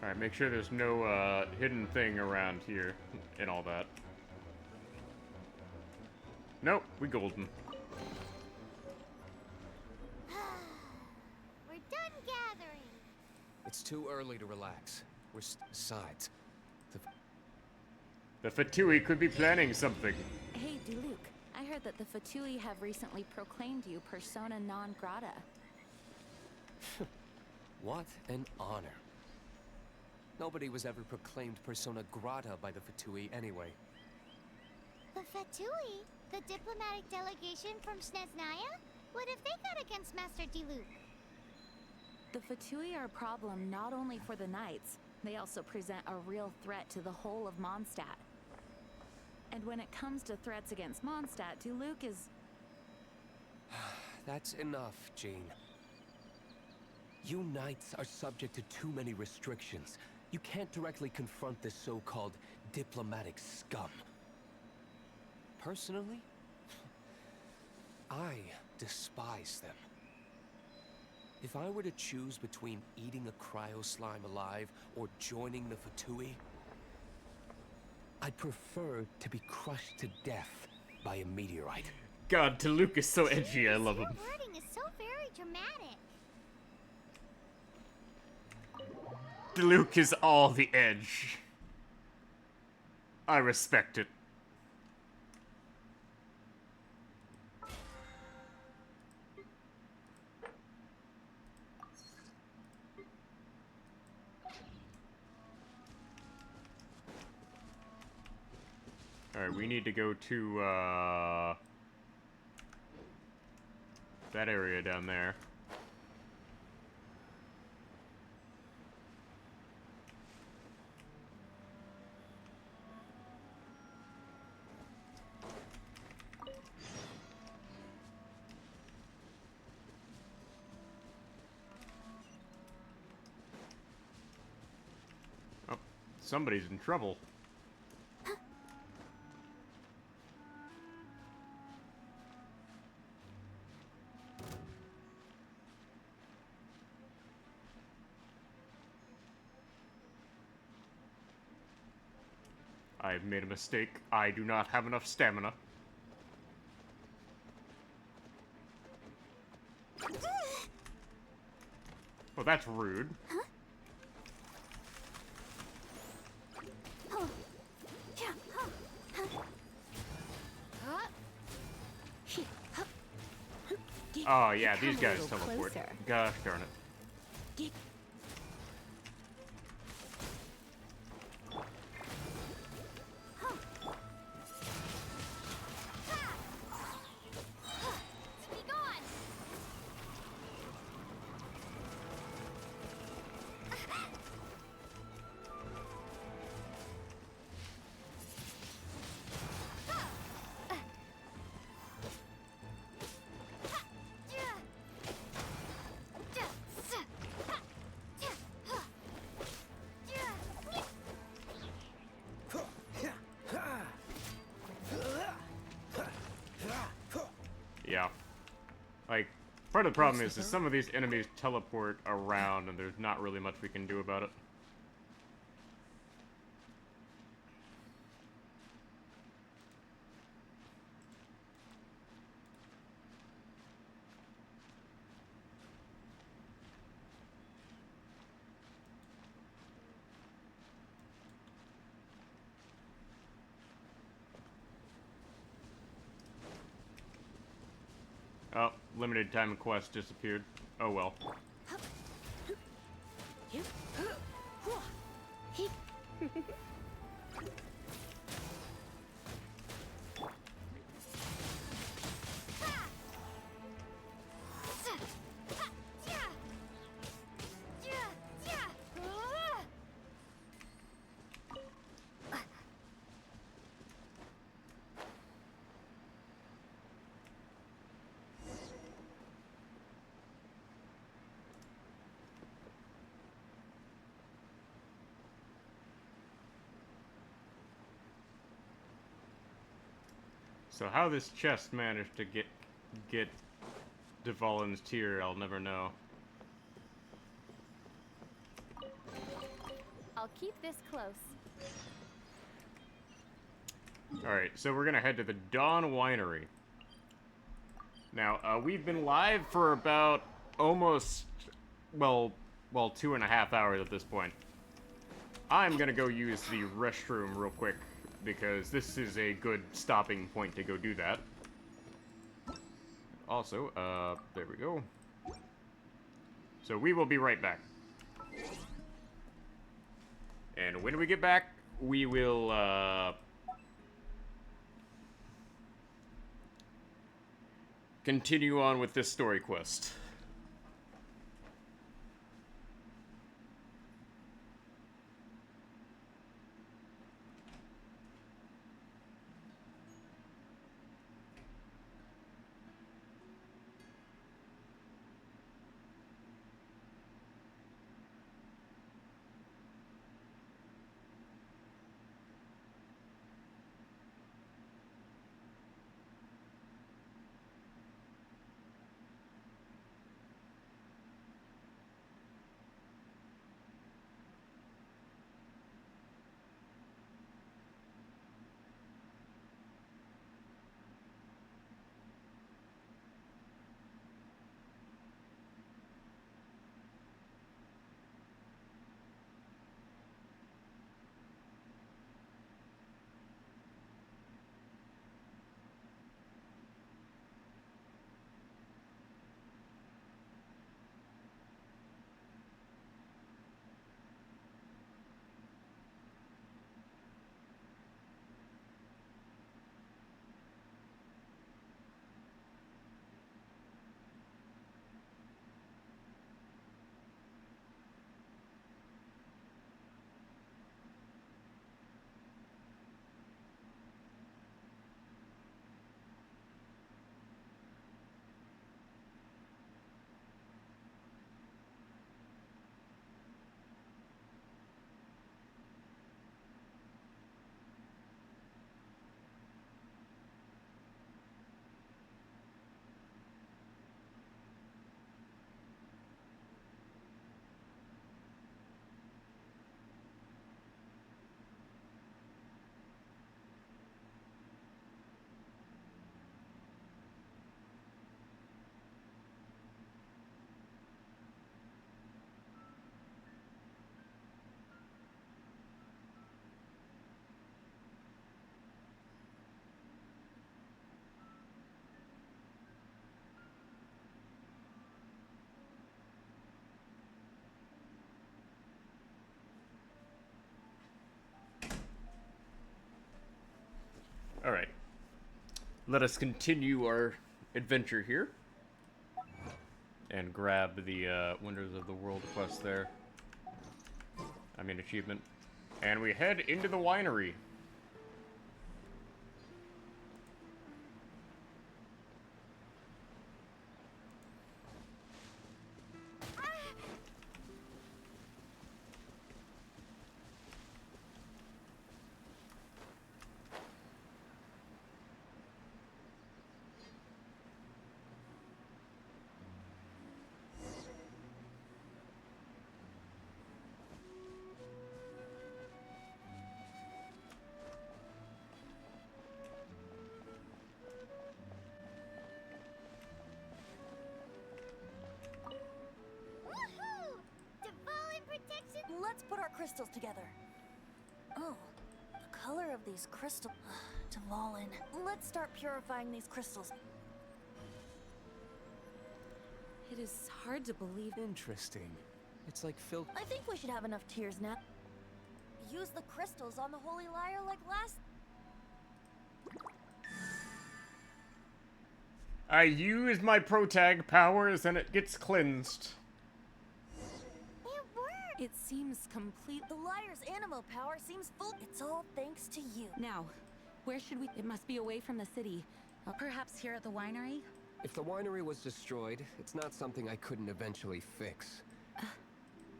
Alright, make sure there's no, hidden thing around here and all that. Nope, we golden. We're done gathering. It's too early to relax. Besides, The Fatui could be planning something. Hey, Diluc, I heard that the Fatui have recently proclaimed you persona non grata. what an honor. Nobody was ever proclaimed persona grata by the Fatui anyway. The Fatui? The diplomatic delegation from Snezhnaya? What have they got against Master Diluc? The Fatui are a problem not only for the Knights, they also present a real threat to the whole of Mondstadt. And when it comes to threats against Mondstadt, Diluc is... That's enough, Jean. You Knights are subject to too many restrictions. You can't directly confront this so-called diplomatic scum. Personally, I despise them. If I were to choose between eating a cryo slime alive or joining the Fatui, I'd prefer to be crushed to death by a meteorite. God, Diluc is so edgy, I love him. Your wording is so very dramatic. Diluc is all the edge. I respect it. Alright, we need to go to, that area down there. Oh, somebody's in trouble. I've made a mistake. I do not have enough stamina. Well, that's rude. Oh, yeah, these guys teleport. Gosh darn it. Yeah. Like, part of the problem is some of these enemies teleport around and there's not really much we can do about it. Oh, limited time quest disappeared. Oh well. So how this chest managed to get Dvalin's tear, I'll never know. I'll keep this close. Alright, so we're gonna head to the Dawn Winery. Now, we've been live for about almost, well, 2.5 hours at this point. I'm gonna go use the restroom real quick, because this is a good stopping point to go do that. Also, there we go. So we will be right back. And when we get back, we will, continue on with this story quest. let us continue our adventure here. And grab the Wonders of the World quest there. I mean, achievement. And we head into the winery. Let's put our crystals together. Oh, the color of these crystals. Dvalin. Let's start purifying these crystals. It is hard to believe. Interesting. It's like filth. I think we should have enough tears now. Use the crystals on the Holy Lyre like last. I use my protag powers and it gets cleansed. It seems complete. The Lyre's animal power seems full. It's all thanks to you. Now, where should we? It must be away from the city. Perhaps here at the winery? If the winery was destroyed, it's not something I couldn't eventually fix.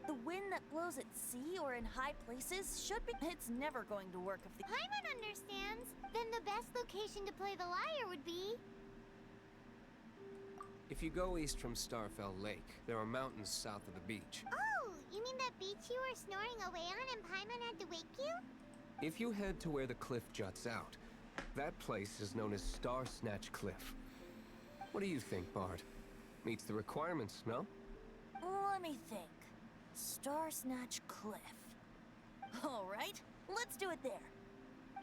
The wind that blows at sea or in high places should be. It's never going to work if the. Paimon understands. Then the best location to play the lyre would be. If you go east from Starfell Lake, there are mountains south of the beach. Oh, you mean that beach you were snoring away on and Paimon had to wake you? If you head to where the cliff juts out, that place is known as Star Snatch Cliff. What do you think, Bard? Meets the requirements, no? Let me think. Star Snatch Cliff. All right, let's do it there.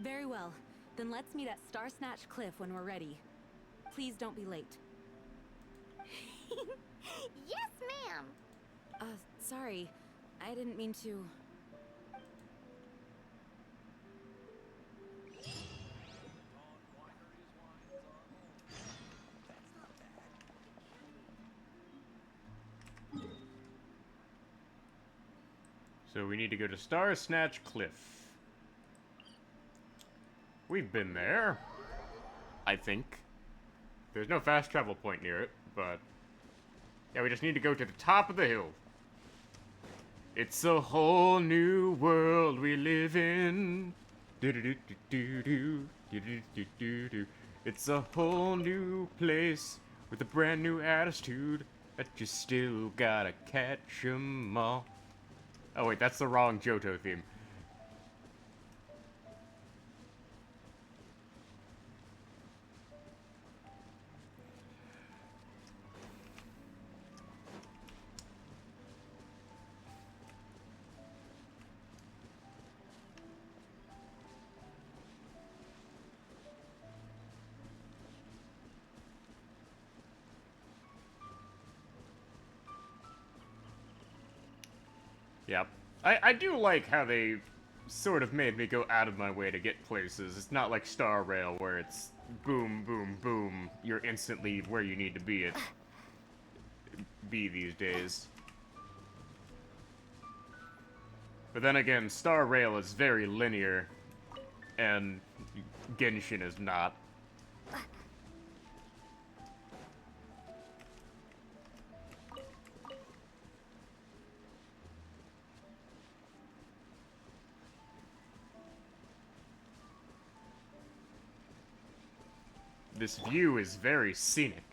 Very well. Then let's meet at Star Snatch Cliff when we're ready. Please don't be late. Yes, ma'am! Sorry. I didn't mean to... So we need to go to Star Snatch Cliff. We've been there, I think. There's no fast travel point near it, but... yeah, we just need to go to the top of the hill. It's a whole new world we live in. Do-do-do-do-do-do. Do-do-do-do-do. It's a whole new place with a brand new attitude, but you still gotta catch 'em all. Oh wait, that's the wrong Johto theme. Yep. I do like how they sort of made me go out of my way to get places. It's not like Star Rail where it's boom, boom, boom. You're instantly where you need to be these days. But then again, Star Rail is very linear, and Genshin is not. This view is very scenic.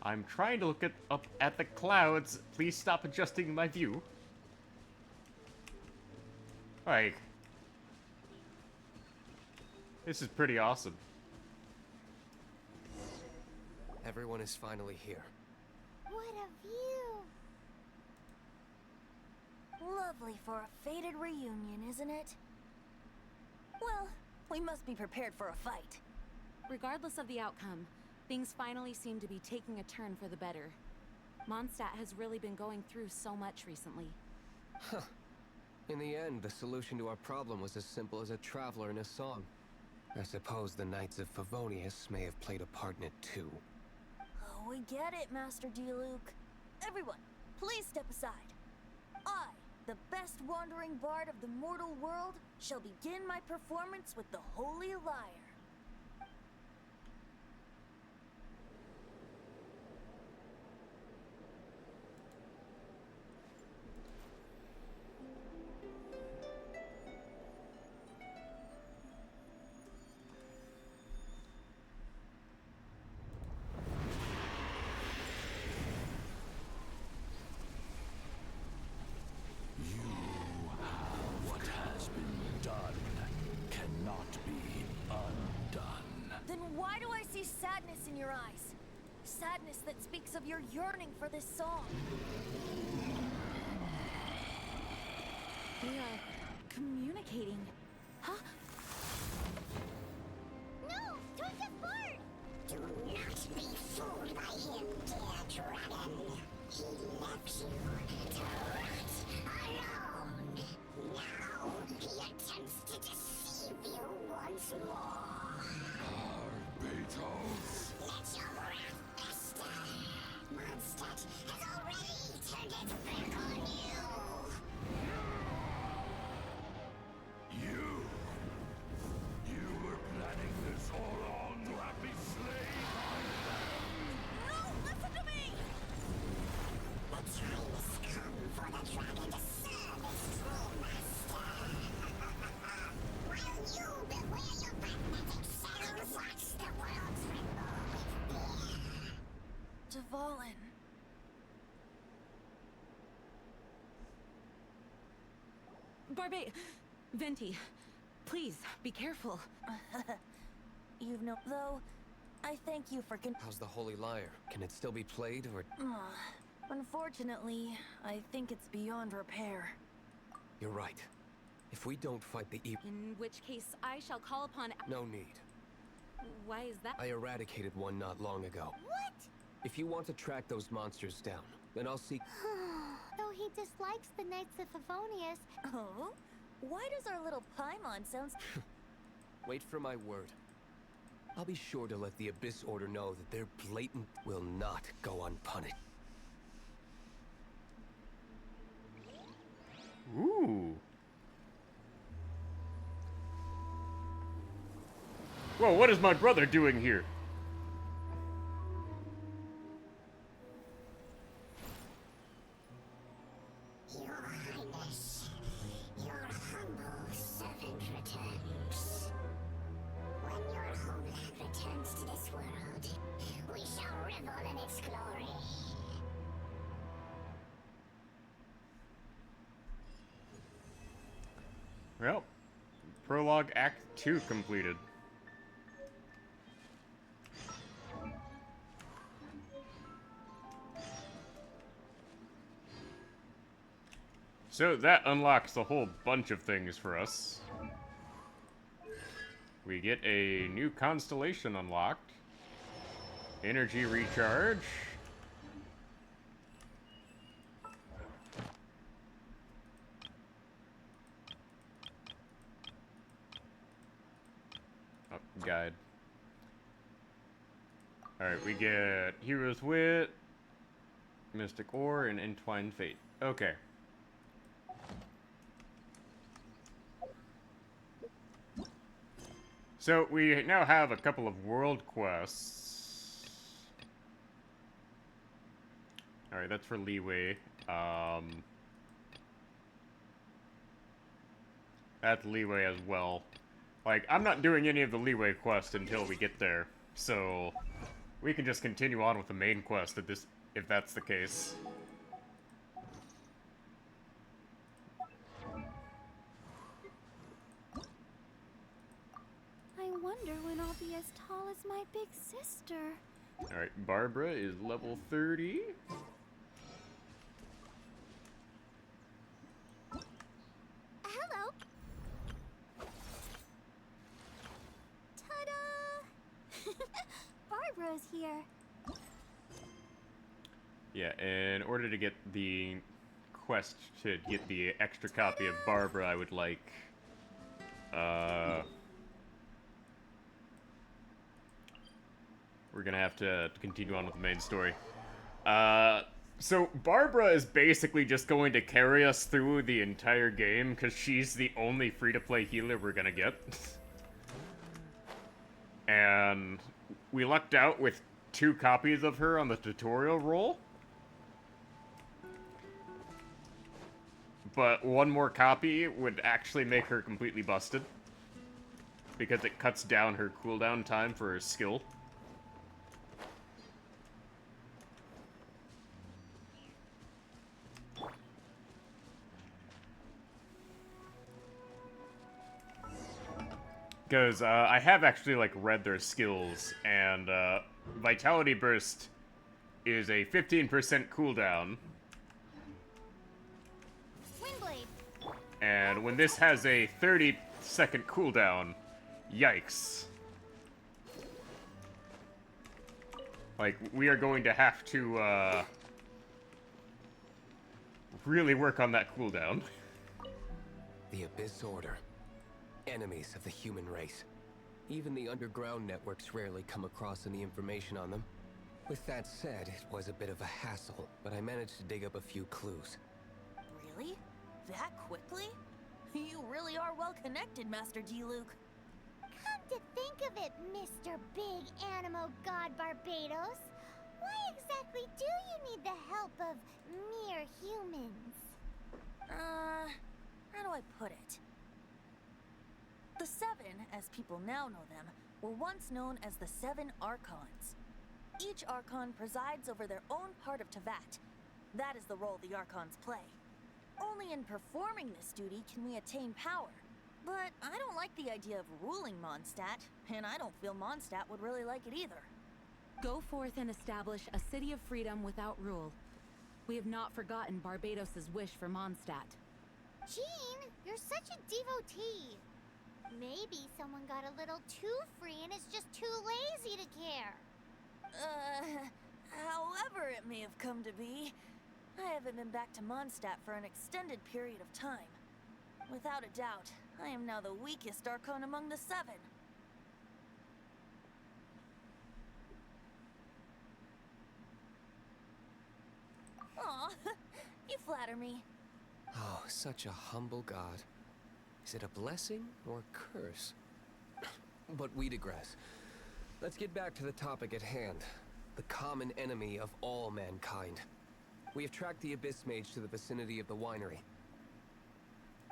I'm trying to look up at the clouds. Please stop adjusting my view. Like, this is pretty awesome. Everyone is finally here. What a view! Lovely for a fated reunion, isn't it? Well, we must be prepared for a fight. Regardless of the outcome, things finally seem to be taking a turn for the better. Mondstadt has really been going through so much recently. Huh. In the end, the solution to our problem was as simple as a traveler in a song. I suppose the Knights of Favonius may have played a part in it too. Oh, we get it, Master D-Luke. Everyone, please step aside. I, the best wandering bard of the mortal world, shall begin my performance with the Holy Lyre. What has been done cannot be undone. Then why do I see sadness in your eyes? Sadness that speaks of your yearning for this song. We are communicating. Huh? No! Twitch's Bard! Do not be fooled by him, dear dragon. He left you to rot alone. Now he attempts to deceive you once more. Beetles. Let your wrath fester. Mondstadt has already turned its back on you. You were planning this all along to have me slain. No, listen to me! The time has come for the dragon to serve its true master. While you beware your magnetic cells, watch the world tremble with fear. Dvalin. Venti, please, be careful. You've no... Though, I thank you for How's the Holy Lyre? Can it still be played, or... Unfortunately, I think it's beyond repair. You're right. If we don't fight the evil... In which case, I shall call upon... No need. Why is that? I eradicated one not long ago. What? If you want to track those monsters down, then I'll seek... Though he dislikes the Knights of Favonius. Oh? Why does our little Paimon sound... Wait for my word. I'll be sure to let the Abyss Order know that their blatant will not go unpunished. Ooh. Whoa, what is my brother doing here? Your Highness, your humble servant returns. When your homeland returns to this world, we shall revel in its glory. Well, Prologue Act 2 completed. So that unlocks a whole bunch of things for us. We get a new constellation unlocked. Energy recharge. Oh, guide. Alright, we get Hero's Wit, Mystic Ore, and Entwined Fate. Okay. So, we now have a couple of world quests. Alright, that's for Leeway. That's Leeway as well. Like, I'm not doing any of the Leeway quest until we get there. So, we can just continue on with the main quest if that's the case. I wonder when I'll be as tall as my big sister. Alright, Barbara is level 30. Hello. Ta-da! Barbara's here. Yeah, in order to get the quest to get the extra copy of Barbara, I would like, we're gonna have to continue on with the main story. So Barbara is basically just going to carry us through the entire game, because she's the only free-to-play healer we're gonna get. And we lucked out with 2 copies of her on the tutorial roll. But 1 more copy would actually make her completely busted, because it cuts down her cooldown time for her skill. Because I have actually like read their skills, and Vitality Burst is a 15% cooldown. Windblade. And when this has a 30-second cooldown, yikes. Like, we are going to have to really work on that cooldown. The Abyss Order. Enemies of the human race. Even the underground networks rarely come across any information on them. With that said, it was a bit of a hassle, but I managed to dig up a few clues. Really? That quickly? You really are well connected, Master D-Luke. Come to think of it, Mr. Big Animo God Barbados, why exactly do you need the help of mere humans? How do I put it? The Seven, as people now know them, were once known as the Seven Archons. Each Archon presides over their own part of Teyvat. That is the role the Archons play. Only in performing this duty can we attain power. But I don't like the idea of ruling Mondstadt, and I don't feel Mondstadt would really like it either. Go forth and establish a city of freedom without rule. We have not forgotten Barbados' wish for Mondstadt. Jean, you're such a devotee. Maybe someone got a little too free and is just too lazy to care. However it may have come to be, I haven't been back to Mondstadt for an extended period of time. Without a doubt, I am now the weakest Archon among the Seven. Aw, you flatter me. Oh, such a humble god. Is it a blessing or a curse? But we digress. Let's get back to the topic at hand. The common enemy of all mankind. We have tracked the Abyss Mage to the vicinity of the winery.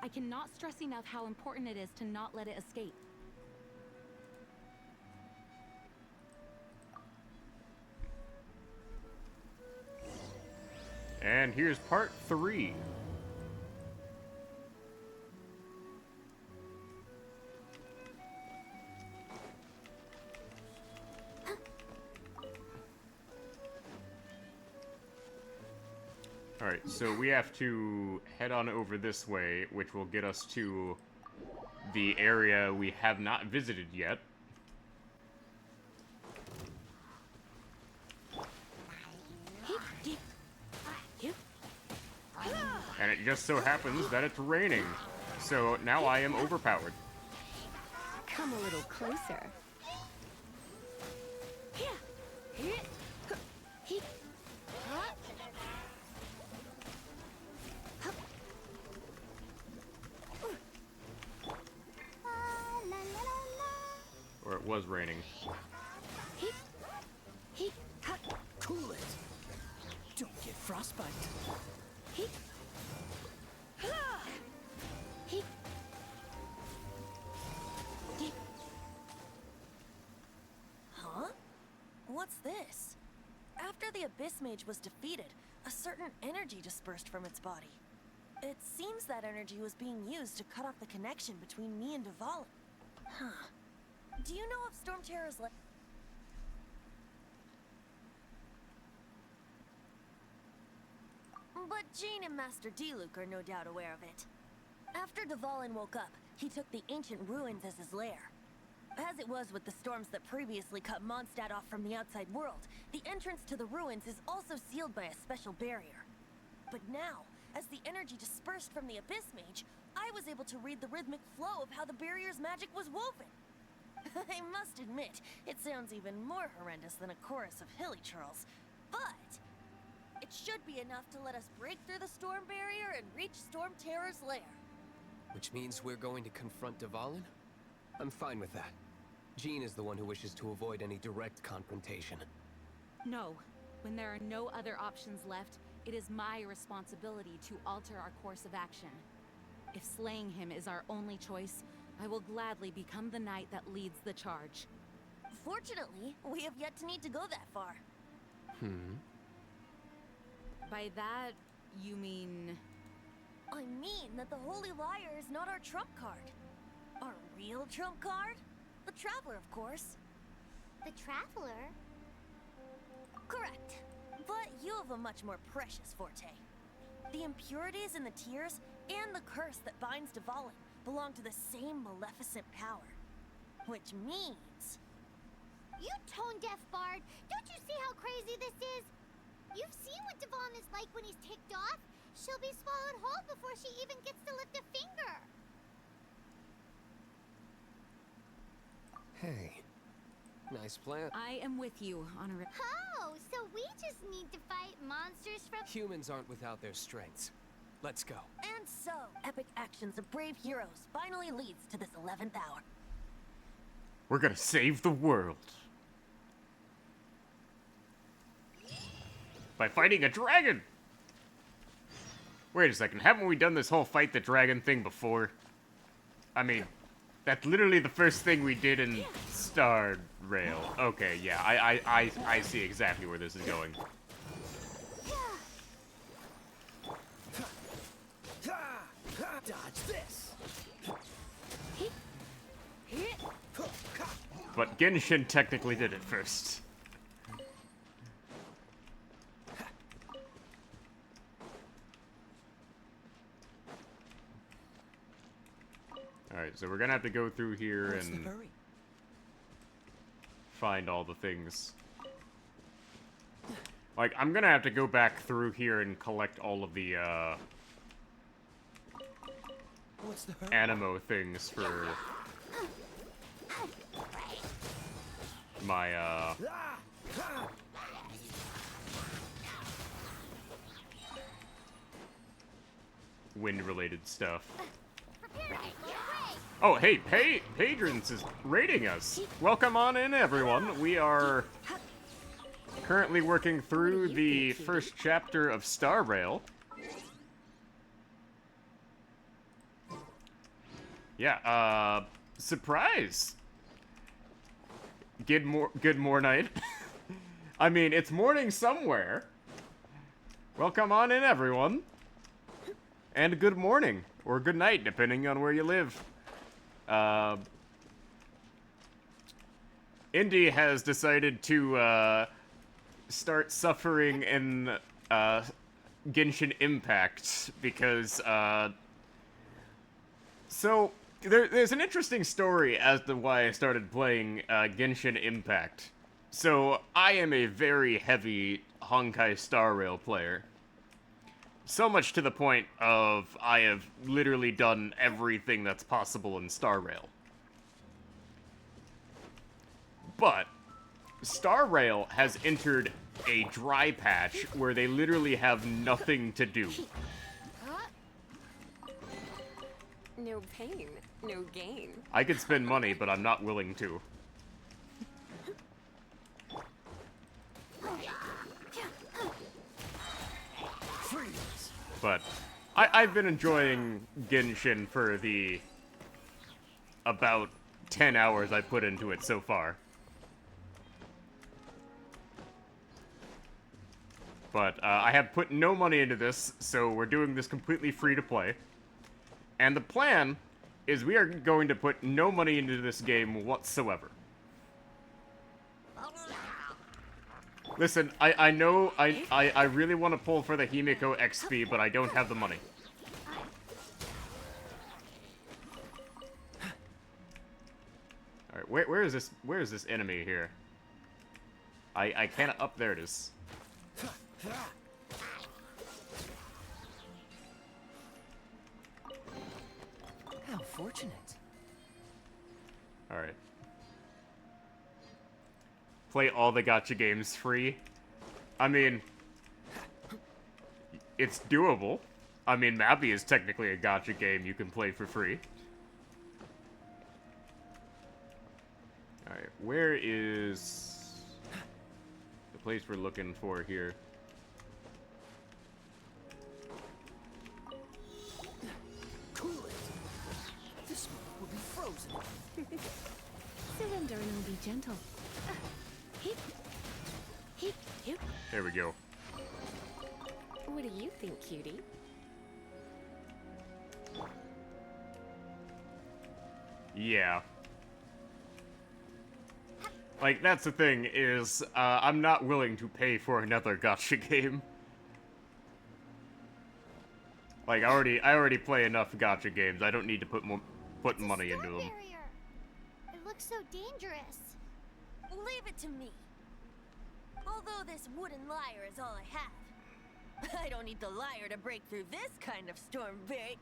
I cannot stress enough how important it is to not let it escape. And here's part 3. Alright, so we have to head on over this way, which will get us to the area we have not visited yet. And it just so happens that it's raining, so now I am overpowered. Come a little closer. Or it was raining. Cool it. Don't get frostbite. Huh? What's this? After the Abyss Mage was defeated, a certain energy dispersed from its body. It seems that energy was being used to cut off the connection between me and Dvalin. Huh. Do you know if Storm Terror's But Jean and Master D-Luke are no doubt aware of it. After Dvalin woke up, he took the ancient ruins as his lair. As it was with the storms that previously cut Mondstadt off from the outside world, the entrance to the ruins is also sealed by a special barrier. But now, as the energy dispersed from the Abyss Mage, I was able to read the rhythmic flow of how the barrier's magic was woven. I must admit, it sounds even more horrendous than a chorus of hilly churls, but it should be enough to let us break through the storm barrier and reach Storm Terror's lair. Which means we're going to confront Dvalin? I'm fine with that. Jean is the one who wishes to avoid any direct confrontation. No. When there are no other options left, it is my responsibility to alter our course of action. If slaying him is our only choice, I will gladly become the knight that leads the charge. Fortunately, we have yet to need to go that far. By that, you mean... I mean that the Holy Liar is not our trump card. Our real trump card? The Traveler, of course. The Traveler? Correct. But you have a much more precious forte. The impurities in the tears and the curse that binds Dvalin belong to the same maleficent power. Which means... You tone-deaf bard! Don't you see how crazy this is? You've seen what Dvalin is like when he's ticked off. She'll be swallowed whole before she even gets to lift a finger. Hey. Nice plan. I am with you, Honorary. Oh, so we just need to fight monsters from... Humans aren't without their strengths. Let's go. And so, epic actions of brave heroes finally leads to this 11th hour. We're gonna save the world. By fighting a dragon! Wait a second, haven't we done this whole fight the dragon thing before? I mean, that's literally the first thing we did in Star Rail. Okay, yeah, I see exactly where this is going. Dodge this. But Genshin technically did it first. Alright, so we're gonna have to go through here and find all the things. Like, I'm gonna have to go back through here and collect all of the, animo things for my, wind-related stuff. Oh, hey, Patrons is rating us. Welcome on in, everyone. We are currently working through the first chapter of Star Rail. Yeah, surprise! Good morning. I mean, it's morning somewhere. Welcome on in, everyone. And good morning, or good night, depending on where you live. Indy has decided to, start suffering in, Genshin Impact, because, So, there's an interesting story as to why I started playing, Genshin Impact. So, I am a very heavy Honkai Star Rail player. So much to the point of I have literally done everything that's possible in Star Rail. But Star Rail has entered a dry patch where they literally have nothing to do. No pain, no gain. I could spend money, but I'm not willing to. But I've been enjoying Genshin for the about 10 hours I put into it so far. But I have put no money into this, so we're doing this completely free to play. And the plan is we are going to put no money into this game whatsoever. Listen, I know I really want to pull for the Himiko XP, but I don't have the money. Alright, Where is this? Where is this enemy here? I cannot. Up there it is. How fortunate. All right. Play all the gacha games free. I mean, it's doable. I mean, Mabby is technically a gacha game you can play for free. Alright, where is the place we're looking for here? Cool it. This one will be frozen. Surrender and I'll be gentle. Heep. Heep. Heep. There we go. What do you think, cutie? Yeah. Like, that's the thing, is, I'm not willing to pay for another gacha game. Like, I already play enough gacha games. I don't need to put money into them. It looks so dangerous. Leave it to me. Although this wooden lyre is all I have, I don't need the lyre to break through this kind of storm very...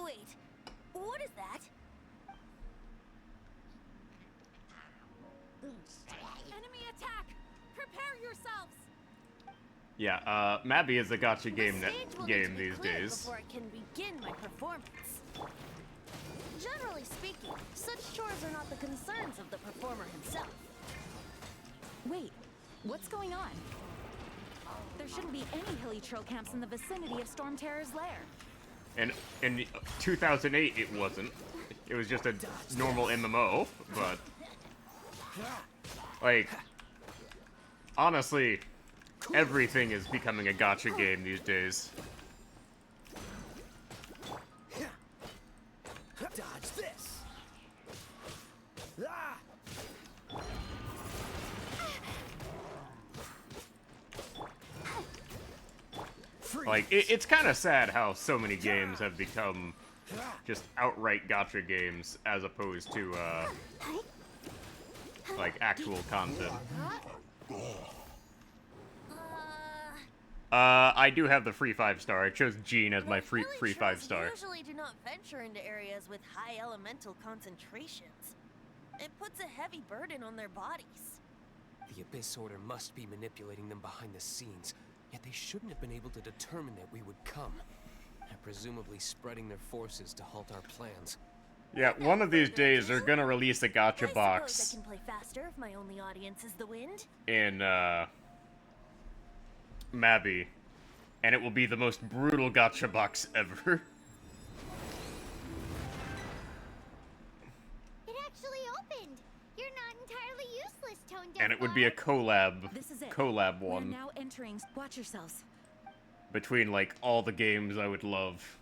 wait. What is that? Enemy attack! Prepare yourselves! Yeah, Mabby is a gacha game these days. Before I can begin my performance. Generally speaking, such chores are not the concerns of the performer himself. Wait, what's going on? There shouldn't be any hilly troll camps in the vicinity of Storm Terror's lair. And in 2008, it wasn't. It was just a normal MMO, but... Like... Honestly, everything is becoming a gacha game these days. Dodge this. Ah! Like, it's kind of sad how so many games have become just outright gacha games as opposed to, like, actual content. I do have the free 5-star. I chose Jean as my free 5-star. Usually do not venture into areas with high elemental concentrations. It puts a heavy burden on their bodies. The Abyss Order must be manipulating them behind the scenes, yet they shouldn't have been able to determine that we would come. They're presumably spreading their forces to halt our plans. Yeah, one of these days they're gonna release a gacha box I can play faster if my only audience is the wind. in, Mabby, and it will be the most brutal gacha box ever. It actually opened. You're not entirely useless, Tone Deaf. And it would be a collab We're one now entering. Watch yourselves. between, like, all the games I would love.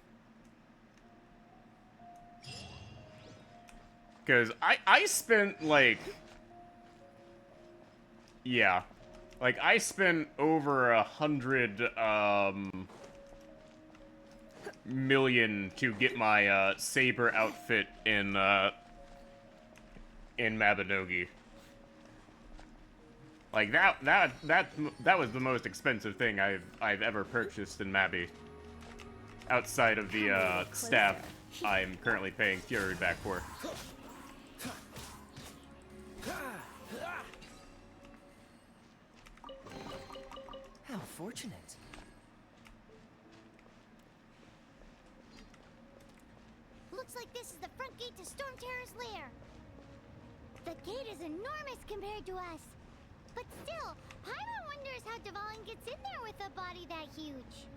Because I spent, like... Yeah. Like, I spent over 100, million to get my, Saber outfit in Mabinogi. Like, that was the most expensive thing I've ever purchased in Mabby. Outside of the, staff I'm currently paying Fury back for. How fortunate. Looks like this is the front gate to Storm Terror's lair. The gate is enormous compared to us. But still, Paimon wonders how Dvalin gets in there with a body that huge.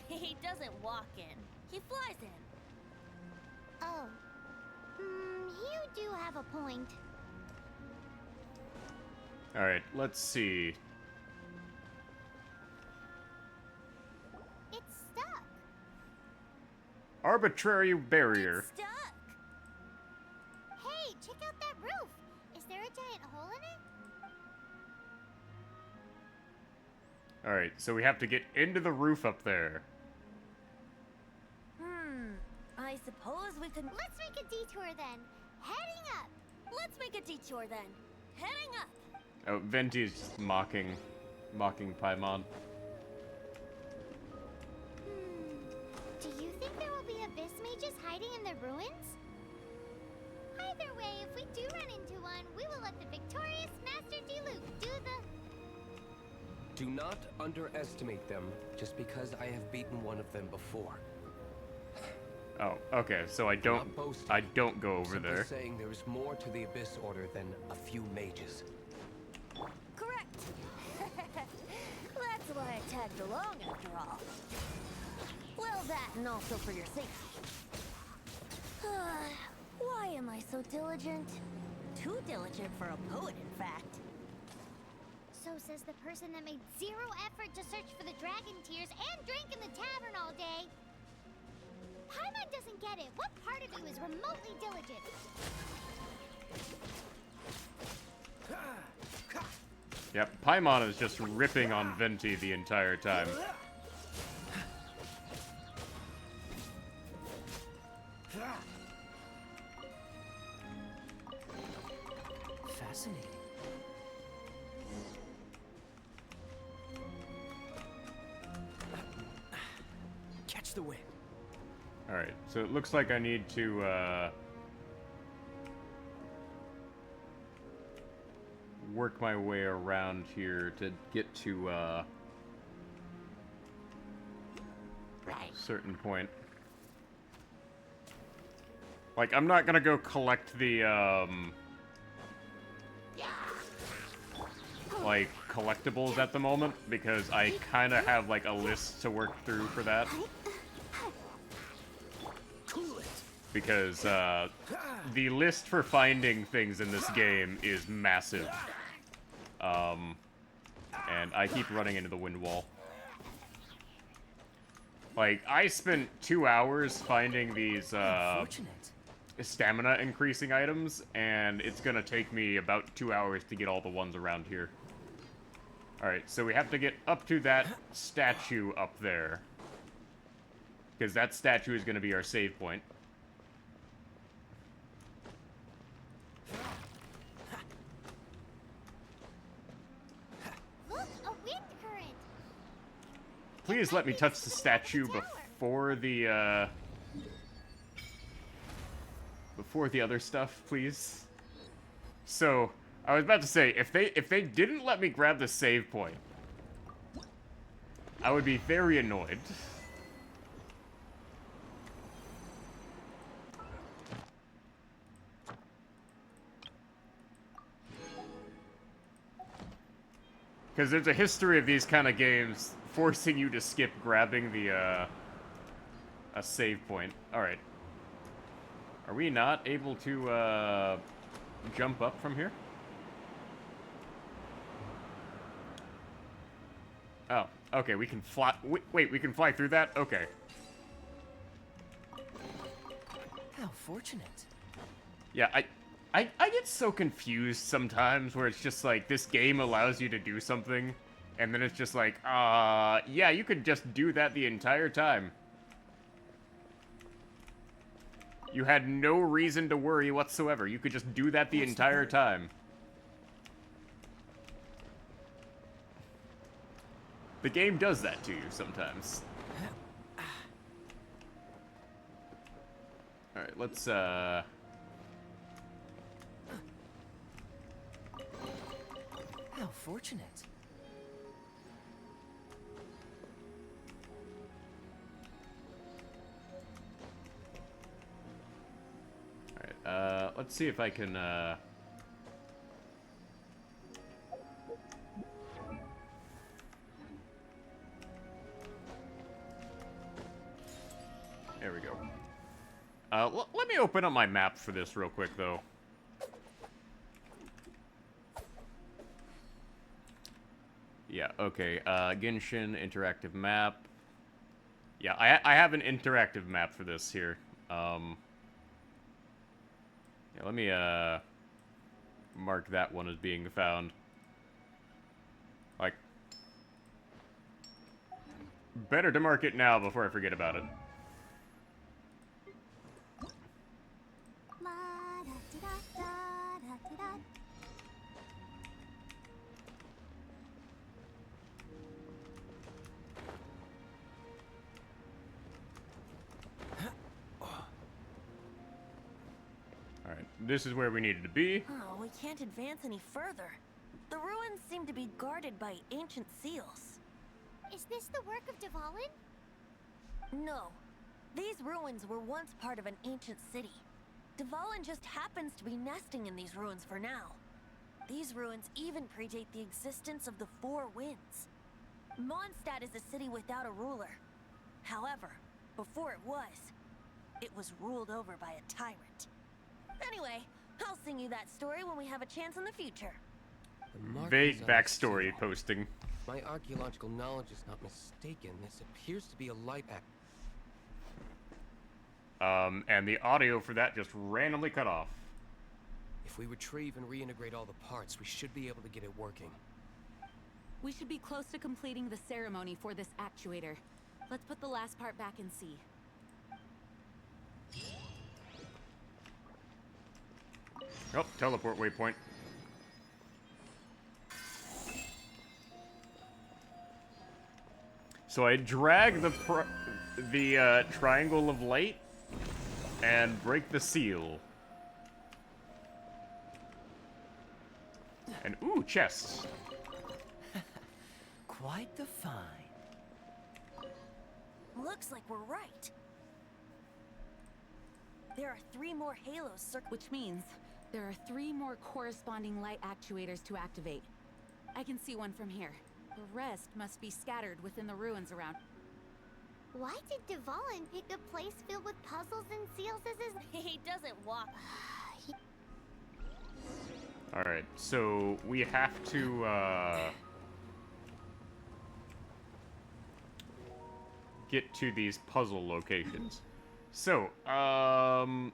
He doesn't walk in. He flies in. Oh. You do have a point. Alright, let's see. It's stuck. Arbitrary barrier. Stuck. Hey, check out that roof. Is there a giant hole in it? Alright, so we have to get into the roof up there. I suppose we could... Let's make a detour then. Heading up. Let's make a detour then. Heading up. Oh, Venti is just mocking Paimon. Do you think there will be abyss mages hiding in the ruins? Either way, if we do run into one, we will let the victorious Master Diluc do the... Do not underestimate them just because I have beaten one of them before. Oh, okay, so I don't go over Simply there. saying there is more to the Abyss Order than a few mages. Correct. That's why I tagged along after all. Well, that and also for your safety. Why am I so diligent? Too diligent for a poet, in fact. So says the person that made zero effort to search for the dragon tears and drank in the tavern all day. Paimon doesn't get it. What part of you is remotely diligent? Yep, Paimon is just ripping on Venti the entire time. Fascinating. Catch the wind. Alright, so it looks like I need to, work my way around here to get to, a certain point. Like, I'm not gonna go collect the, like, collectibles at the moment, because I kinda have, like, a list to work through for that. Because, the list for finding things in this game is massive. And I keep running into the wind wall. Like, I spent 2 hours finding these, stamina increasing items, and it's gonna take me about 2 hours to get all the ones around here. Alright, so we have to get up to that statue up there. Because that statue is gonna be our save point. Look, a wind current. Please let me touch the statue before the other stuff, please. So, I was about to say, if they didn't let me grab the save point, I would be very annoyed. Because there's a history of these kind of games forcing you to skip grabbing the, a save point. Alright. Are we not able to, jump up from here? Oh, okay, we can fly. Wait, we can fly through that? Okay. How fortunate. Yeah, I get so confused sometimes where it's just like, this game allows you to do something, and then it's just like, yeah, you could just do that the entire time. You had no reason to worry whatsoever. You could just do that the entire time. The game does that to you sometimes. Alright, let's, How fortunate. Alright, let's see if I can, There we go. Let me open up my map for this real quick, though. Yeah, okay, Genshin, interactive map. Yeah, I have an interactive map for this here. Yeah, let me, mark that one as being found. Like, better to mark it now before I forget about it. this is where we needed to be. Oh, we can't advance any further. The ruins seem to be guarded by ancient seals. Is this the work of Dvalin? No. These ruins were once part of an ancient city. Dvalin just happens to be nesting in these ruins for now. These ruins even predate the existence of the Four Winds. Mondstadt is a city without a ruler. However, before it was ruled over by a tyrant. Anyway, I'll sing you that story when we have a chance in the future. Vague backstory posting. My archaeological knowledge is not mistaken. This appears to be a light act. And the audio for that just randomly cut off. If we retrieve and reintegrate all the parts, we should be able to get it working. We should be close to completing the ceremony for this actuator. Let's put the last part back and see. Oh, teleport waypoint. So I drag the triangle of light and break the seal. And ooh, chests. Quite the find. Looks like we're right. There are 3 more halos which means there are 3 more corresponding light actuators to activate. I can see one from here. The rest must be scattered within the ruins around. Why did Dvalin pick a place filled with puzzles and seals as his... He doesn't walk. Alright, so we have to, get to these puzzle locations. So, oh,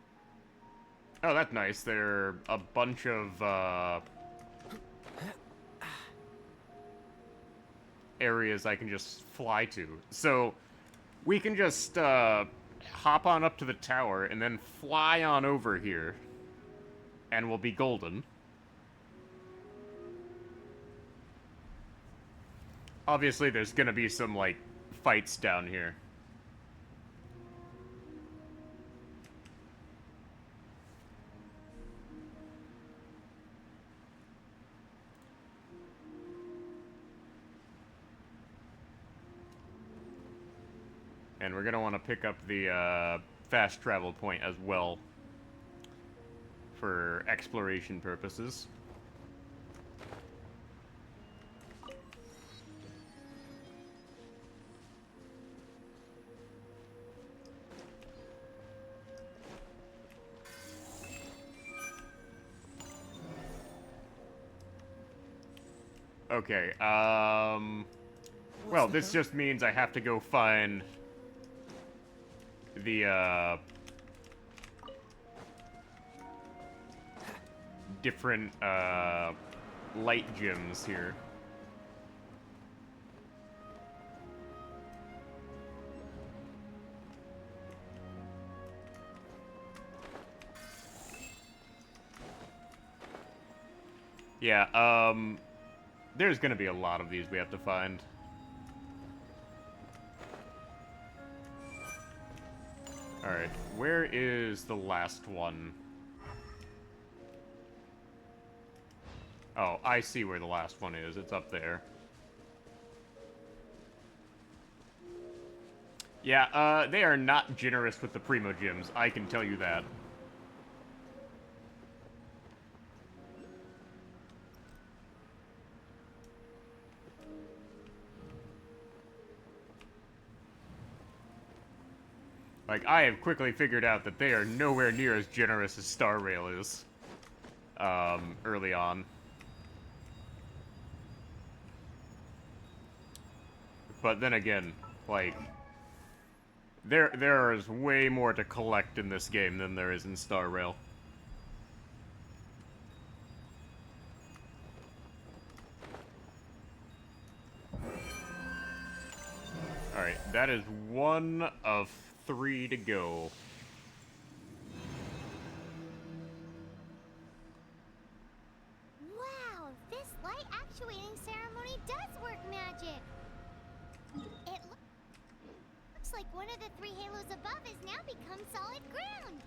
that's nice. There are a bunch of, areas I can just fly to. So, we can just, hop on up to the tower and then fly on over here. And we'll be golden. Obviously, there's gonna be some, like, fights down here. And we're gonna want to pick up the fast travel point as well for exploration purposes. Okay, well, this just means I have to go find the, different, light gems here. Yeah, there's gonna be a lot of these we have to find. Alright, where is the last one? Oh, I see where the last one is. It's up there. Yeah, they are not generous with the Primo Gems, I can tell you that. Like, I have quickly figured out that they are nowhere near as generous as Star Rail is, early on. But then again, like, there is way more to collect in this game than there is in Star Rail. Alright, that is 1 of 3 to go. Wow, this light actuating ceremony does work magic. It looks like one of the 3 halos above has now become solid ground.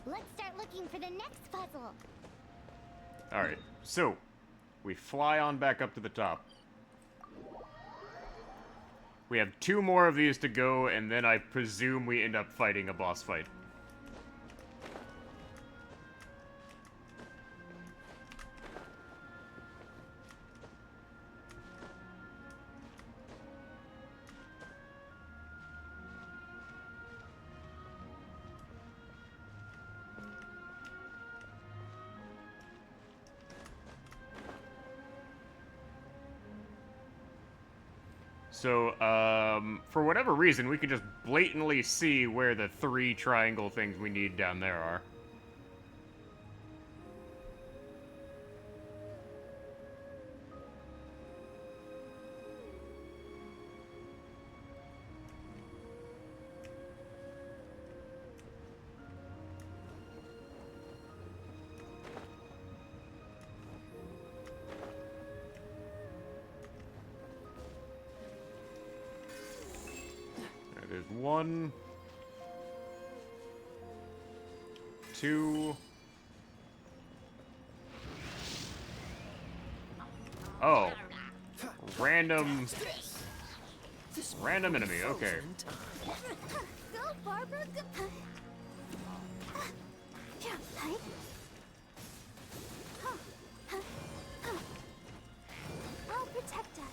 Let's start looking for the next puzzle. Alright, so we fly on back up to the top. We have 2 more of these to go, and then I presume we end up fighting a boss fight. So, for whatever reason, we can just blatantly see where the 3 triangle things we need down there are. There's 1, 2. Oh. Random enemy, okay. Go, Barbara. I'll protect us.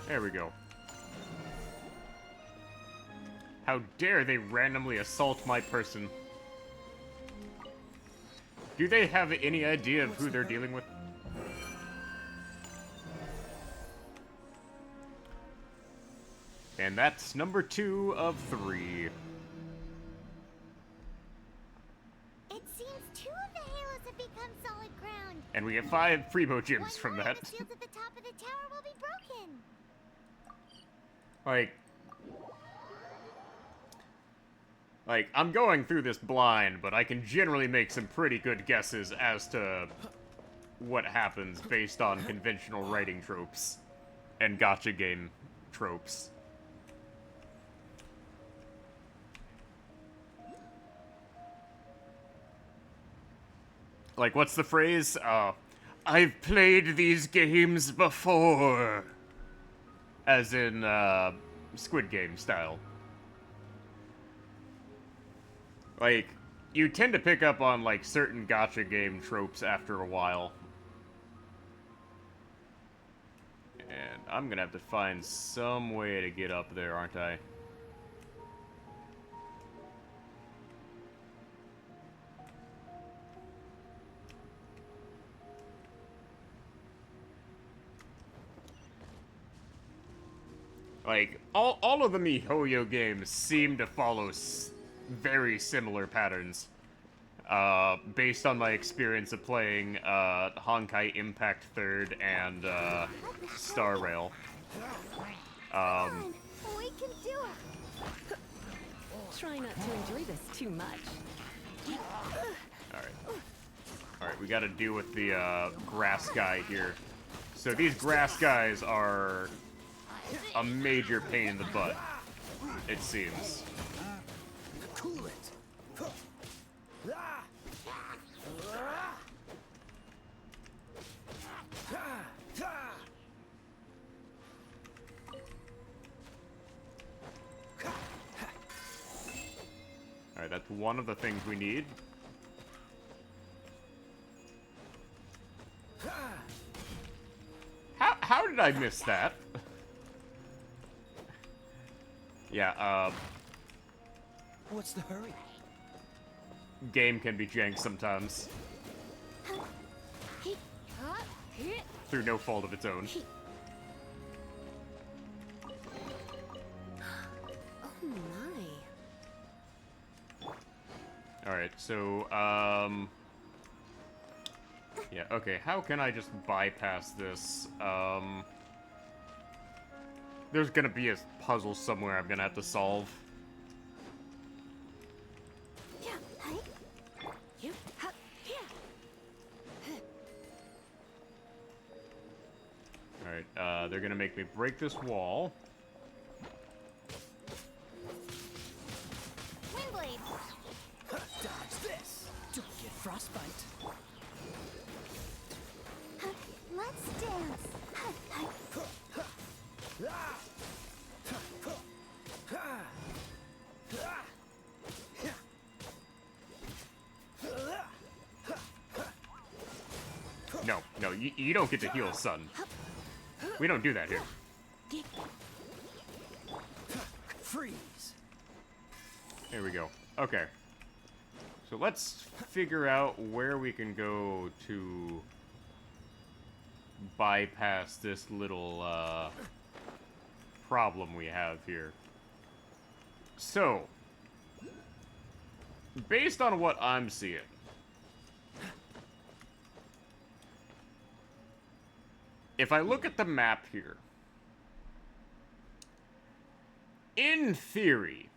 There we go. How dare they randomly assault my person? Do they have any idea of who they're dealing with? And that's number 2 of 3. It seems 2 of the halos have become solid ground. And we get 5 Primo gems from that. The shields at the top of the tower will be broken. Like, I'm going through this blind, but I can generally make some pretty good guesses as to what happens based on conventional writing tropes and gacha game tropes. Like, what's the phrase? I've played these games before. As in, Squid Game style. Like, you tend to pick up on, like, certain gacha game tropes after a while. And I'm gonna have to find some way to get up there, aren't I? Like, all of the MiHoYo games seem to follow very similar patterns. Based on my experience of playing Honkai Impact 3rd and Star Rail. We can do it. Try not to enjoy this too much. Alright, we gotta deal with the grass guy here. So these grass guys are a major pain in the butt, it seems. Cool it. Alright, that's one of the things we need. How did I miss that? Yeah, What's the hurry? game can be jank sometimes. Through no fault of its own. Oh my. Alright, so, yeah, okay, how can I just bypass this? There's gonna be a puzzle somewhere I'm gonna have to solve. Alright, they're gonna make me break this wall. Windblade. Dodge this! Don't get frostbite. Let's dance. No, you don't get to heal, son. We don't do that here. Freeze. There we go. Okay. So let's figure out where we can go to bypass this little problem we have here. So, based on what I'm seeing, if I look at the map here, in theory,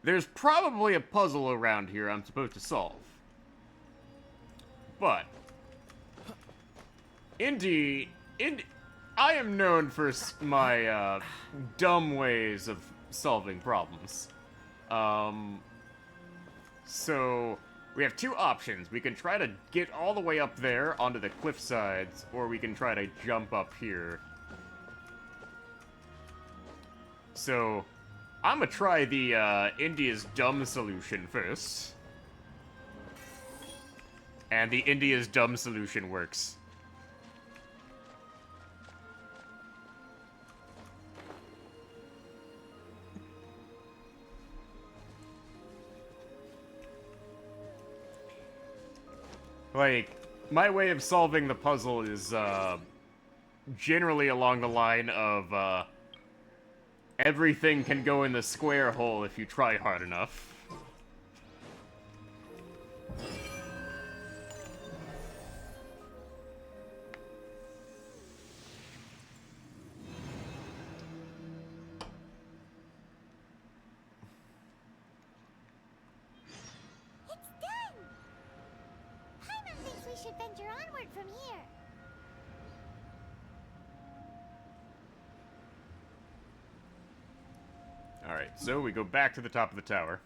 there's probably a puzzle around here I'm supposed to solve. But, I am known for my dumb ways of solving problems. So we have two options. We can try to get all the way up there onto the cliff sides, or we can try to jump up here. So I'm gonna try the India's dumb solution first. And the India's dumb solution works. Like, my way of solving the puzzle is, generally along the line of, everything can go in the square hole if you try hard enough. It's done! Paimon thinks we should venture onward from here. Alright, so we go back to the top of the tower.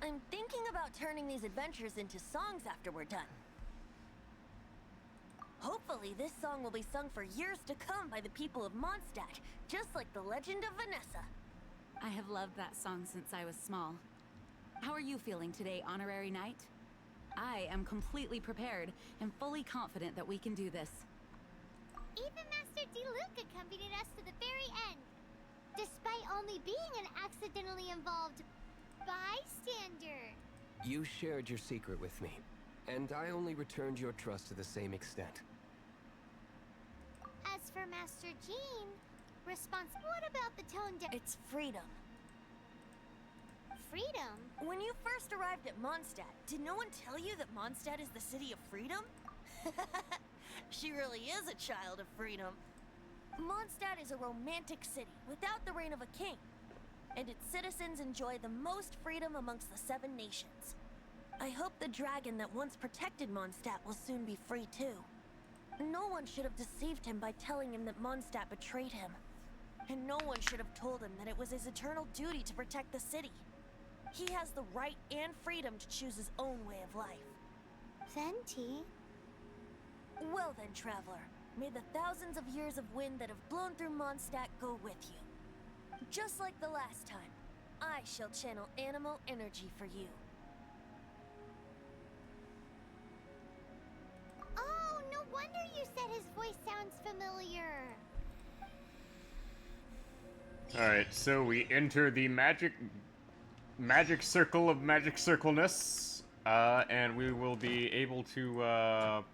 I'm thinking about turning these adventures into songs after we're done. Hopefully this song will be sung for years to come by the people of Mondstadt, just like the legend of Vanessa. I have loved that song since I was small. How are you feeling today, Honorary Knight? I am completely prepared and fully confident that we can do this. Even Master Diluc accompanied us to the very end, despite only being an accidentally involved bystander. You shared your secret with me, and I only returned your trust to the same extent. As for Master Jean, what about the tone deaf? It's freedom. Freedom? When you first arrived at Mondstadt, did no one tell you that Mondstadt is the city of freedom? She really is a child of freedom. Mondstadt is a romantic city without the reign of a king, and its citizens enjoy the most freedom amongst the 7 nations. I hope the dragon that once protected Mondstadt will soon be free too. No one should have deceived him by telling him that Mondstadt betrayed him. And no one should have told him that it was his eternal duty to protect the city. He has the right and freedom to choose his own way of life. Venti? Well then, traveler, may the thousands of years of wind that have blown through Mondstadt go with you. Just like the last time, I shall channel animal energy for you. Oh, no wonder you said his voice sounds familiar. Alright, so we enter the magic circle of magic circleness, and we will be able to,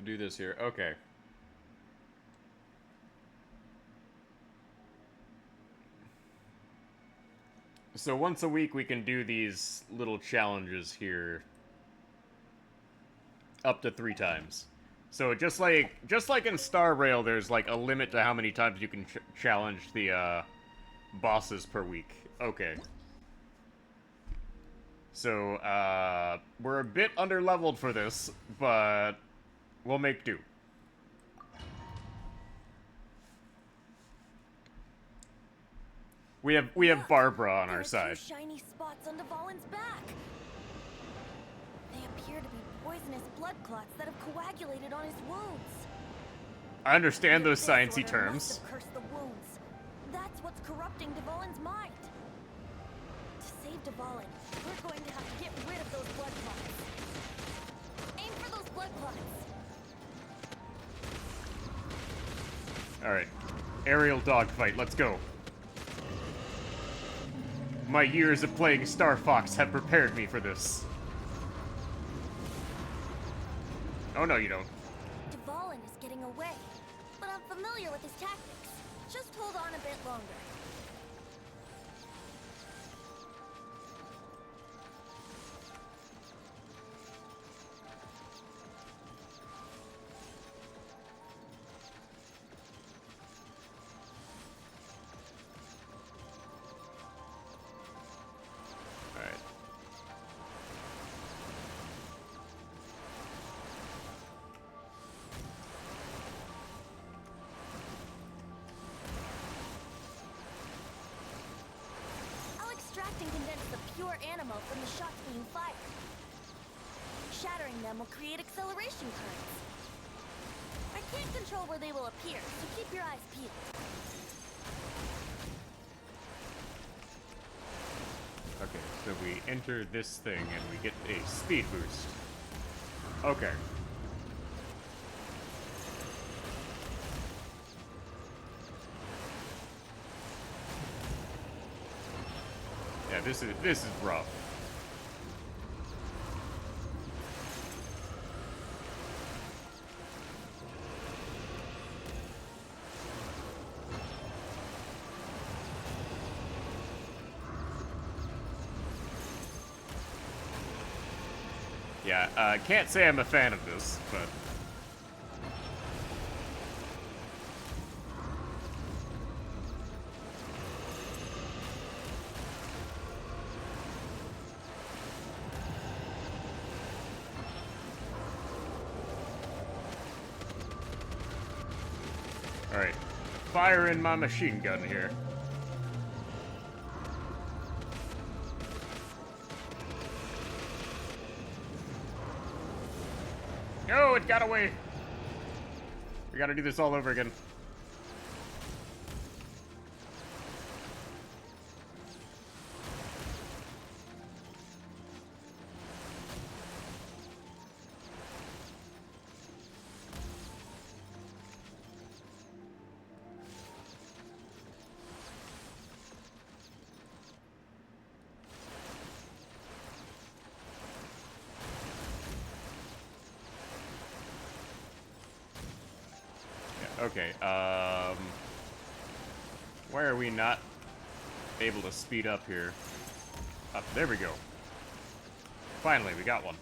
do this here. Okay. So once a week we can do these little challenges here up to 3 times. So just like in Star Rail, there's like a limit to how many times you can challenge the bosses per week. Okay. So, we're a bit underleveled for this, but we'll make do. We have Barbara on our side. Shiny spots on Dvalin's back. They appear to be poisonous blood clots that have coagulated on his wounds. I understand The those Abyss sciencey Order terms. must have cursed the wounds. That's what's corrupting Dvalin's mind. To save Dvalin, we're going to have to get rid of those blood clots. Aim for those blood clots. Alright. Aerial dogfight, let's go. My years of playing Star Fox have prepared me for this. Oh no, you don't. Dvalin is getting away, but I'm familiar with his tactics. Just hold on a bit longer. Alright. I'll extract and condense the pure animal from the shots being fired. Shattering them will create acceleration currents. I can't control where they will appear, so keep your eyes peeled. Okay, so we enter this thing and we get a speed boost. Okay. Yeah, this is rough. Yeah, can't say I'm a fan of this, but... Alright, fire in my machine gun here. No, it got away. We gotta do this all over again. Okay, why are we not able to speed up here? Up, there we go. Finally, we got one.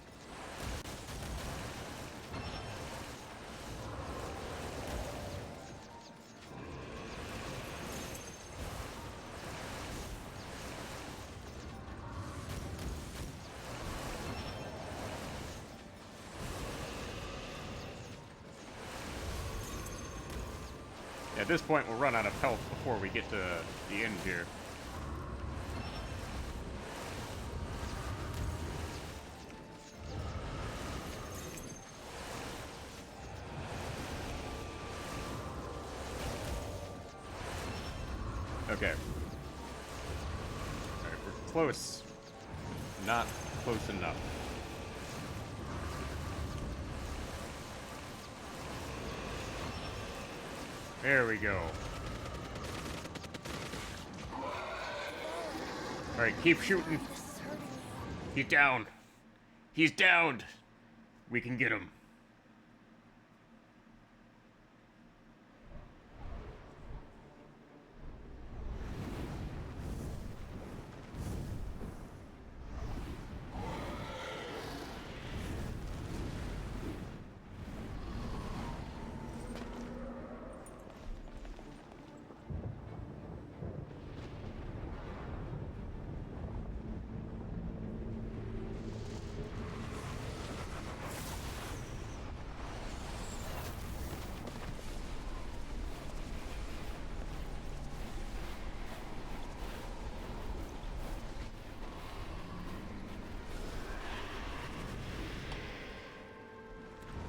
At this point, we'll run out of health before we get to the end here. Okay. Alright, we're close. Not close enough. There we go. Alright, keep shooting. He's down. He's downed. We can get him.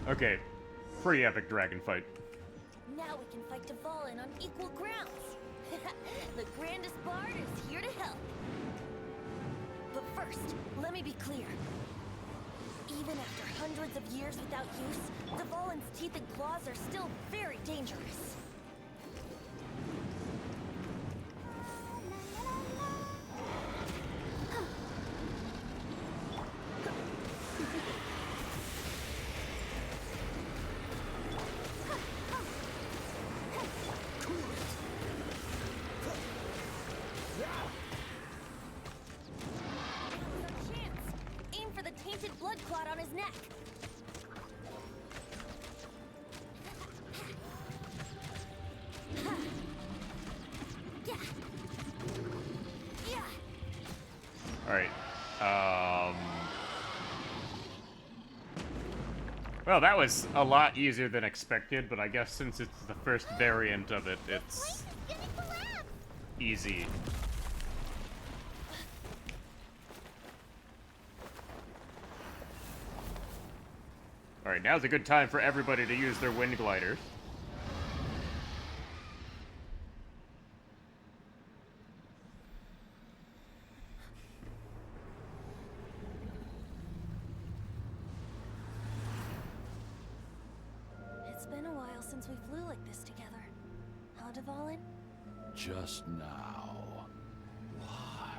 Okay, pretty epic dragon fight. Now we can fight Dvalin on equal grounds. The grandest bard is here to help. But first, let me be clear. Even after hundreds of years without use, Dvalin's teeth and claws are still very dangerous. Blood clot on his neck. Alright. Well, that was a lot easier than expected, but I guess since it's the first variant of it, it's easy. Alright, now's a good time for everybody to use their wind gliders. It's been a while since we flew like this together. Huh, Dvalin? Just now. Why?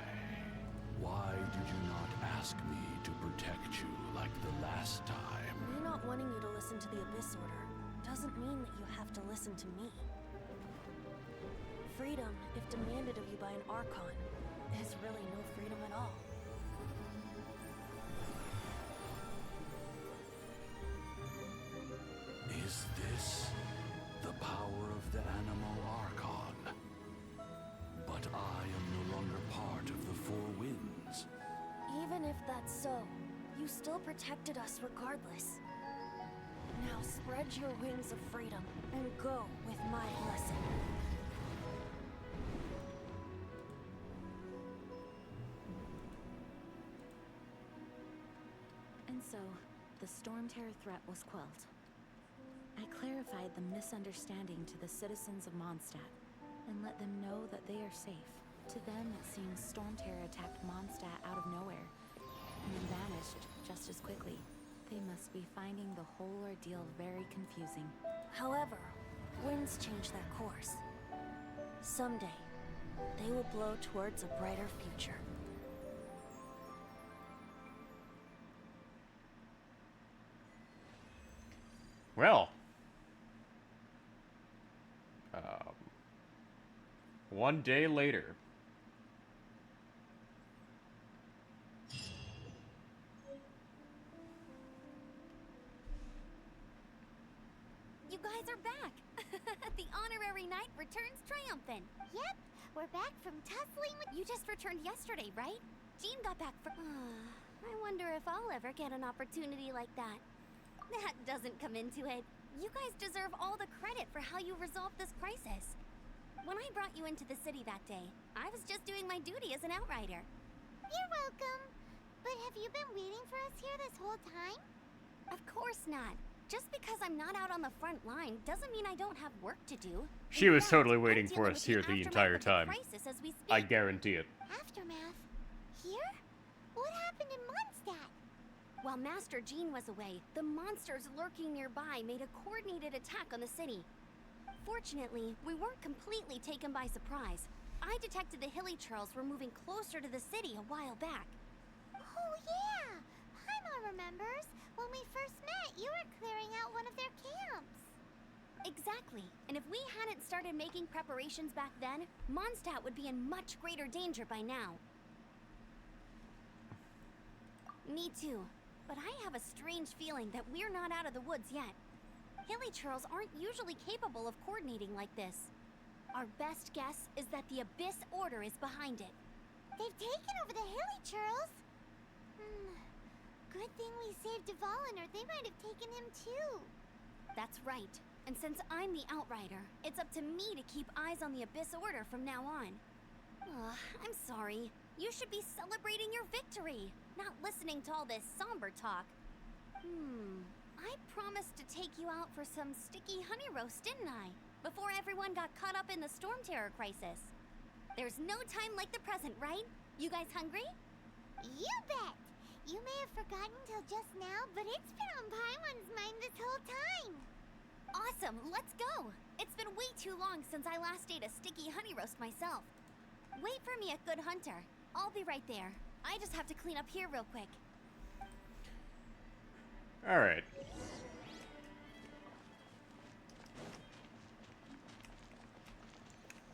Why did you not ask me to protect you like the last time? Me not wanting you to listen to the Abyss Order doesn't mean that you have to listen to me. Freedom, if demanded of you by an Archon, is really no freedom at all. Is this the power of the Animal Archon? But I am no longer part of the Four Winds. Even if that's so, you still protected us regardless. Now spread your wings of freedom and go with my blessing. And so, the Storm Terror threat was quelled. I clarified the misunderstanding to the citizens of Mondstadt, and let them know that they are safe. To them, it seems Storm Terror attacked Mondstadt out of nowhere, and then vanished just as quickly. They must be finding the whole ordeal very confusing. However, winds change their course. Someday, they will blow towards a brighter future. Well. One day later. You guys are back! The honorary knight returns triumphant. Yep, we're back from tussling with... You just returned yesterday, right? Jean got back for... I wonder if I'll ever get an opportunity like that. That doesn't come into it. You guys deserve all the credit for how you resolved this crisis. When I brought you into the city that day, I was just doing my duty as an outrider. You're welcome. But have you been waiting for us here this whole time? Of course not. Just because I'm not out on the front line doesn't mean I don't have work to do. She was totally waiting for us here the entire time. I guarantee it. Aftermath? Here? What happened in Mondstadt? While Master Jean was away, the monsters lurking nearby made a coordinated attack on the city. Fortunately, we weren't completely taken by surprise. I detected the Hilly Churls were moving closer to the city a while back. Oh yeah! Paimon remembers. When we first met, you were clearing out one of their camps. Exactly. And if we hadn't started making preparations back then, Mondstadt would be in much greater danger by now. Me too. But I have a strange feeling that we're not out of the woods yet. Hilly Churls aren't usually capable of coordinating like this. Our best guess is that the Abyss Order is behind it. They've taken over the Hilly Churls? Good thing we saved Dvalin, or they might have taken him too. That's right. And since I'm the Outrider, it's up to me to keep eyes on the Abyss Order from now on. I'm sorry. You should be celebrating your victory, not listening to all this somber talk. I promised to take you out for some sticky honey roast, didn't I? Before everyone got caught up in the storm terror crisis. There's no time like the present, right? You guys hungry? You bet! You may have forgotten till just now, but it's been on Paimon's mind this whole time. Awesome, let's go! It's been way too long since I last ate a sticky honey roast myself. Wait for me at Good Hunter. I'll be right there. I just have to clean up here real quick. Alright.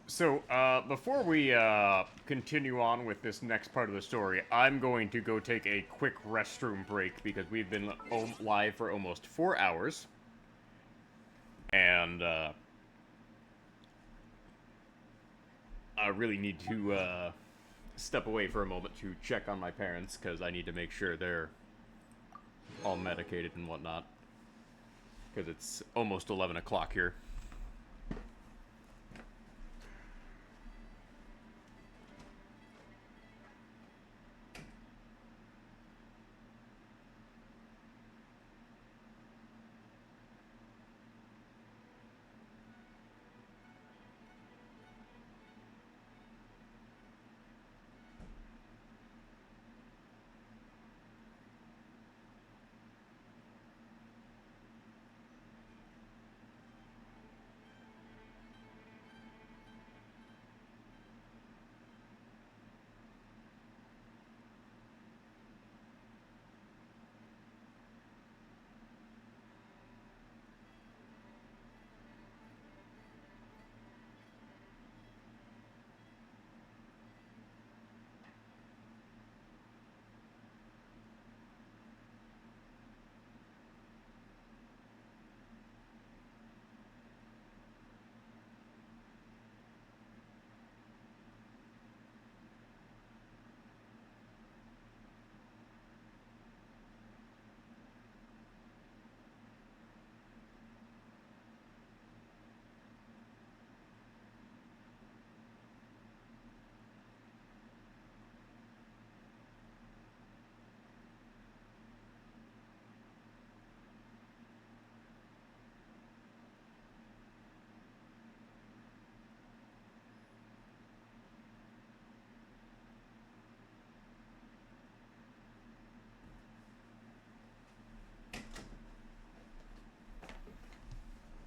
So, before we continue on with this next part of the story, I'm going to go take a quick restroom break because we've been live for almost 4 hours. And, I really need to, step away for a moment to check on my parents, because I need to make sure they're all medicated and whatnot. Because it's almost 11 o'clock here.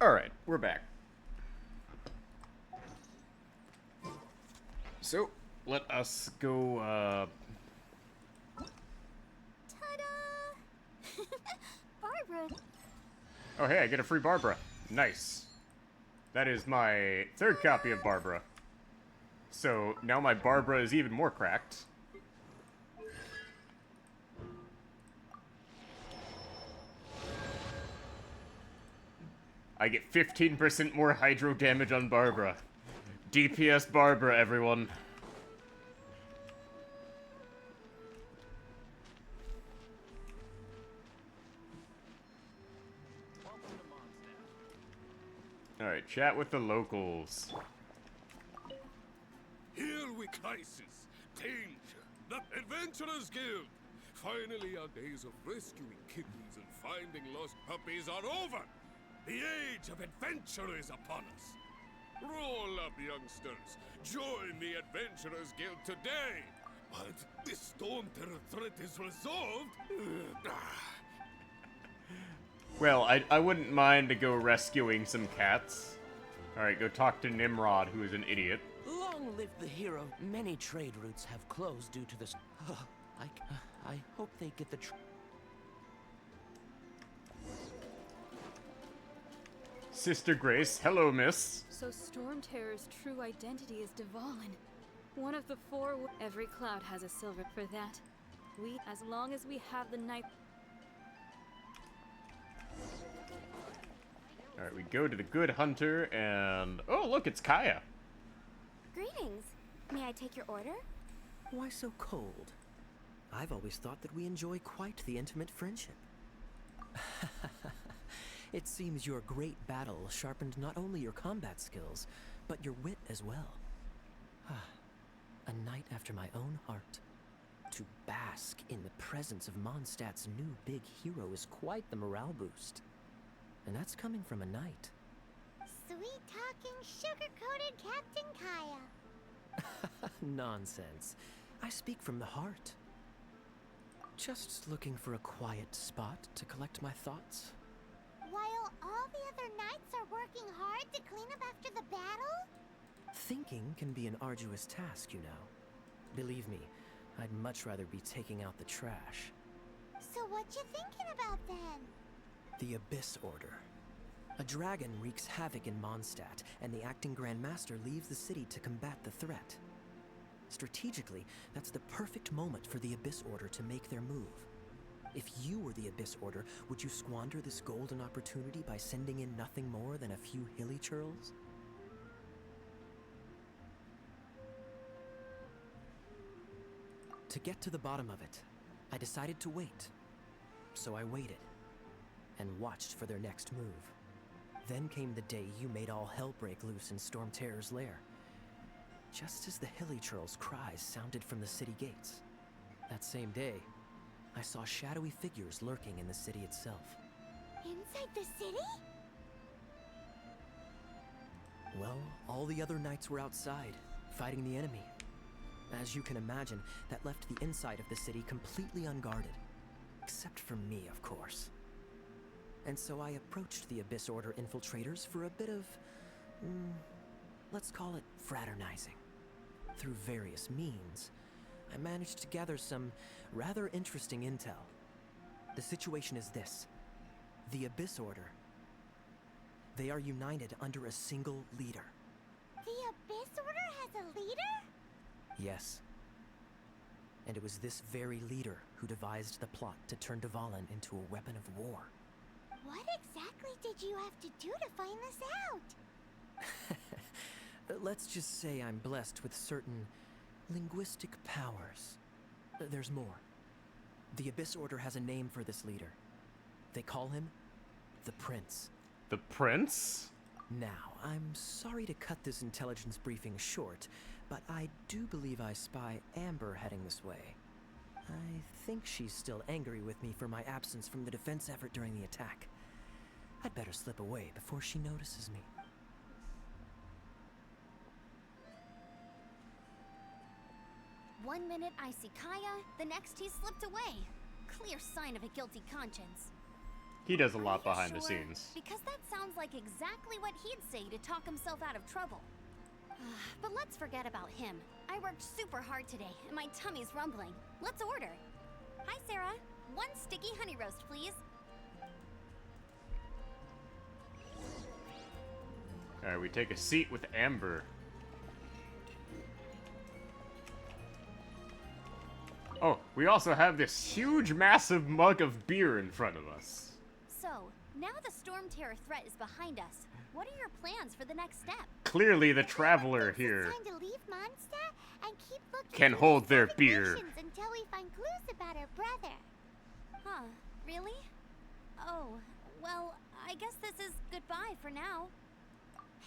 Alright, we're back. So, let us go, Ta-da! Barbara! Oh, hey, I get a free Barbara. Nice. That is my third copy of Barbara. So, now my Barbara is even more cracked. I get 15% more hydro damage on Barbara. DPS Barbara, everyone. Alright, chat with the locals. Here we crisis, danger, the Adventurers Guild. Finally, our days of rescuing kittens and finding lost puppies are over. The age of adventure is upon us. Roll up, youngsters. Join the Adventurers Guild today. But this storm terror threat is resolved. Well, I wouldn't mind to go rescuing some cats. Alright, go talk to Nimrod, who is an idiot. Long live the hero. Many trade routes have closed due to this. I hope they get the Sister Grace, hello, miss. So Storm Terror's true identity is Dvalin. One of the four. Every cloud has a silver for that. As long as we have the night. Alright, we go to the Good Hunter, and... Oh, look, it's Kaya. Greetings. May I take your order? Why so cold? I've always thought that we enjoy quite the intimate friendship. It seems your great battle sharpened not only your combat skills, but your wit as well. A knight after my own heart. To bask in the presence of Mondstadt's new big hero is quite the morale boost. And that's coming from a knight. Sweet-talking, sugar-coated Captain Kaya. Nonsense. I speak from the heart. Just looking for a quiet spot to collect my thoughts. While all the other knights are working hard to clean up after the battle? Thinking can be an arduous task, you know. Believe me, I'd much rather be taking out the trash. So what you thinking about then? The Abyss Order. A dragon wreaks havoc in Mondstadt, and the acting Grand Master leaves the city to combat the threat. Strategically, that's the perfect moment for the Abyss Order to make their move. If you were the Abyss Order, would you squander this golden opportunity by sending in nothing more than a few hilly churls? To get to the bottom of it, I decided to wait. So I waited, and watched for their next move. Then came the day you made all hell break loose in Storm Terror's lair. Just as the hilly churls' cries sounded from the city gates. That same day, I saw shadowy figures lurking in the city itself. Inside the city? Well, all the other knights were outside, fighting the enemy. As you can imagine, that left the inside of the city completely unguarded. Except for me, of course. And so I approached the Abyss Order infiltrators for a bit of, let's call it fraternizing. Through various means, I managed to gather some rather interesting intel. The situation is this. The Abyss Order. They are united under a single leader. The Abyss Order has a leader? Yes. And it was this very leader who devised the plot to turn Dvalin into a weapon of war. What exactly did you have to do to find this out? Let's just say I'm blessed with certain linguistic powers. There's more. The Abyss Order has a name for this leader. They call him the Prince. The Prince? Now, I'm sorry to cut this intelligence briefing short, but I do believe I spy Amber heading this way. I think she's still angry with me for my absence from the defense effort during the attack. I'd better slip away before she notices me. One minute I see Kaya, the next he slipped away. Clear sign of a guilty conscience. He does a lot behind the scenes. Because that sounds like exactly what he'd say to talk himself out of trouble. But let's forget about him. I worked super hard today, and my tummy's rumbling. Let's order. Hi, Sarah. One sticky honey roast, please. Alright, we take a seat with Amber. Oh, we also have this huge, massive mug of beer in front of us. So, now the Storm Terror threat is behind us. What are your plans for the next step? Clearly, the traveler here It's time to leave Mondstadt and keep looking can through hold these their beer. navigations until we find clues about her brother. Huh, really? Oh, well, I guess this is goodbye for now.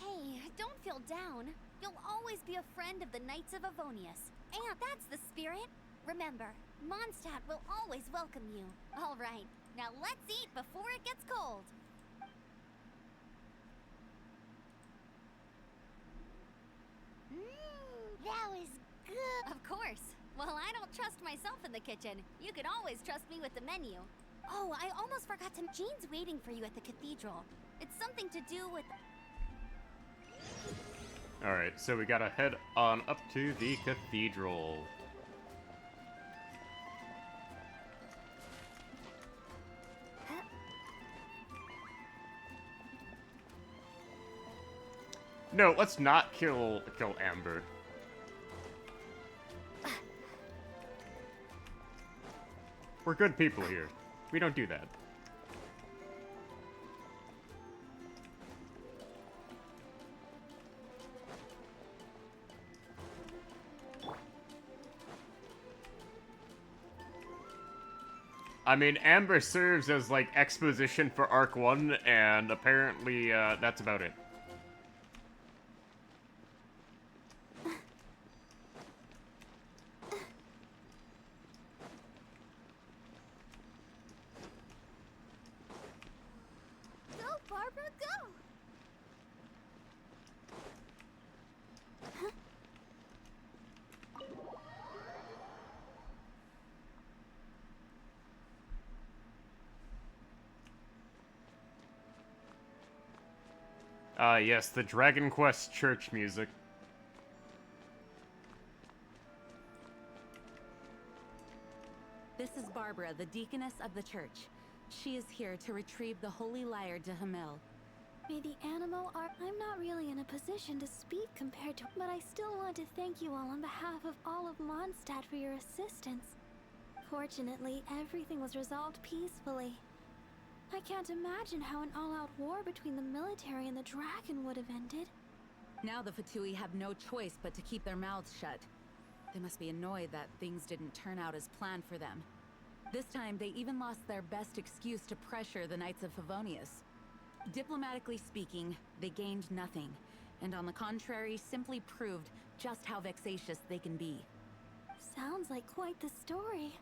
Hey, don't feel down. You'll always be a friend of the Knights of Avonius. And that's the spirit. Remember, Mondstadt will always welcome you. All right, now let's eat before it gets cold. That was good. Of course. Well, I don't trust myself in the kitchen. You can always trust me with the menu. Oh, I almost forgot to... Jean's waiting for you at the cathedral. It's something to do with... Alright, so we gotta head on up to the cathedral. No, let's not kill Amber. We're good people here. We don't do that. I mean, Amber serves as, like, exposition for Arc 1, and apparently, that's about it. Go! Yes, the Dragon Quest church music. This is Barbara, the deaconess of the church. She is here to retrieve the holy lyre to Hamil. May the Animo are. I'm not really in a position to speak compared to. But I still want to thank you all on behalf of all of Mondstadt for your assistance. Fortunately, everything was resolved peacefully. I can't imagine how an all-out war between the military and the dragon would have ended. Now the Fatui have no choice but to keep their mouths shut. They must be annoyed that things didn't turn out as planned for them. This time, they even lost their best excuse to pressure the Knights of Favonius. Diplomatically speaking, they gained nothing, and on the contrary, simply proved just how vexatious they can be. Sounds like quite the story.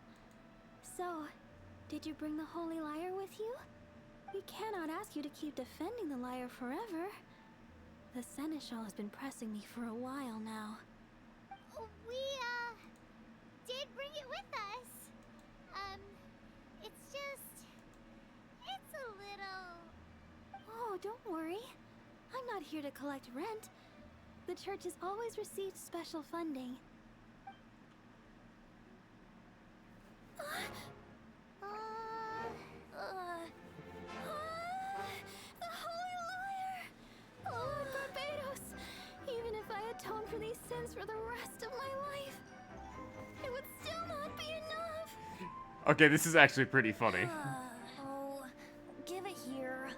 So, did you bring the holy lyre with you? We cannot ask you to keep defending the lyre forever. The Seneschal has been pressing me for a while now. We, did bring it with us. It's just... it's a little... Oh, don't worry. I'm not here to collect rent. The church has always received special funding. The Holy Lyre! Lord Barbados! Even if I atone for these sins for the rest of my life, it would still not be enough! Okay, this is actually pretty funny. Oh, give it here.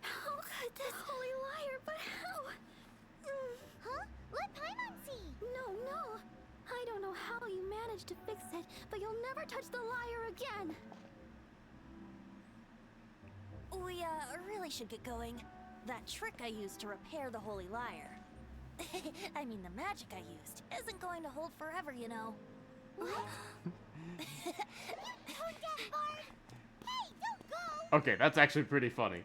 How could this holy lyre, but how? Huh? Let Paimon see! No. I don't know how you managed to fix it, but you'll never touch the lyre again! We, really should get going. That trick I used to repair the holy lyre. I mean, the magic I used isn't going to hold forever, you know. What? You tone deaf, Bard! Hey, don't go! Okay, that's actually pretty funny.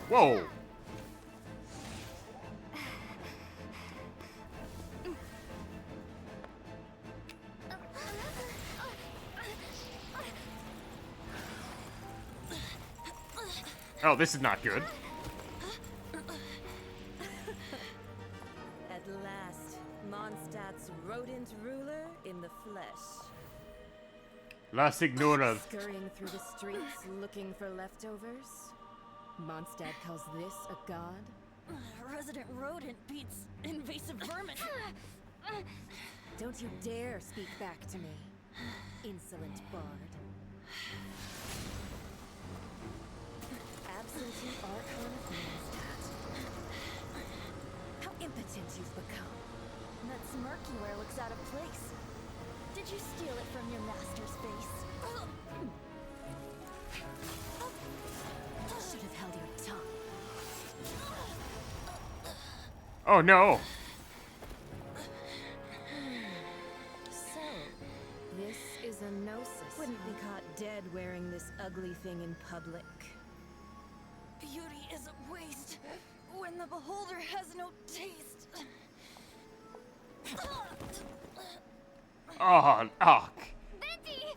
Whoa! Oh, this is not good. At last, Mondstadt's rodent ruler in the flesh. La Signora. Scurrying through the streets looking for leftovers? Mondstadt calls this a god? Resident rodent beats invasive vermin. Don't you dare speak back to me, insolent bard. Absentee Archon of Mondstadt. How impotent you've become. That smirk you wear looks out of place. Did you steal it from your master's face? Should have held your tongue. Oh no! So, this is a gnosis. Wouldn't be caught dead wearing this ugly thing in public. Beauty is a waste when the beholder has no taste. Oh, Venti!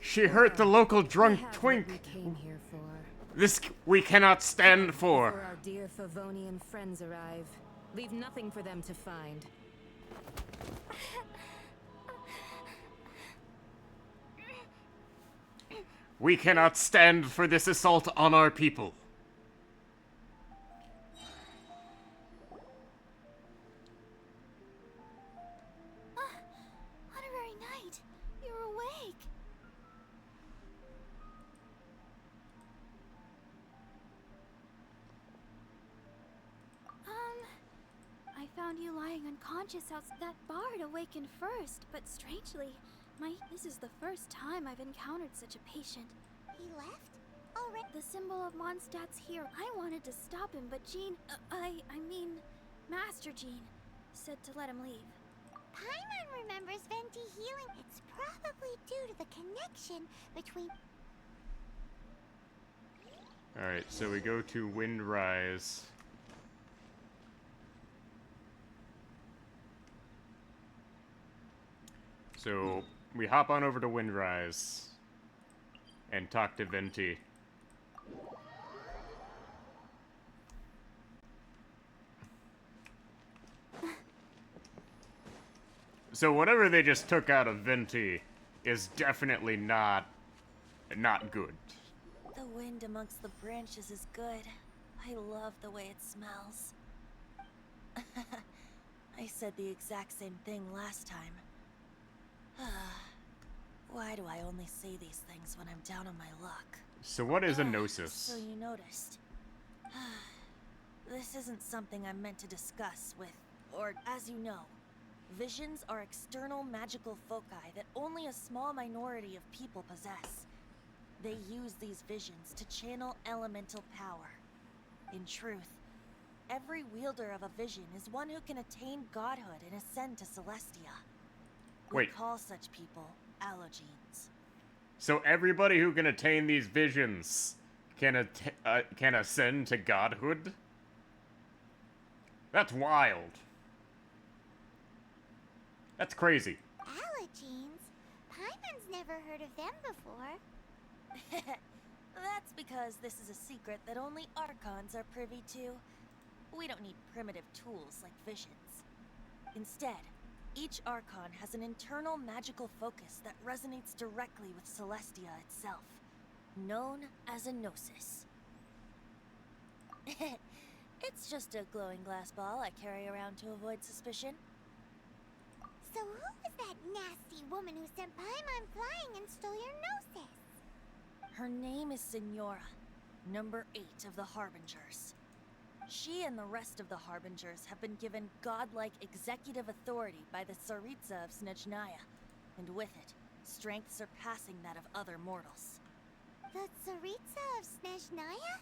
She hurt the local drunk twink. We came here for. This we cannot stand Before for. our dear Favonian friends arrive, leave nothing for them to find. We cannot stand for this assault on our people. What a very night. You're awake. I found you lying lying unconscious outside. That bard awakened first, but strangely, this is the first time I've encountered such a patient. He left? Already? The symbol of Mondstadt's here. I wanted to stop him, but Jean, I mean, Master Jean, said to let him leave. Paimon remembers Venti healing. It's probably due to the connection between... Alright, so we go to Windrise. So, we hop on over to Windrise and talk to Venti. So whatever they just took out of Venti is definitely not good. The wind amongst the branches is good. I love the way it smells. I said the exact same thing last time. Why do I only say these things when I'm down on my luck? So what is a gnosis? So you noticed. This isn't something I'm meant to discuss with, or as you know, visions are external magical foci that only a small minority of people possess. They use these visions to channel elemental power. In truth, every wielder of a vision is one who can attain godhood and ascend to Celestia. We call such people allogenes. So everybody who can attain these visions can ascend to godhood? That's wild. That's crazy. Allogenes? Paimon's never heard of them before. That's because this is a secret that only Archons are privy to. We don't need primitive tools like visions. Instead, each Archon has an internal magical focus that resonates directly with Celestia itself, known as a gnosis. It's just a glowing glass ball I carry around to avoid suspicion. So who was that nasty woman who sent Paimon flying and stole your gnosis? Her name is Signora, number 8 of the Harbingers. She and the rest of the Harbingers have been given godlike executive authority by the Tsaritsa of Snezhnaya, and with it, strength surpassing that of other mortals. The Tsaritsa of Snezhnaya?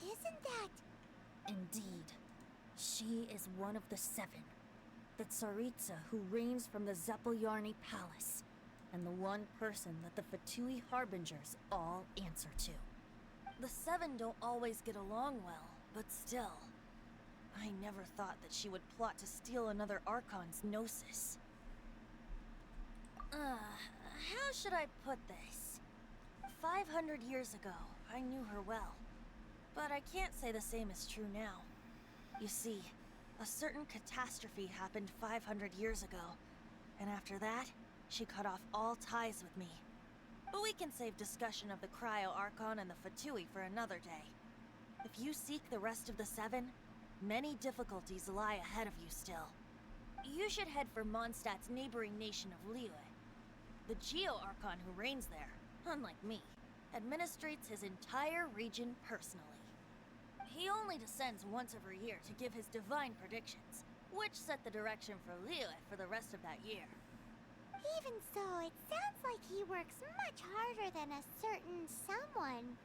Isn't that... Indeed. She is one of the 7. The Tsaritsa who reigns from the Zepelyarny Palace, and the one person that the Fatui Harbingers all answer to. The 7 don't always get along well, but still, I never thought that she would plot to steal another Archon's gnosis. How should I put this? 500 years ago, I knew her well, but I can't say the same is true now. You see, a certain catastrophe happened 500 years ago, and after that, she cut off all ties with me. But we can save discussion of the Cryo Archon and the Fatui for another day. If you seek the rest of the 7, many difficulties lie ahead of you still. You should head for Mondstadt's neighboring nation of Liyue. The Geo-Archon who reigns there, unlike me, administrates his entire region personally. He only descends once every year to give his divine predictions, which set the direction for Liyue for the rest of that year. Even so, it sounds like he works much harder than a certain someone,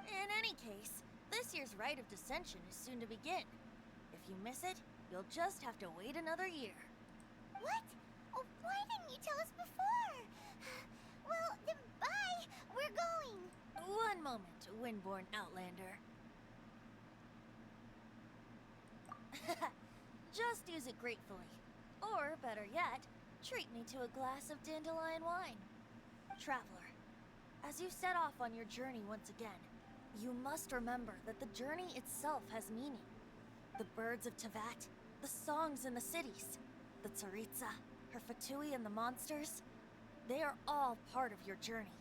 In any case, this year's Rite of Dissension is soon to begin. If you miss it, you'll just have to wait another year. What? Oh, why didn't you tell us before? Well, then bye! We're going! One moment, Windborn Outlander. Just use it gratefully. Or, better yet, treat me to a glass of dandelion wine. Traveler, as you set off on your journey once again, you must remember that the journey itself has meaning. The birds of Tevat, the songs in the cities, the Tsaritsa, her Fatui and the monsters, they are all part of your journey.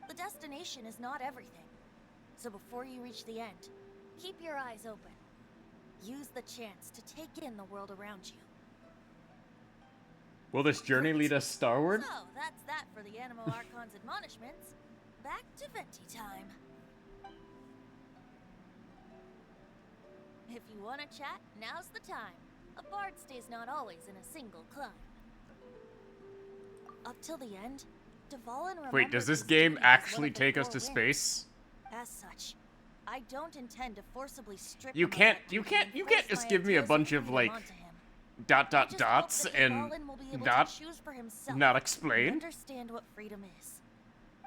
The destination is not everything. So before you reach the end, keep your eyes open. Use the chance to take in the world around you. Will this journey lead us starward? So, that's that for the Animo Archon's admonishments. Back to Venti time. If you want to chat, now's the time. A bard stays not always in a single climb. Up till the end, Dvalin Wait, does remembered this his game duty as one actually of the take us four to winds. space? As such, I don't intend to forcibly strip You him of can't that you duty can't and you force can't just my give me a ideas of bunch of freedom like onto him. dot I just dots hope that and Dvalin will be able not to choose for himself not and explain. understand what freedom is.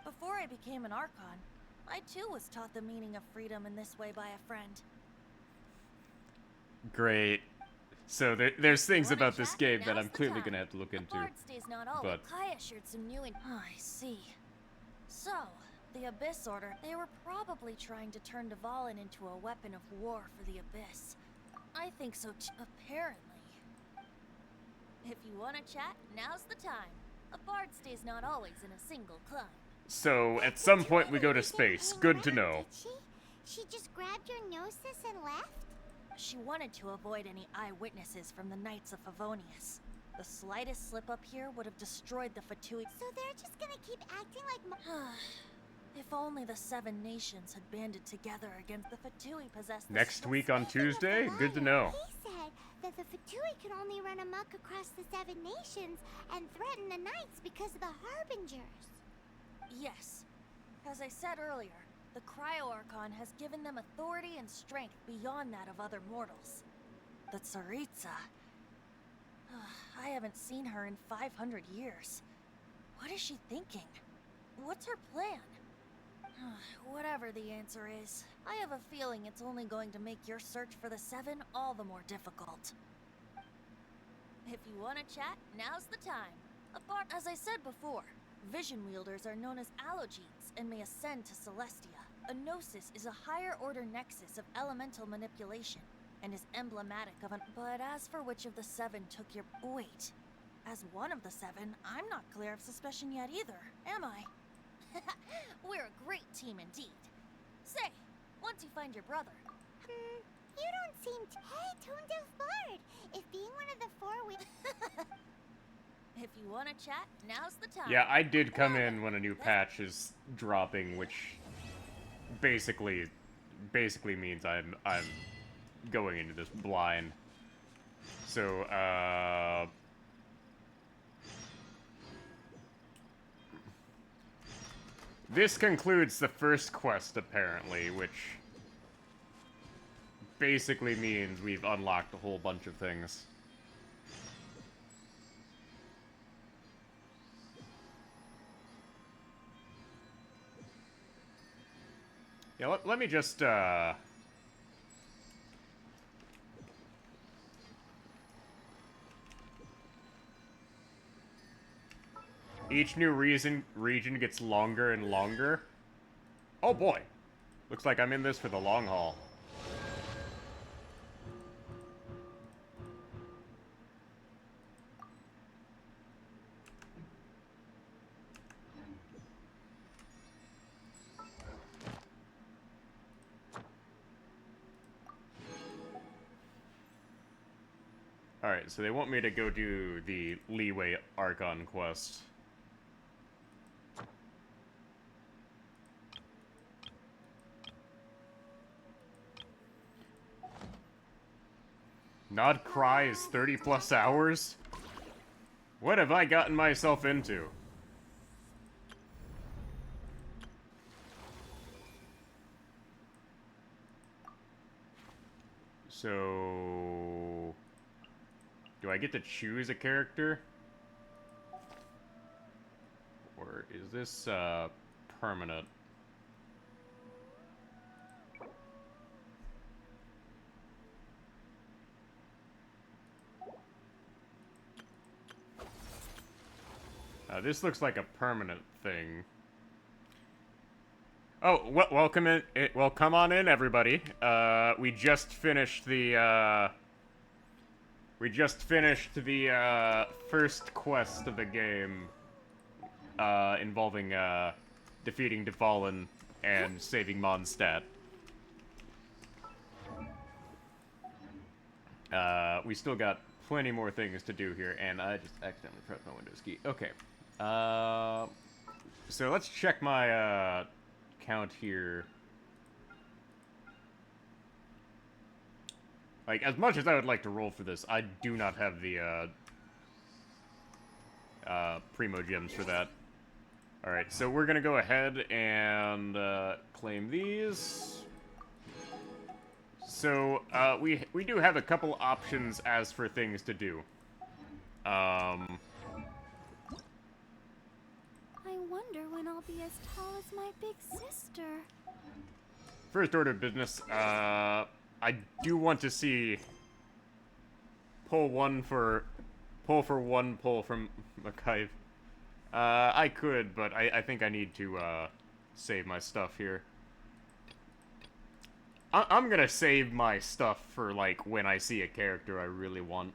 Before I became an Archon, I too was taught the meaning of freedom in this way by a friend. Great. So there's things Wanna about this chat? game that Now's I'm the clearly time. gonna have to look A into. bard stays not always. But Kaya shared some new Oh, I see. So, the Abyss Order, they were probably trying to turn Dvalin into a weapon of war for the Abyss. I think so too, apparently. If you want to chat, now's the time. A bard stays not always in a single climb. so at some point we go to space. Good to know. She just grabbed your gnosis and left? She wanted to avoid any eyewitnesses from the Knights of Favonius. The slightest slip up here would have destroyed the Fatui. So they're just gonna keep acting like If only the 7 nations had banded together against the Fatui possessed the Next week on Tuesday? Good to know. He said that the Fatui could only run amok across the 7 nations and threaten the knights because of the Harbingers. Yes. As I said earlier, the Cryo-Archon has given them authority and strength beyond that of other mortals. The Tsaritsa. I haven't seen her in 500 years. What is she thinking? What's her plan? Whatever the answer is, I have a feeling it's only going to make your search for the 7 all the more difficult. If you want to chat, now's the time. As I said before, vision wielders are known as allogenes and may ascend to Celestia. A gnosis is a higher order nexus of elemental manipulation and is emblematic of an. But as for which of the 7 took your. Wait. As one of the 7, I'm not clear of suspicion yet either, am I? We're a great team indeed. Say, once you find your brother. You don't seem hey, Tone Deaf Bard. If being one of the 4 If you want to chat, now's the time. Yeah, I did come in when a new patch is dropping, which basically means I'm going into this blind. So this concludes the first quest apparently, which basically means we've unlocked a whole bunch of things. Yeah, let me just, each new region gets longer and longer. Oh boy. Looks like I'm in this for the long haul. Alright, so they want me to go do the Leeway Archon quest. Nod Cry is 30 plus hours? What have I gotten myself into? So... do I get to choose a character? Or is this, permanent? This looks like a permanent thing. Oh, welcome in. Well, come on in, everybody. We just finished the first quest of the game, involving defeating Dvalin and saving Mondstadt. We still got plenty more things to do here, and I just accidentally pressed my Windows key. Okay. So let's check my count here. Like, as much as I would like to roll for this, I do not have the, Primo Gems for that. Alright, so we're gonna go ahead and, claim these. So, we do have a couple options as for things to do. I wonder when I'll be as tall as my big sister. First order of business, I do want to see pull for one pull from Mackay. I could, but I think I need to, save my stuff here. I'm gonna save my stuff for, like, when I see a character I really want.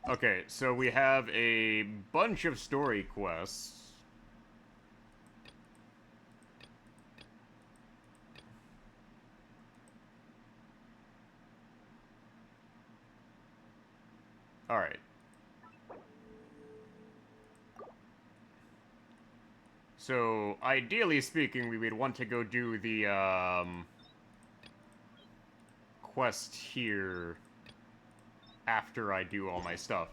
Okay, so we have a bunch of story quests. Alright. So, ideally speaking, we would want to go do the, quest here after I do all my stuff.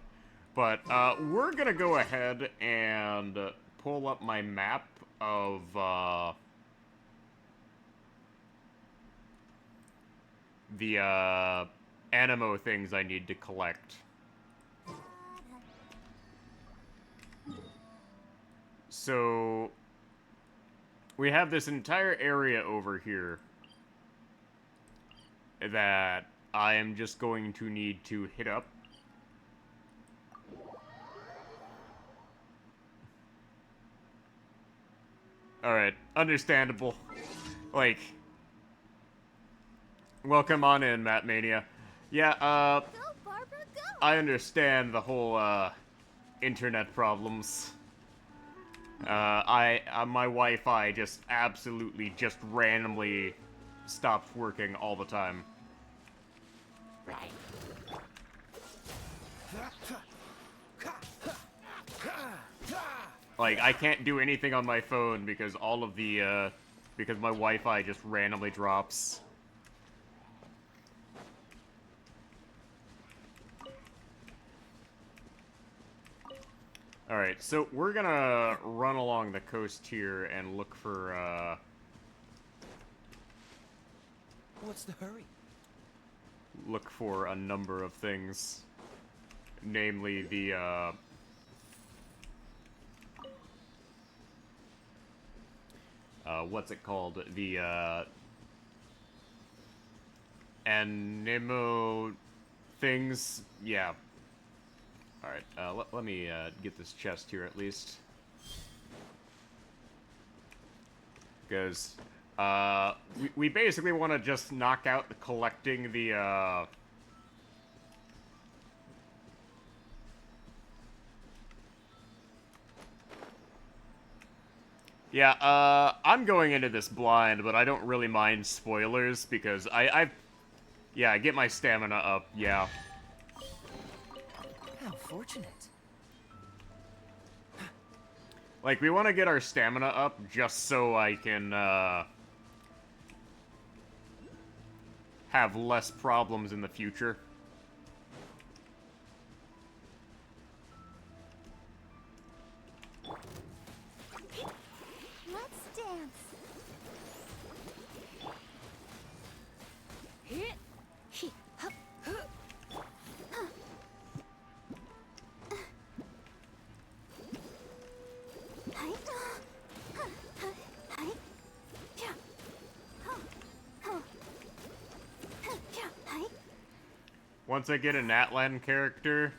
But, we're gonna go ahead and pull up my map of, the, Animo things I need to collect. So, we have this entire area over here that I am just going to need to hit up. Alright, understandable. Like, welcome on in, Matt Mania. Yeah, Go, Barbara, go! I understand the whole, internet problems. My Wi-Fi just absolutely just randomly stopped working all the time. Like, I can't do anything on my phone because all of the, because my Wi-Fi just randomly drops. Alright, so we're gonna run along the coast here and look for, What's the hurry? look for a number of things. Namely, the, what's it called? The, Animo things? Yeah. Alright, let me, get this chest here at least. Because, we basically want to just knock out the collecting the, Yeah, I'm going into this blind, but I don't really mind spoilers, because yeah, I get my stamina up, yeah. How fortunate. Like, we want to get our stamina up just so I can, have less problems in the future. Let's dance. Once I get a Natlan character,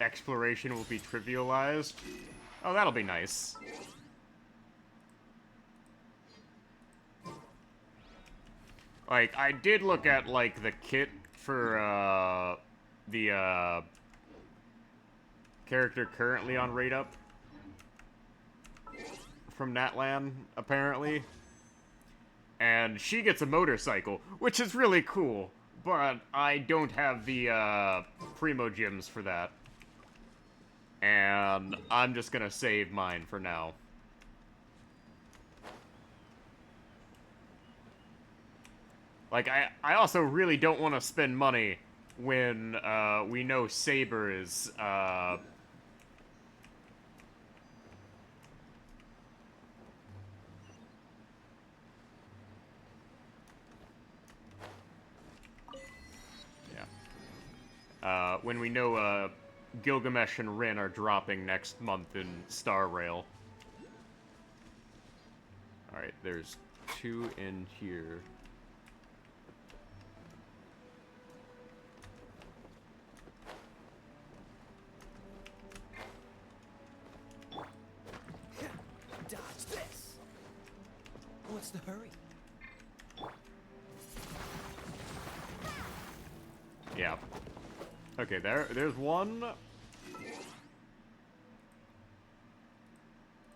exploration will be trivialized. Oh, that'll be nice. Like, I did look at, like, the kit for, the, character currently on Rate Up. From Natlan, apparently. And she gets a motorcycle, which is really cool. But I don't have the, Primo Gems for that. And I'm just gonna save mine for now. Like, I also really don't want to spend money when, we know Saber is, Yeah. When we know, Gilgamesh and Rin are dropping next month in Star Rail. Alright, there's 2 in here. Dodge this! What's the hurry? Yeah. Okay, there's one.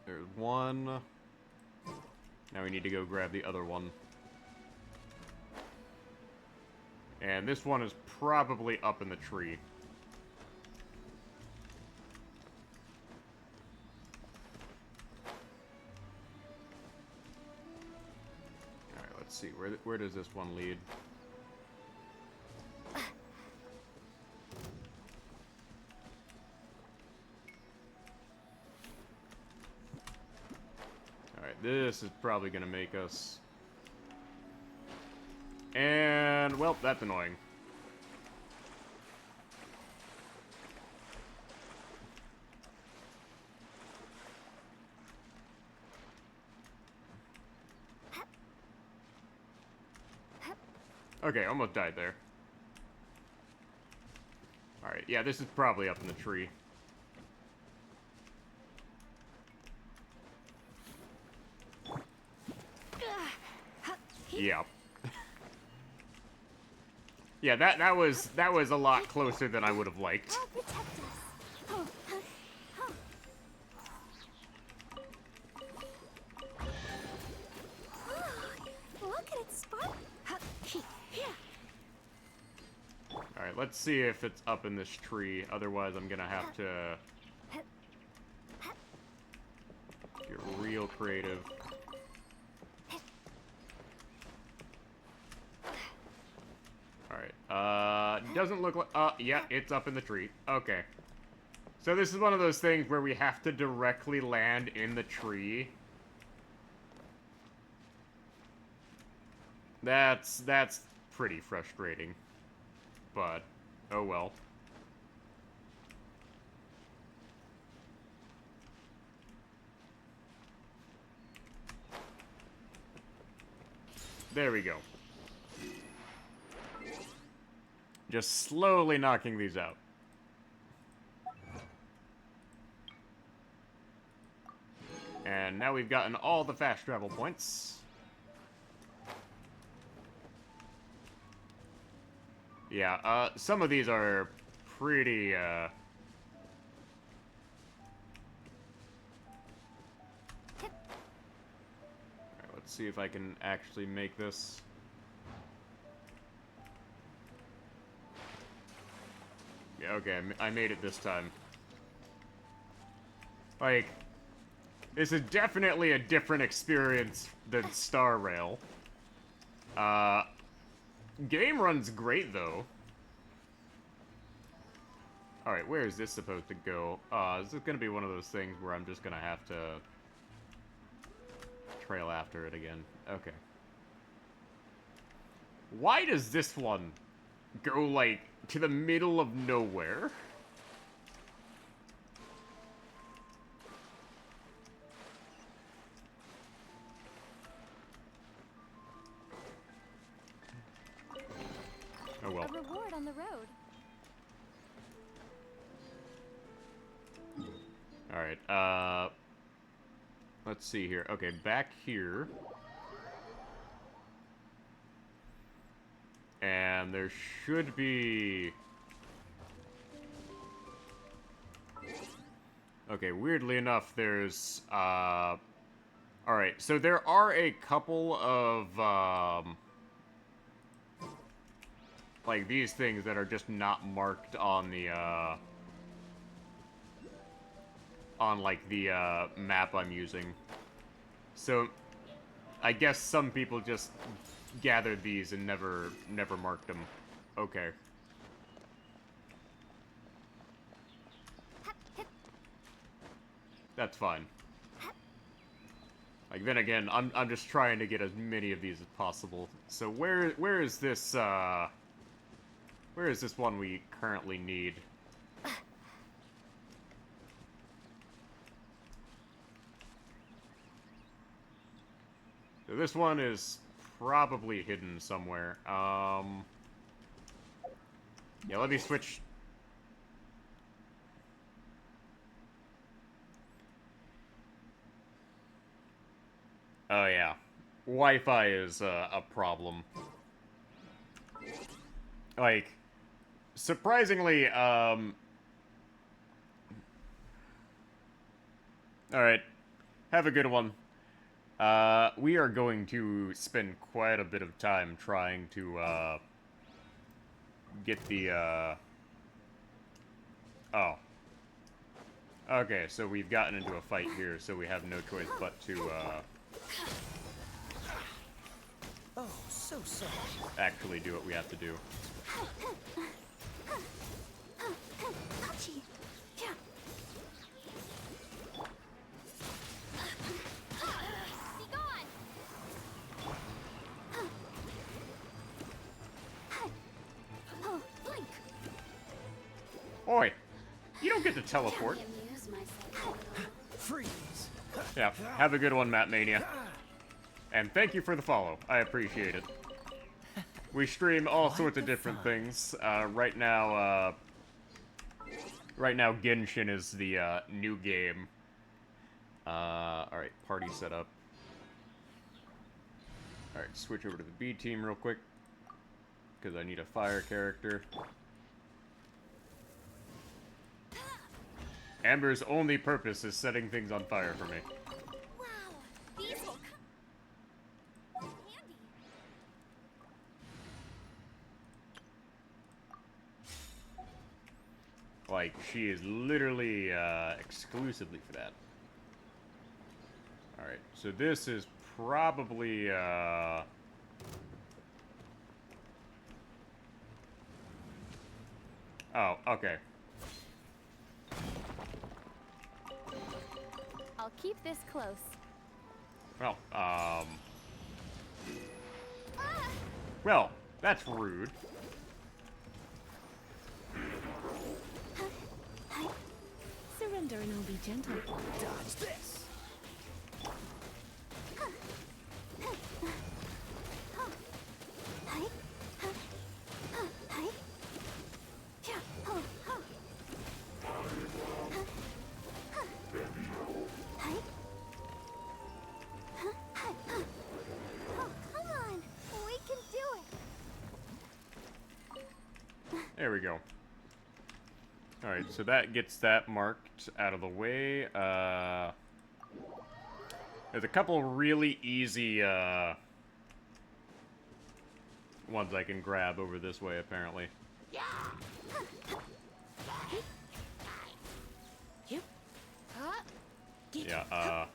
There's one. Now we need to go grab the other one. And this one is probably up in the tree. Alright, let's see. Where does this one lead? This is probably gonna make us... And, well, that's annoying. Okay, almost died there. Alright, yeah, this is probably up in the tree. Yeah. Yeah, that was a lot closer than I would have liked. Look at it spark. Alright, let's see if it's up in this tree. Otherwise, I'm gonna have to get real creative. Doesn't look like... yeah, it's up in the tree. Okay. So this is one of those things where we have to directly land in the tree. That's pretty frustrating. But, oh well. There we go. Just slowly knocking these out. And now we've gotten all the fast travel points. Yeah, some of these are pretty, Alright, let's see if I can actually make this. Yeah, okay, I made it this time. Like, this is definitely a different experience than Star Rail. Game runs great, though. Alright, where is this supposed to go? This is gonna be one of those things where I'm just gonna have to trail after it again. Okay. Why does this one go, like, to the middle of nowhere? Oh well. A reward on the road. Alright, let's see here. Okay, back here. And there should be... Okay, weirdly enough, there's, Alright, so there are a couple of, like, these things that are just not marked on the, on, like, the map I'm using. So, I guess some people just gathered these and never marked them. Okay. That's fine. Like, then again, I'm just trying to get as many of these as possible. So where is this one we currently need? So this one is probably hidden somewhere. Yeah, let me switch. Oh yeah, Wi-Fi is a problem. Like, surprisingly, alright. Have a good one. We are going to spend quite a bit of time trying to, get the, Oh. Okay, so we've gotten into a fight here, so we have no choice but to, Oh, so sorry. actually do what we have to do. Ouchie. Yeah. Be gone! Oh, blink. Oi! You don't get to teleport. Freeze. Yeah, have a good one, Matt Mania. And thank you for the follow. I appreciate it. We stream all sorts of different things. Right now, Genshin is the new game. Alright, party set up. Alright, switch over to the B team real quick. Because I need a fire character. Amber's only purpose is setting things on fire for me. Wow, these will come handy. Like, she is literally exclusively for that. Alright, so this is probably oh, okay. I'll keep this close. Well, well, that's rude. Surrender and I'll be gentle. Dodge this. There we go. Alright, so that gets that marked out of the way. There's a couple really easy ones I can grab over this way, apparently. Yeah,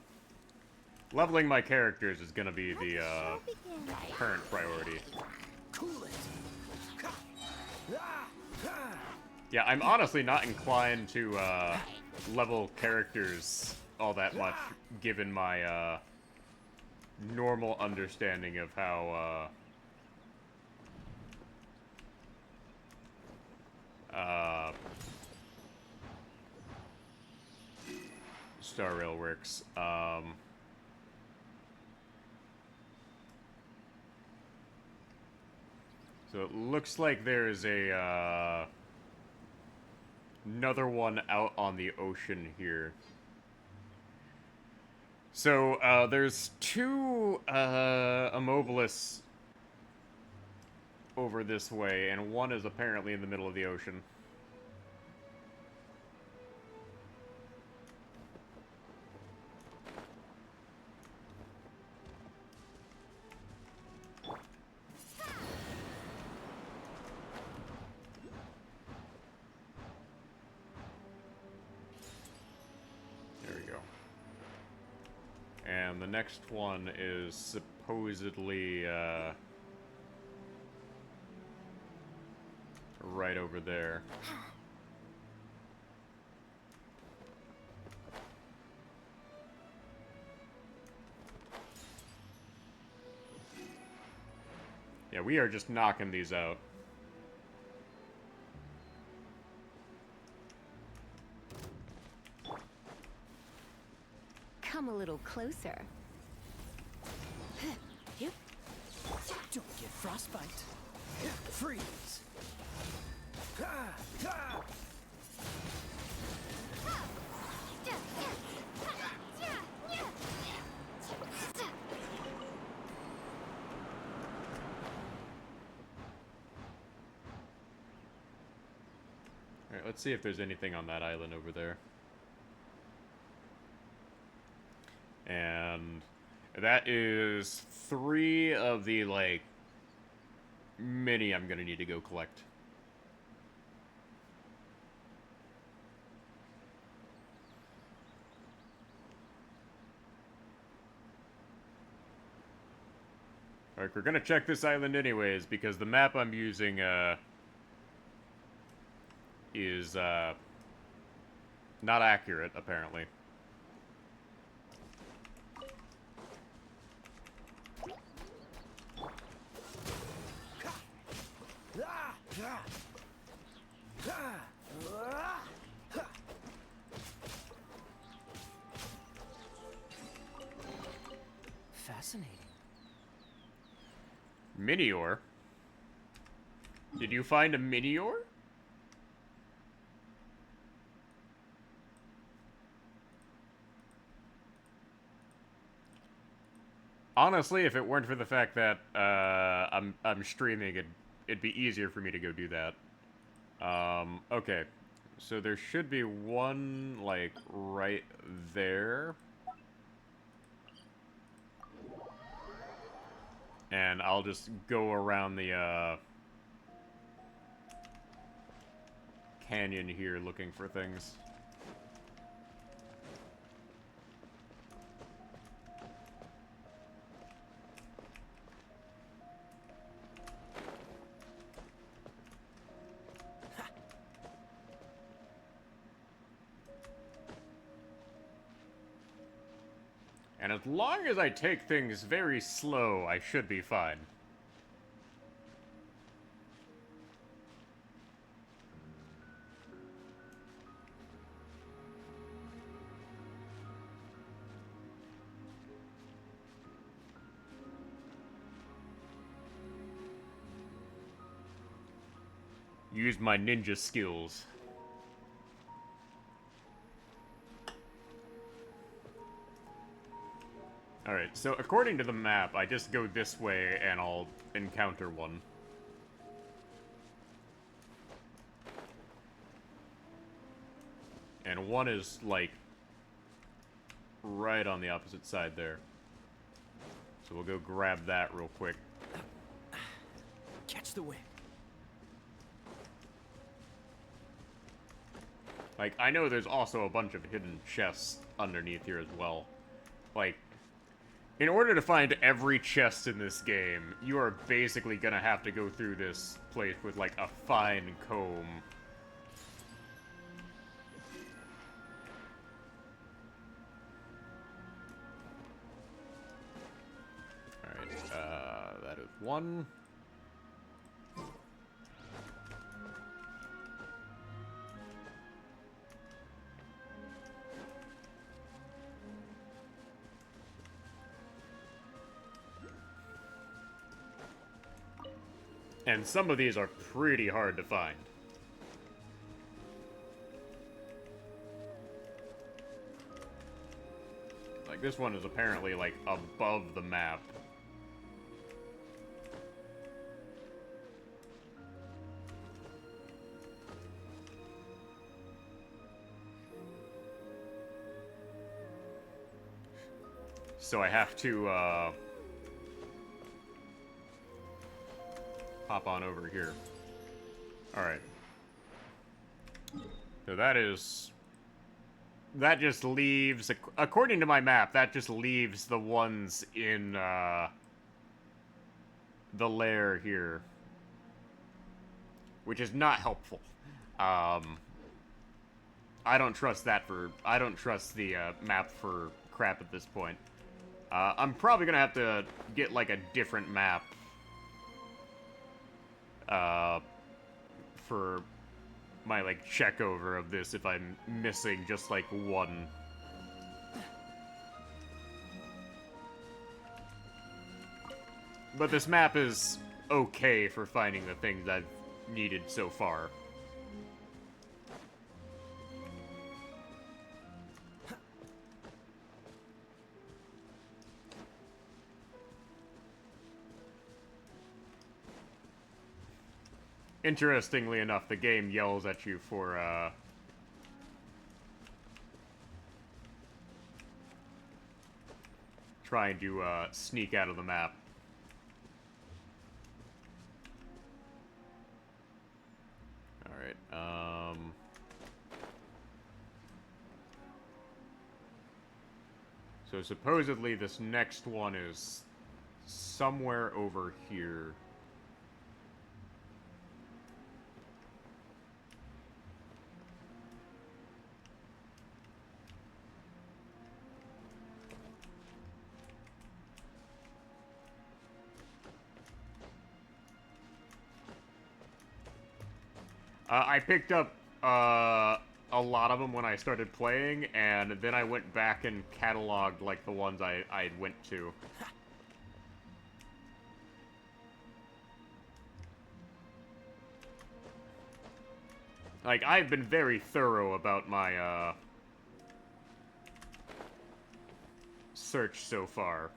leveling my characters is gonna be the current priority. Cool it. Yeah, I'm honestly not inclined to level characters all that much, given my normal understanding of how Star Rail works. So it looks like there's a another one out on the ocean here. So there's two Immobilis over this way, and one is apparently in the middle of the ocean. And the next one is supposedly, right over there. Yeah, we are just knocking these out. Come a little closer. Yep. Don't get frostbite. Freeze. Alright, let's see if there's anything on that island over there. And that is 3 of the, like, mini I'm gonna need to go collect. Alright, we're gonna check this island anyways, because the map I'm using, is, not accurate, apparently. Fascinating. Minior? Did you find a Minior? Honestly, if it weren't for the fact that I'm streaming, it'd be easier for me to go do that. Okay, so there should be one like right there, and I'll just go around the canyon here looking for things. And as long as I take things very slow, I should be fine. Use my ninja skills. Alright, so according to the map, I just go this way and I'll encounter one. And one is, like, right on the opposite side there. So we'll go grab that real quick. Catch the wind. Like, I know there's also a bunch of hidden chests underneath here as well. Like, in order to find every chest in this game, you are basically gonna have to go through this place with, like, a fine comb. Alright, that is one. And some of these are pretty hard to find. Like, this one is apparently, like, above the map. So I have to, hop on over here. Alright. So that is that just leaves, according to my map, that just leaves the ones in, the lair here. Which is not helpful. I don't trust that I don't trust the, map for crap at this point. I'm probably gonna have to get, like, a different map, for my, like, check over of this if I'm missing just, like, one. But this map is okay for finding the things I've needed so far. Interestingly enough, the game yells at you for, trying to, sneak out of the map. Alright, so supposedly this next one is somewhere over here. I picked up, a lot of them when I started playing, and then I went back and cataloged, like, the ones I went to. Like, I've been very thorough about my, search so far.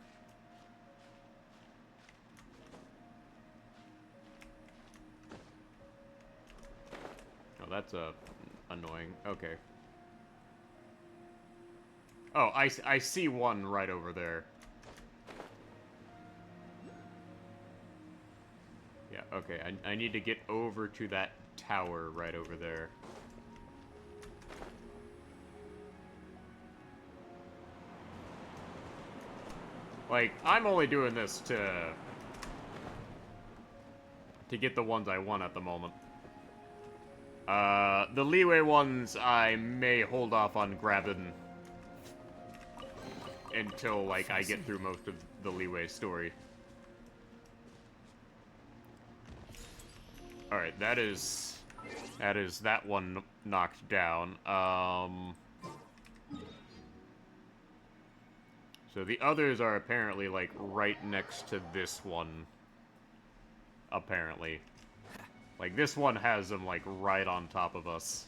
Oh, that's, annoying. Okay. Oh, I see one right over there. Yeah, okay. I need to get over to that tower right over there. Like, I'm only doing this to get the ones I want at the moment. The leeway ones I may hold off on grabbing until, like, I get through most of the leeway story. Alright, that is that one knocked down. So the others are apparently, like, right next to this one. Apparently. Like, this one has them, like, right on top of us.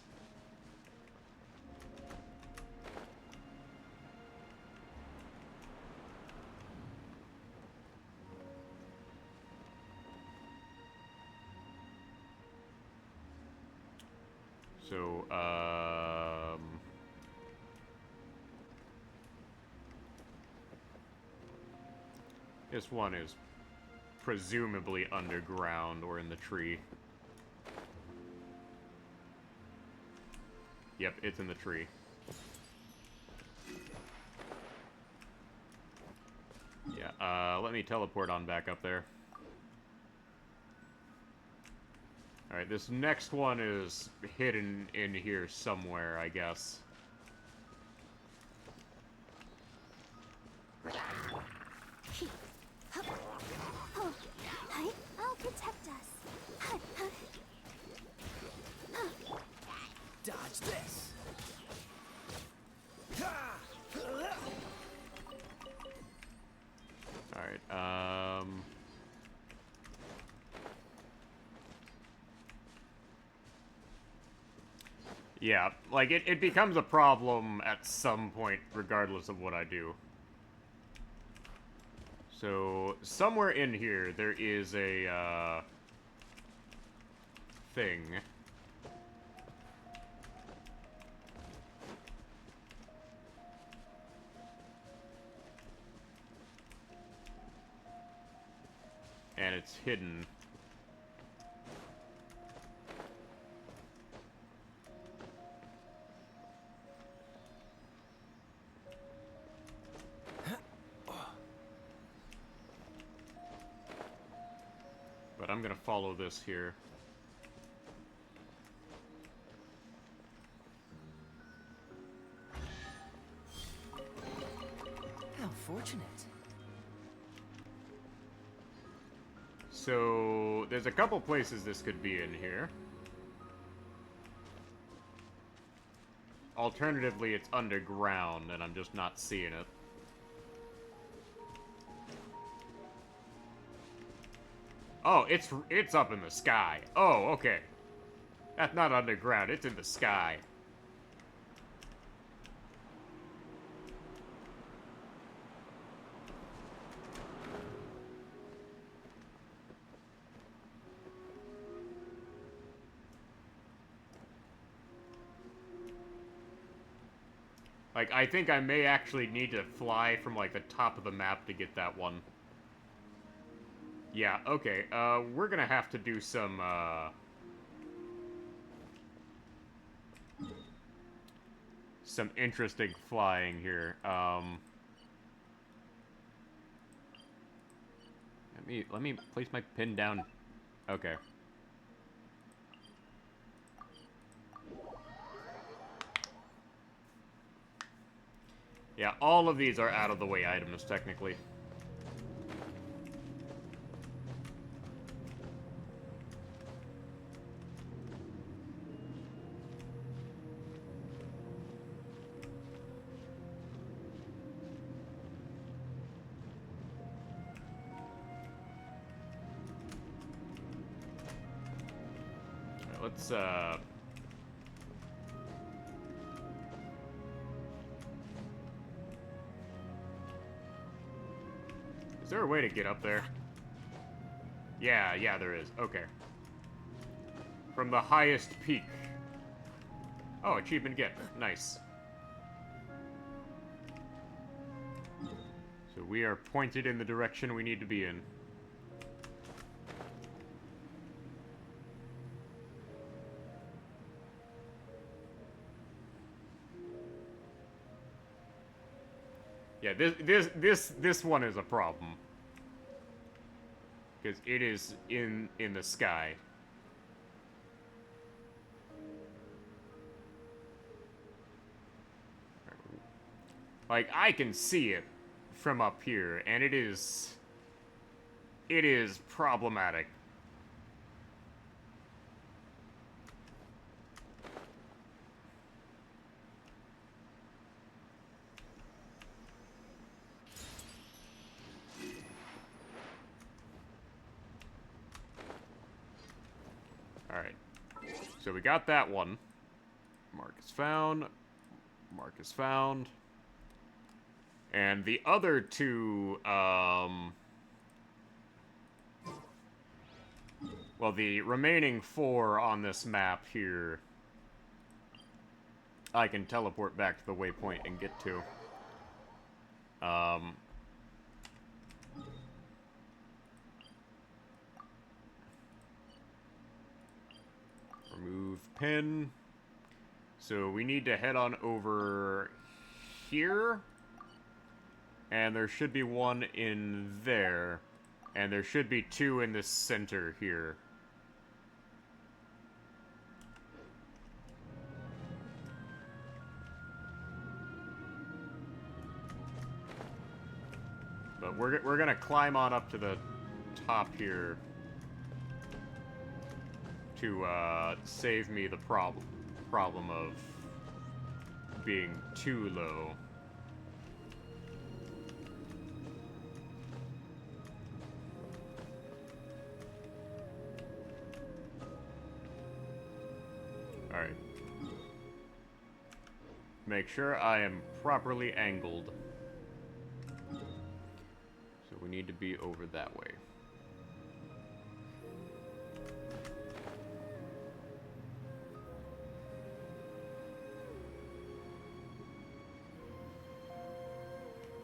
So, this one is presumably underground or in the tree. Yep, it's in the tree. Yeah, let me teleport on back up there. Alright, this next one is hidden in here somewhere, I guess. I'll protect us. Dodge this. Alright, yeah, like, it becomes a problem at some point, regardless of what I do. So, somewhere in here, there is a, thing. And it's hidden. but I'm gonna follow this here. How fortunate. So, there's a couple places this could be in here. Alternatively, it's underground, and I'm just not seeing it. Oh, it's up in the sky. Oh, okay. That's not underground, it's in the sky. Like, I think I may actually need to fly from, like, the top of the map to get that one. Yeah, okay. We're gonna have to do some, some interesting flying here. Let me place my pin down. Okay. Yeah, all of these are out-of-the-way items, technically. Alright, let's, Is there a way to get up there? Yeah, there is. Okay. From the highest peak. Oh, achievement get. Nice. So we are pointed in the direction we need to be in. Yeah, this one is a problem. Because it is in the sky. Like, I can see it from up here, and it is problematic. Alright. So we got that one. Mark is found. Mark is found. And the other two, well, the remaining 4 on this map here, I can teleport back to the waypoint and get to. Remove pin. So we need to head on over here. And there should be one in there. And there should be 2 in the center here. But we're gonna climb on up to the top here to save me the problem of being too low. Alright. Make sure I am properly angled. So we need to be over that way.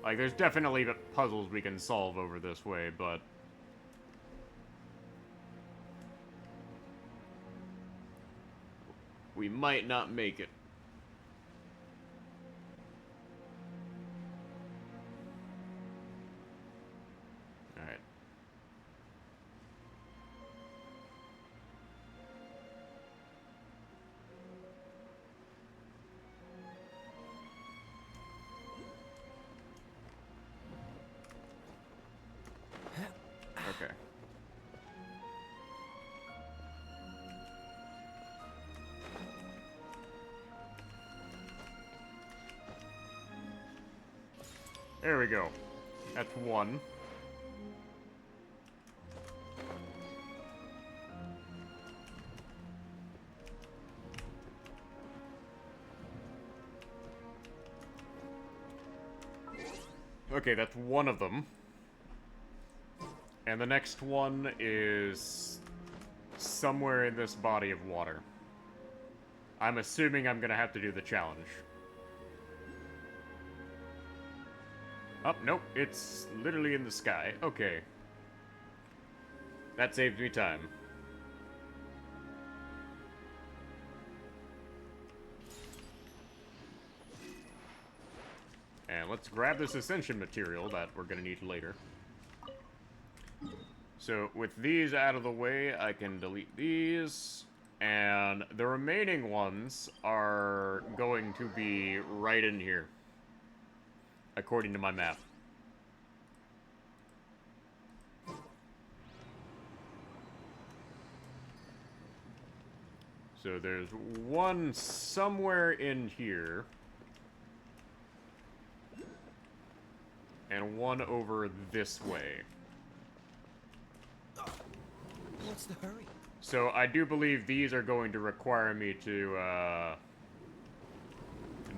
Like, there's definitely puzzles we can solve over this way, but we might not make it. Alright. There we go. That's one. Okay, that's one of them. And the next one is somewhere in this body of water. I'm assuming I'm gonna have to do the challenge. Oh, nope, it's literally in the sky. Okay. That saved me time. And let's grab this ascension material that we're gonna need later. So, with these out of the way, I can delete these. And the remaining ones are going to be right in here, according to my map. So there's one somewhere in here. And one over this way. What's the hurry? So I do believe these are going to require me to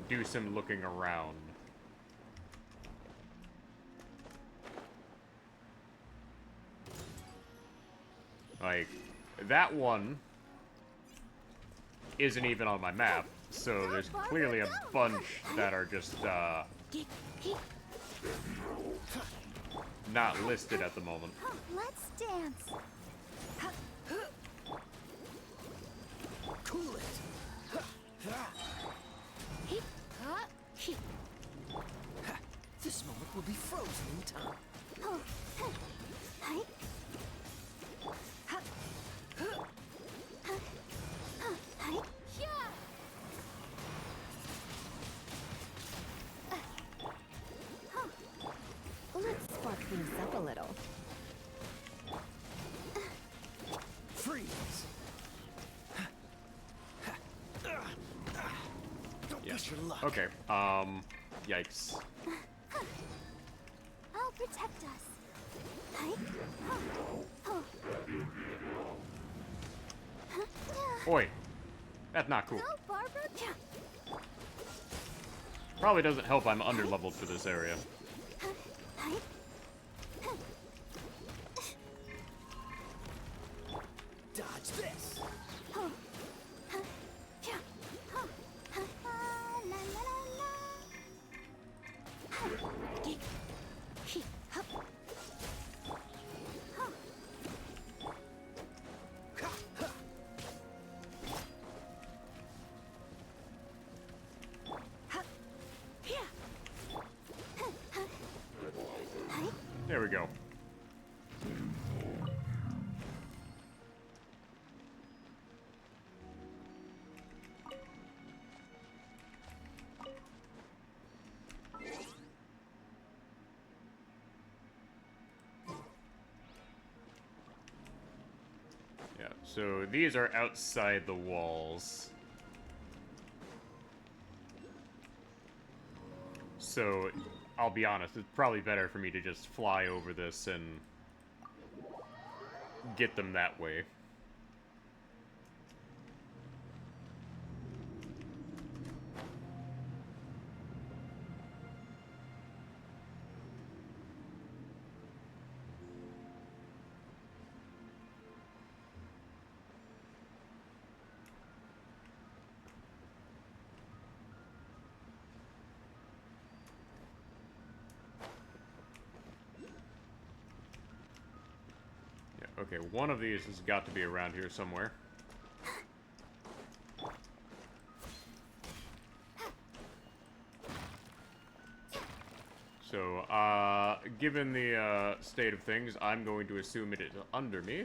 do some looking around. Like, that one isn't even on my map, so there's clearly a bunch that are just not listed at the moment. Let's dance. Cool it. This moment will be frozen in time. Let's spark things up a little. Freeze. Don't push your luck. Okay, yikes. I'll protect us. Oi, that's not cool. Go, Barbara. Probably doesn't help I'm underleveled for this area. Dodge this. There we go. Yeah, so these are outside the walls. So, I'll be honest, it's probably better for me to just fly over this and get them that way. Okay, one of these has got to be around here somewhere. So, given the state of things, I'm going to assume it is under me.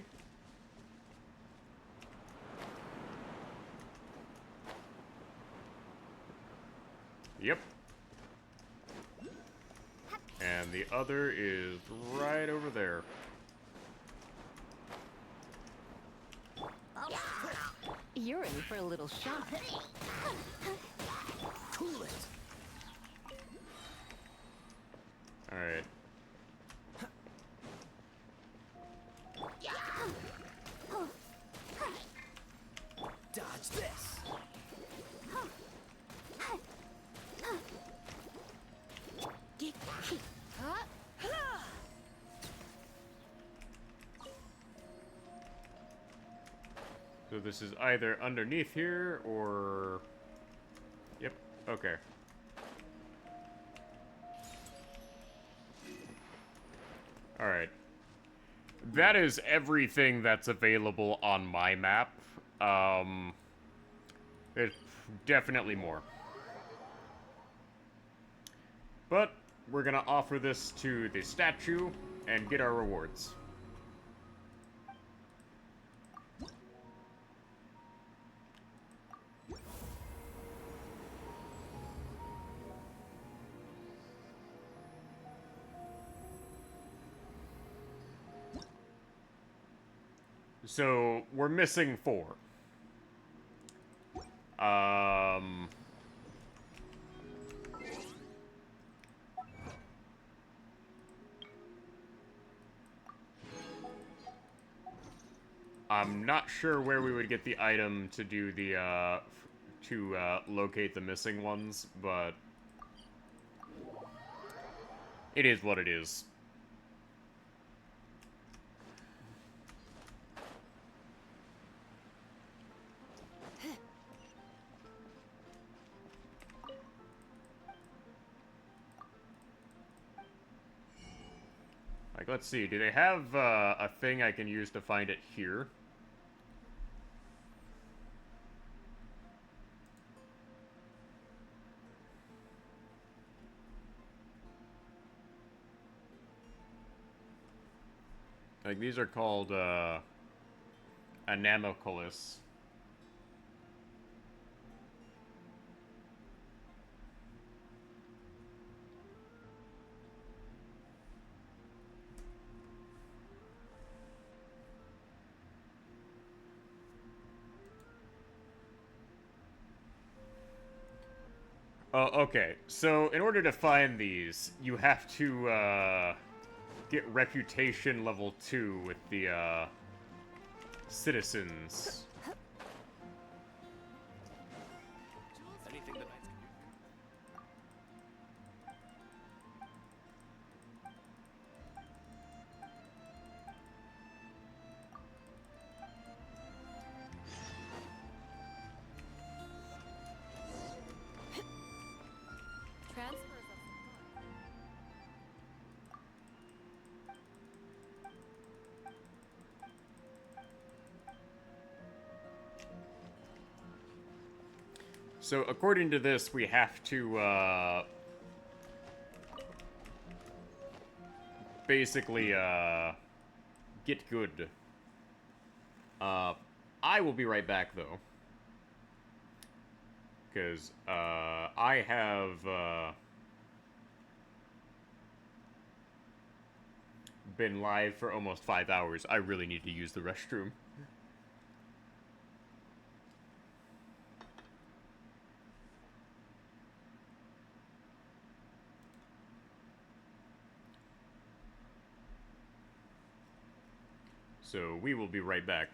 Yep. And the other is right over there. You're in for a little shock. Cool it. Alright. Dodge this. So this is either underneath here or... Yep, okay. Alright. That is everything that's available on my map. There's definitely more. But we're gonna offer this to the statue and get our rewards. So, we're missing 4. I'm not sure where we would get the item to do the, locate the missing ones, but it is what it is. Like, let's see, do they have, a thing I can use to find it here? Like, these are called, Anemoculus. Oh, okay. So, in order to find these, you have to, get reputation level 2 with the, citizens. Anything the knights can Transfers So, according to this, we have to, basically, get good. I will be right back, though. Because, I have, been live for almost 5 hours. I really need to use the restroom. So, we will be right back.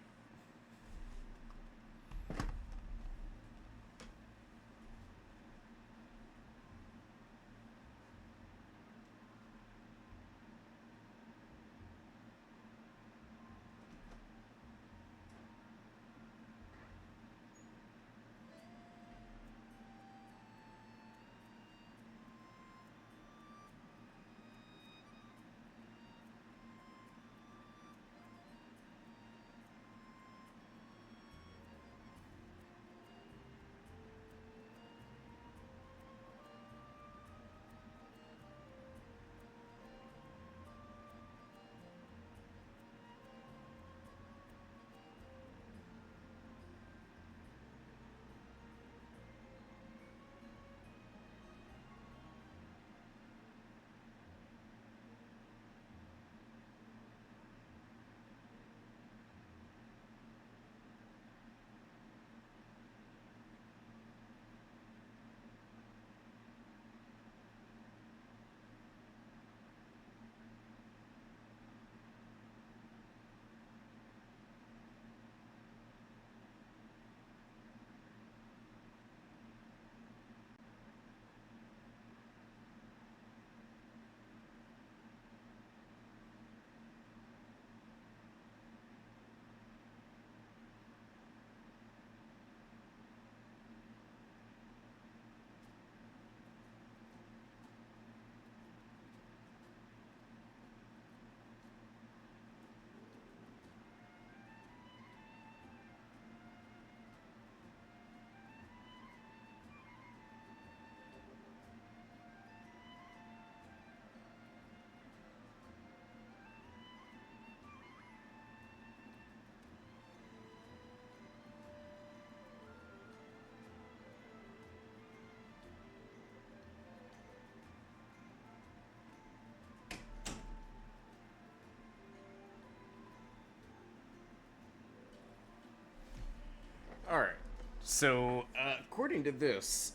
So, according to this,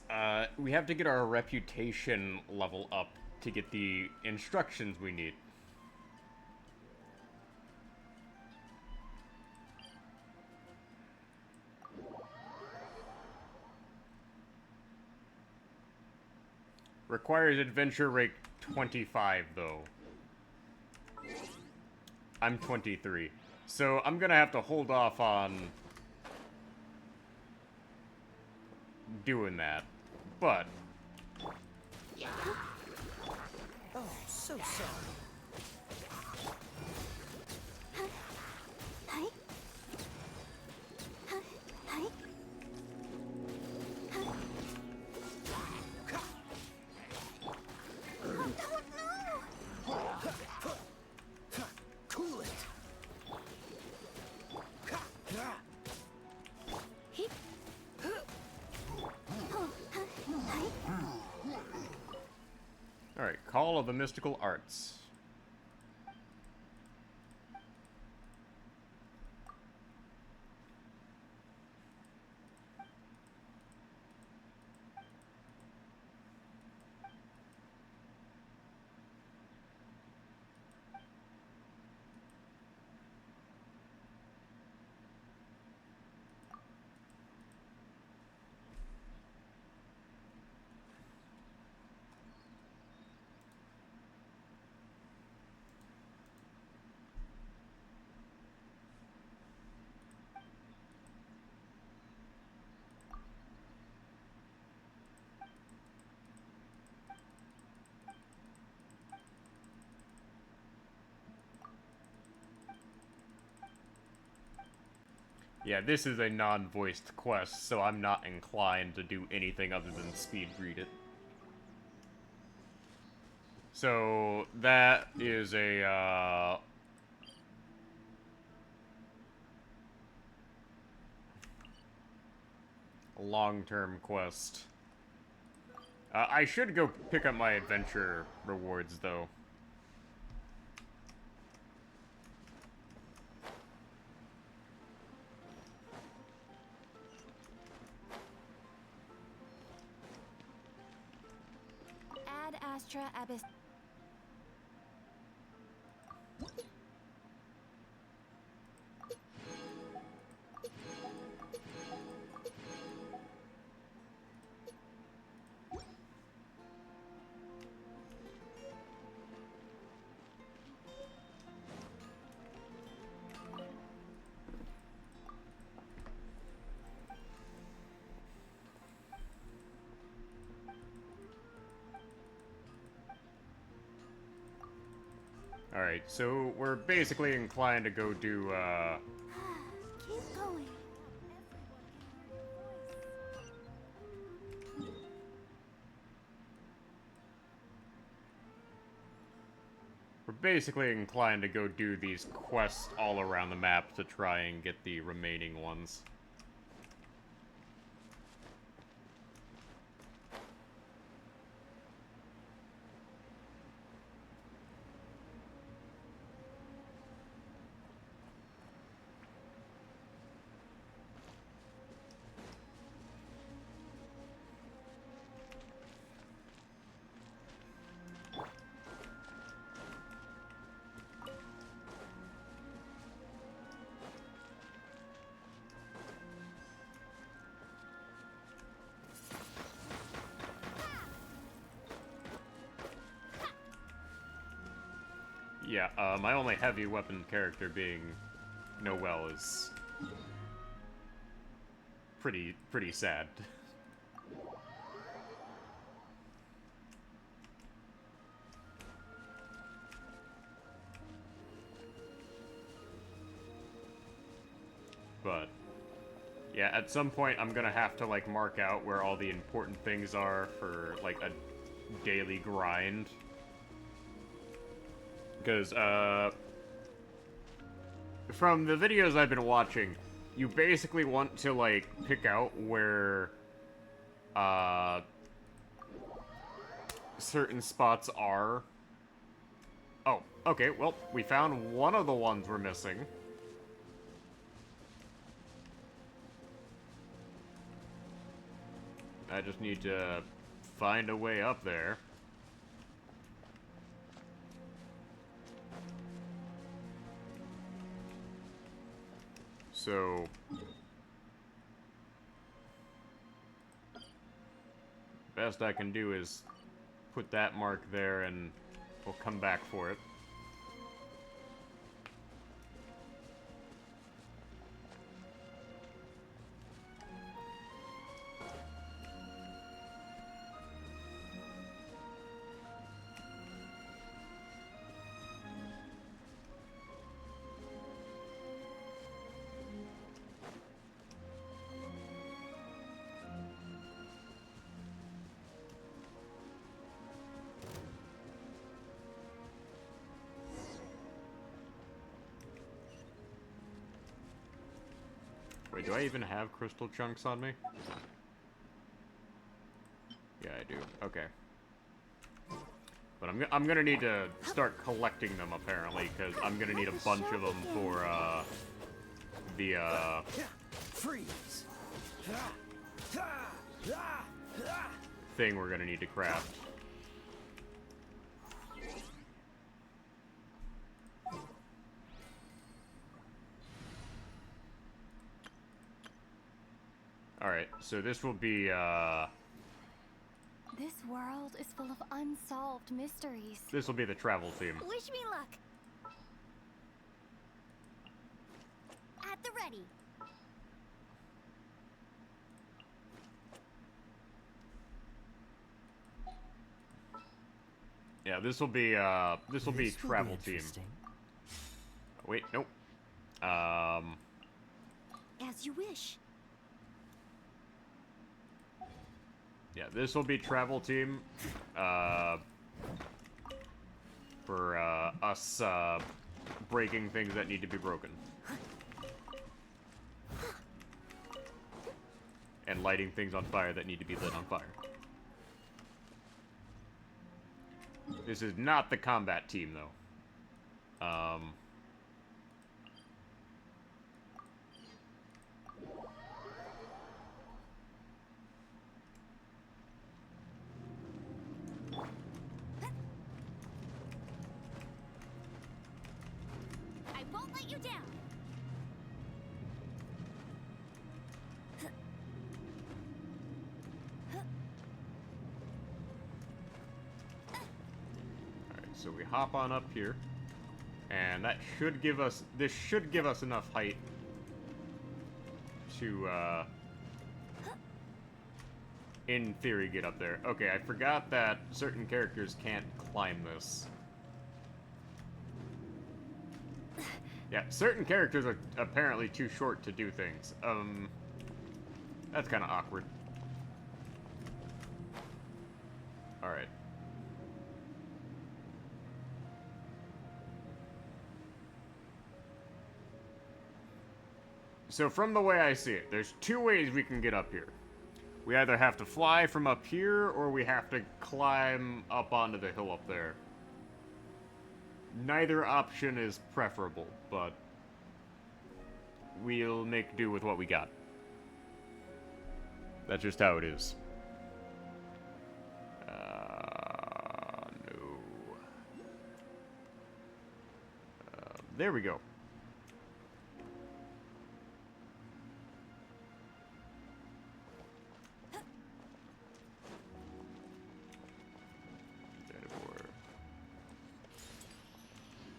we have to get our reputation level up to get the instructions we need. Requires adventure rate 25, though. I'm 23. So, I'm gonna have to hold off on doing that. But... Oh, so sorry. Cool it. Alright, Call of the Mystical Arts. Yeah, this is a non-voiced quest, so I'm not inclined to do anything other than speed read it. So, that is a, long-term quest. I should go pick up my adventure rewards, though. Ad Astra Abyss. Alright, so we're basically inclined to go do, Keep going. we're basically inclined to go do these quests all around the map to try and get the remaining ones. Yeah, my only heavy weapon character being Noelle is pretty sad. But, yeah, at some point I'm gonna have to, like, mark out where all the important things are for, like, a daily grind. Because, from the videos I've been watching, you basically want to, like, pick out where, certain spots are. Oh, okay, well, we found one of the ones we're missing. I just need to find a way up there. So... best I can do is put that mark there and we'll come back for it. Wait, do I even have crystal chunks on me? Yeah, I do. Okay. But I'm gonna need to start collecting them, apparently, because I'm gonna need a bunch of them for, the, Freeze! thing we're gonna need to craft. Alright, so this will be, This world is full of unsolved mysteries. this will be the travel theme. Wish me luck. At the ready. Yeah, this will be travel team. Wait, nope. As you wish. Yeah, this will be travel team, for, us, breaking things that need to be broken. And lighting things on fire that need to be lit on fire. This is not the combat team, though. I won't let you down. Alright, so we hop on up here. And that should give us, this should give us enough height to, in theory, get up there. Okay, I forgot that certain characters can't climb this. Yeah, certain characters are apparently too short to do things. That's kind of awkward. Alright. So from the way I see it, there's two ways we can get up here. We either have to fly from up here, or we have to climb up onto the hill up there. Neither option is preferable, but we'll make do with what we got. That's just how it is. No. There we go.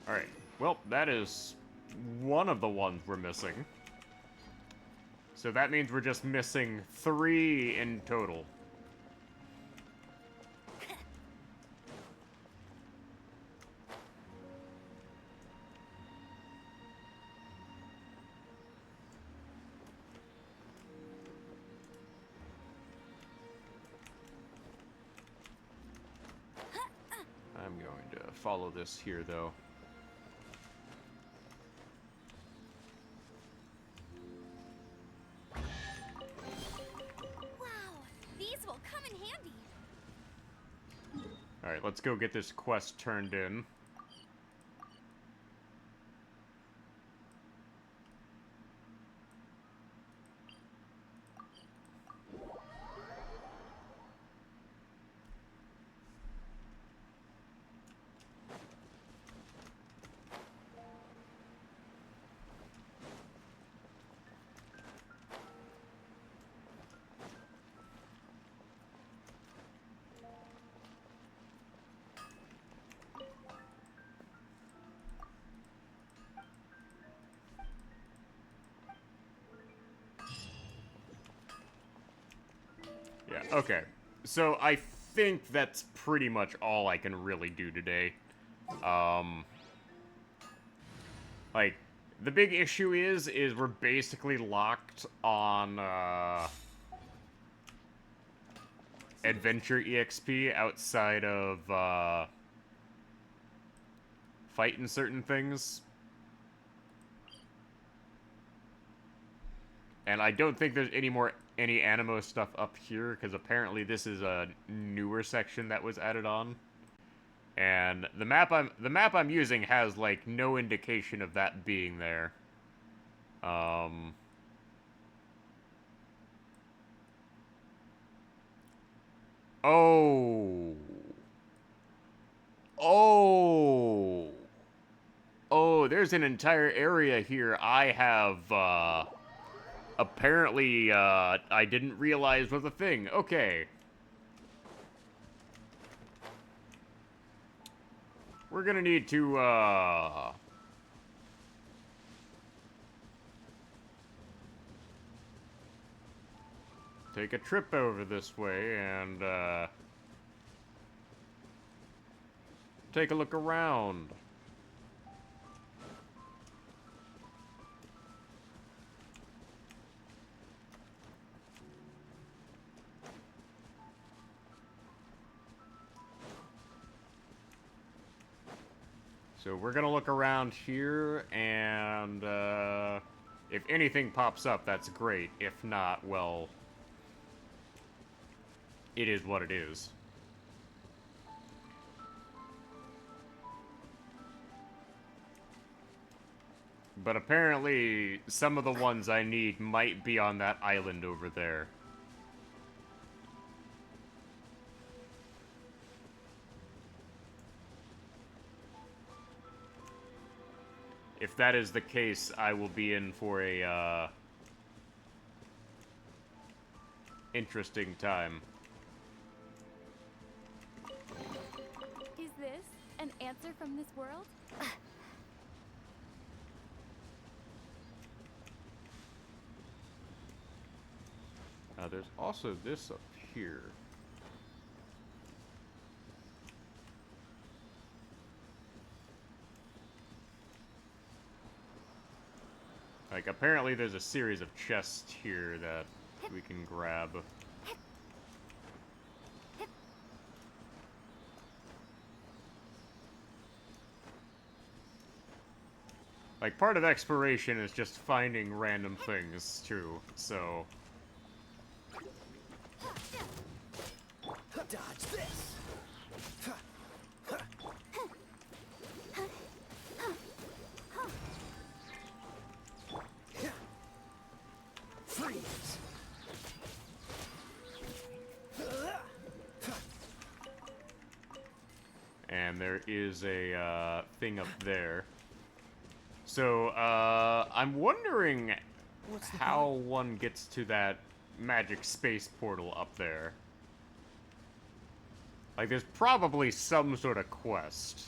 Alright, well, that is one of the ones we're missing. So that means we're just missing 3 in total. I'm going to follow this here, though. Alright, let's go get this quest turned in. Okay, so I think that's pretty much all I can really do today. Like, the big issue is we're basically locked on, Adventure EXP outside of, fighting certain things. And I don't think there's any Animo stuff up here, because apparently this is a newer section that was added on. And the map I'm using has like no indication of that being there. Oh. Oh. Oh, there's an entire area here I have, apparently, I didn't realize was a thing. Okay. We're gonna need to, take a trip over this way and, take a look around. So we're gonna look around here, and, if anything pops up, that's great. If not, well, it is what it is. But apparently, some of the ones I need might be on that island over there. If that is the case, I will be in for a, interesting time. Is this an answer from this world? There's also this up here. Like, apparently there's a series of chests here that we can grab. Like, part of exploration is just finding random things, too, so... Dodge this! Freeze! And there is a, thing up there. So, I'm wondering how one gets to that magic space portal up there. Like, there's probably some sort of quest.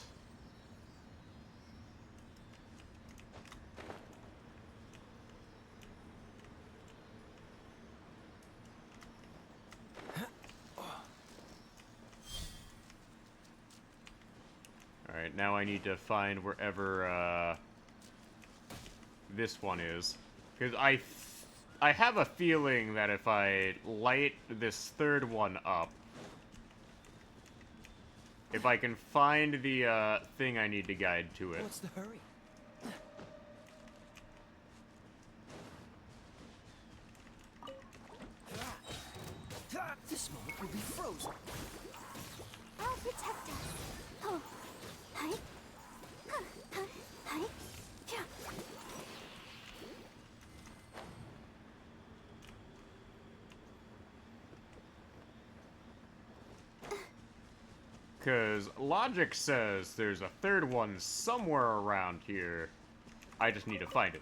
Alright, now I need to find wherever, this one is. Because I have a feeling that if I light this third one up, if I can find the, thing I need to guide to it. What's the hurry? This moment will be frozen. I'll protect us. Oh. Hi. Hi. Yeah. Because logic says there's a third one somewhere around here. I just need to find it.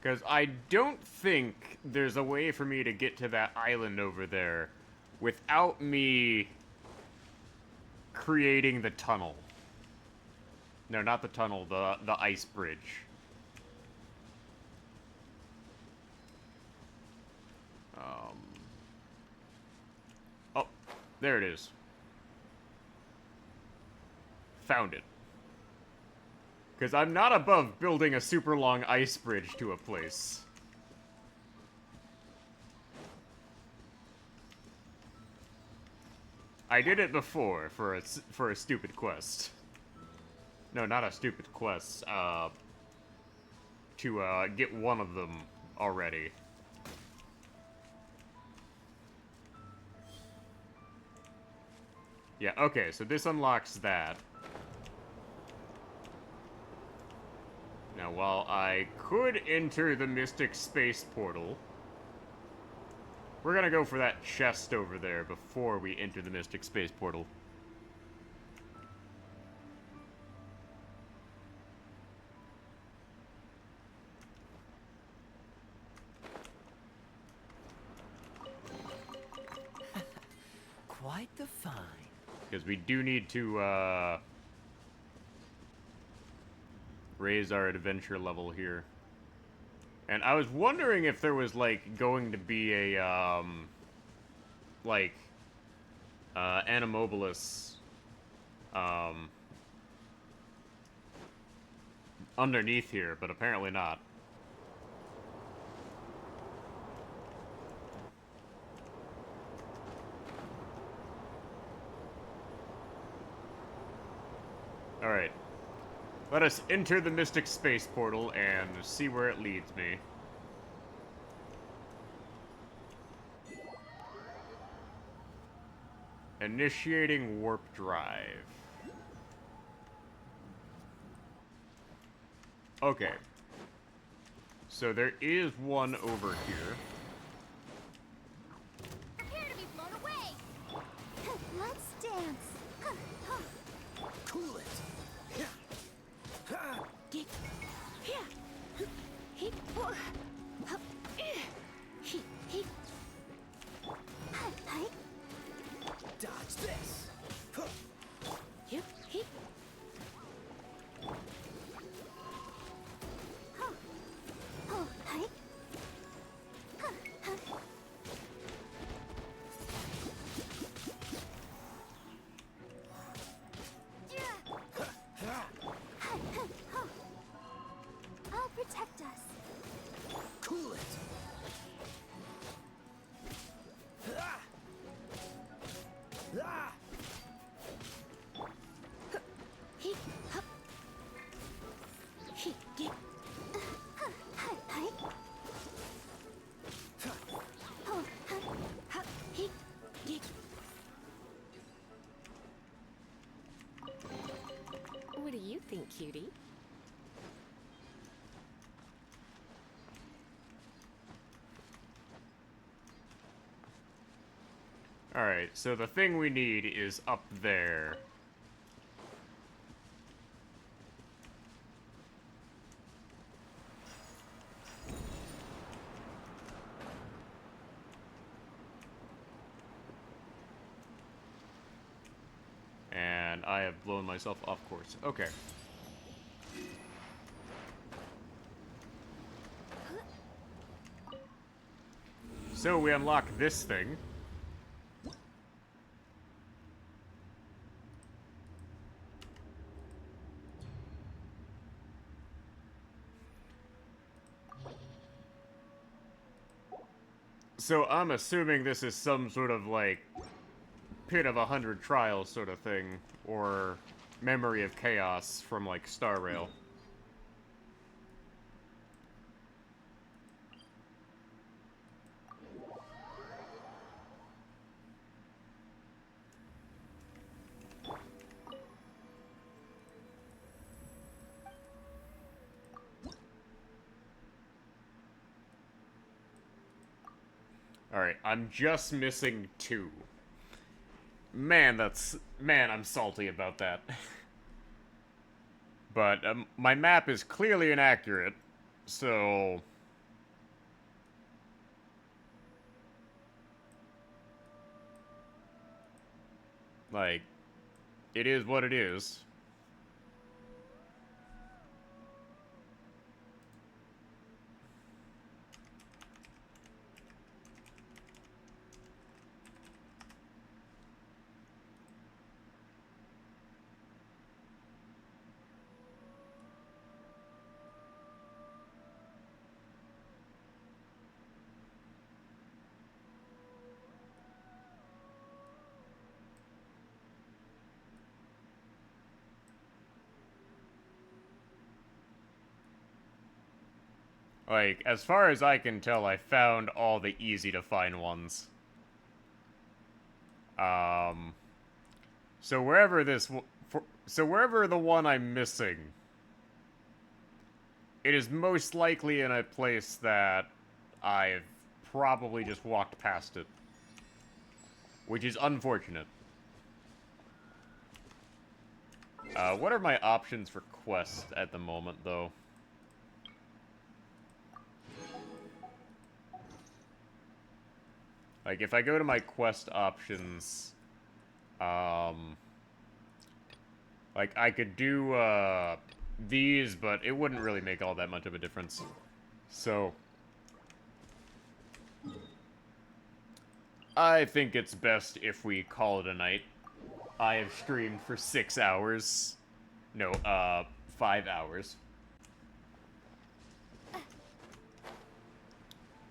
Because I don't think there's a way for me to get to that island over there without me creating the tunnel. No, not the tunnel, the ice bridge. There it is. Found it. Because I'm not above building a super long ice bridge to a place. I did it before for a stupid quest. No, not a stupid quest. To get one of them already. Yeah, okay, so this unlocks that. Now, while I could enter the Mystic Space Portal, we're gonna go for that chest over there before we enter the Mystic Space Portal. Quite the find. Because we do need to, raise our adventure level here. And I was wondering if there was, like, going to be a, like, Animobolus, underneath here, but apparently not. Alright. Let us enter the Mystic Space Portal and see where it leads me. Initiating warp drive. Okay. So there is one over here. Prepare to be blown away. Let's dance. Cool it. Dodge this. I'll protect us. Cool it. What do you think, cutie? Alright, so the thing we need is up there. And I have blown myself off course. Okay. So we unlock this thing. So I'm assuming this is some sort of, like, Pit of 100 Trials sort of thing, or Memory of Chaos from, like, Star Rail. Alright, I'm just missing 2. Man, I'm salty about that. But, my map is clearly inaccurate, so... like, it is what it is. Like, as far as I can tell, I found all the easy-to-find ones. So wherever wherever the one I'm missing, it is most likely in a place that I've probably just walked past it. Which is unfortunate. What are my options for quests at the moment, though? Like, if I go to my quest options, like, I could do, these, but it wouldn't really make all that much of a difference. So, I think it's best if we call it a night. I have streamed for 6 hours. No, 5 hours.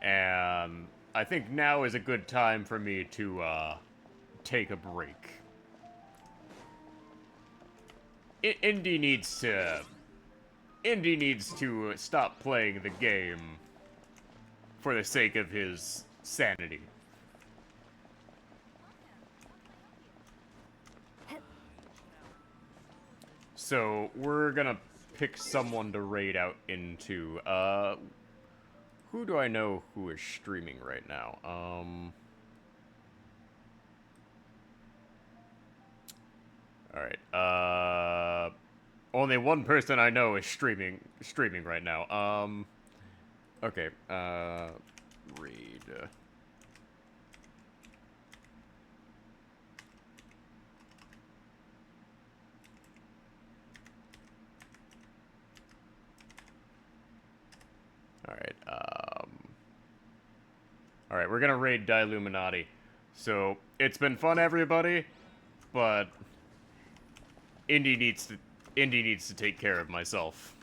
And I think now is a good time for me to, take a break. Indy needs to stop playing the game for the sake of his sanity. So, we're gonna pick someone to raid out into, who do I know who is streaming right now? Alright, only one person I know is streaming right now. Okay, raid. Alright, we're gonna raid Diluminati. So, it's been fun, everybody, but Indy needs to take care of myself.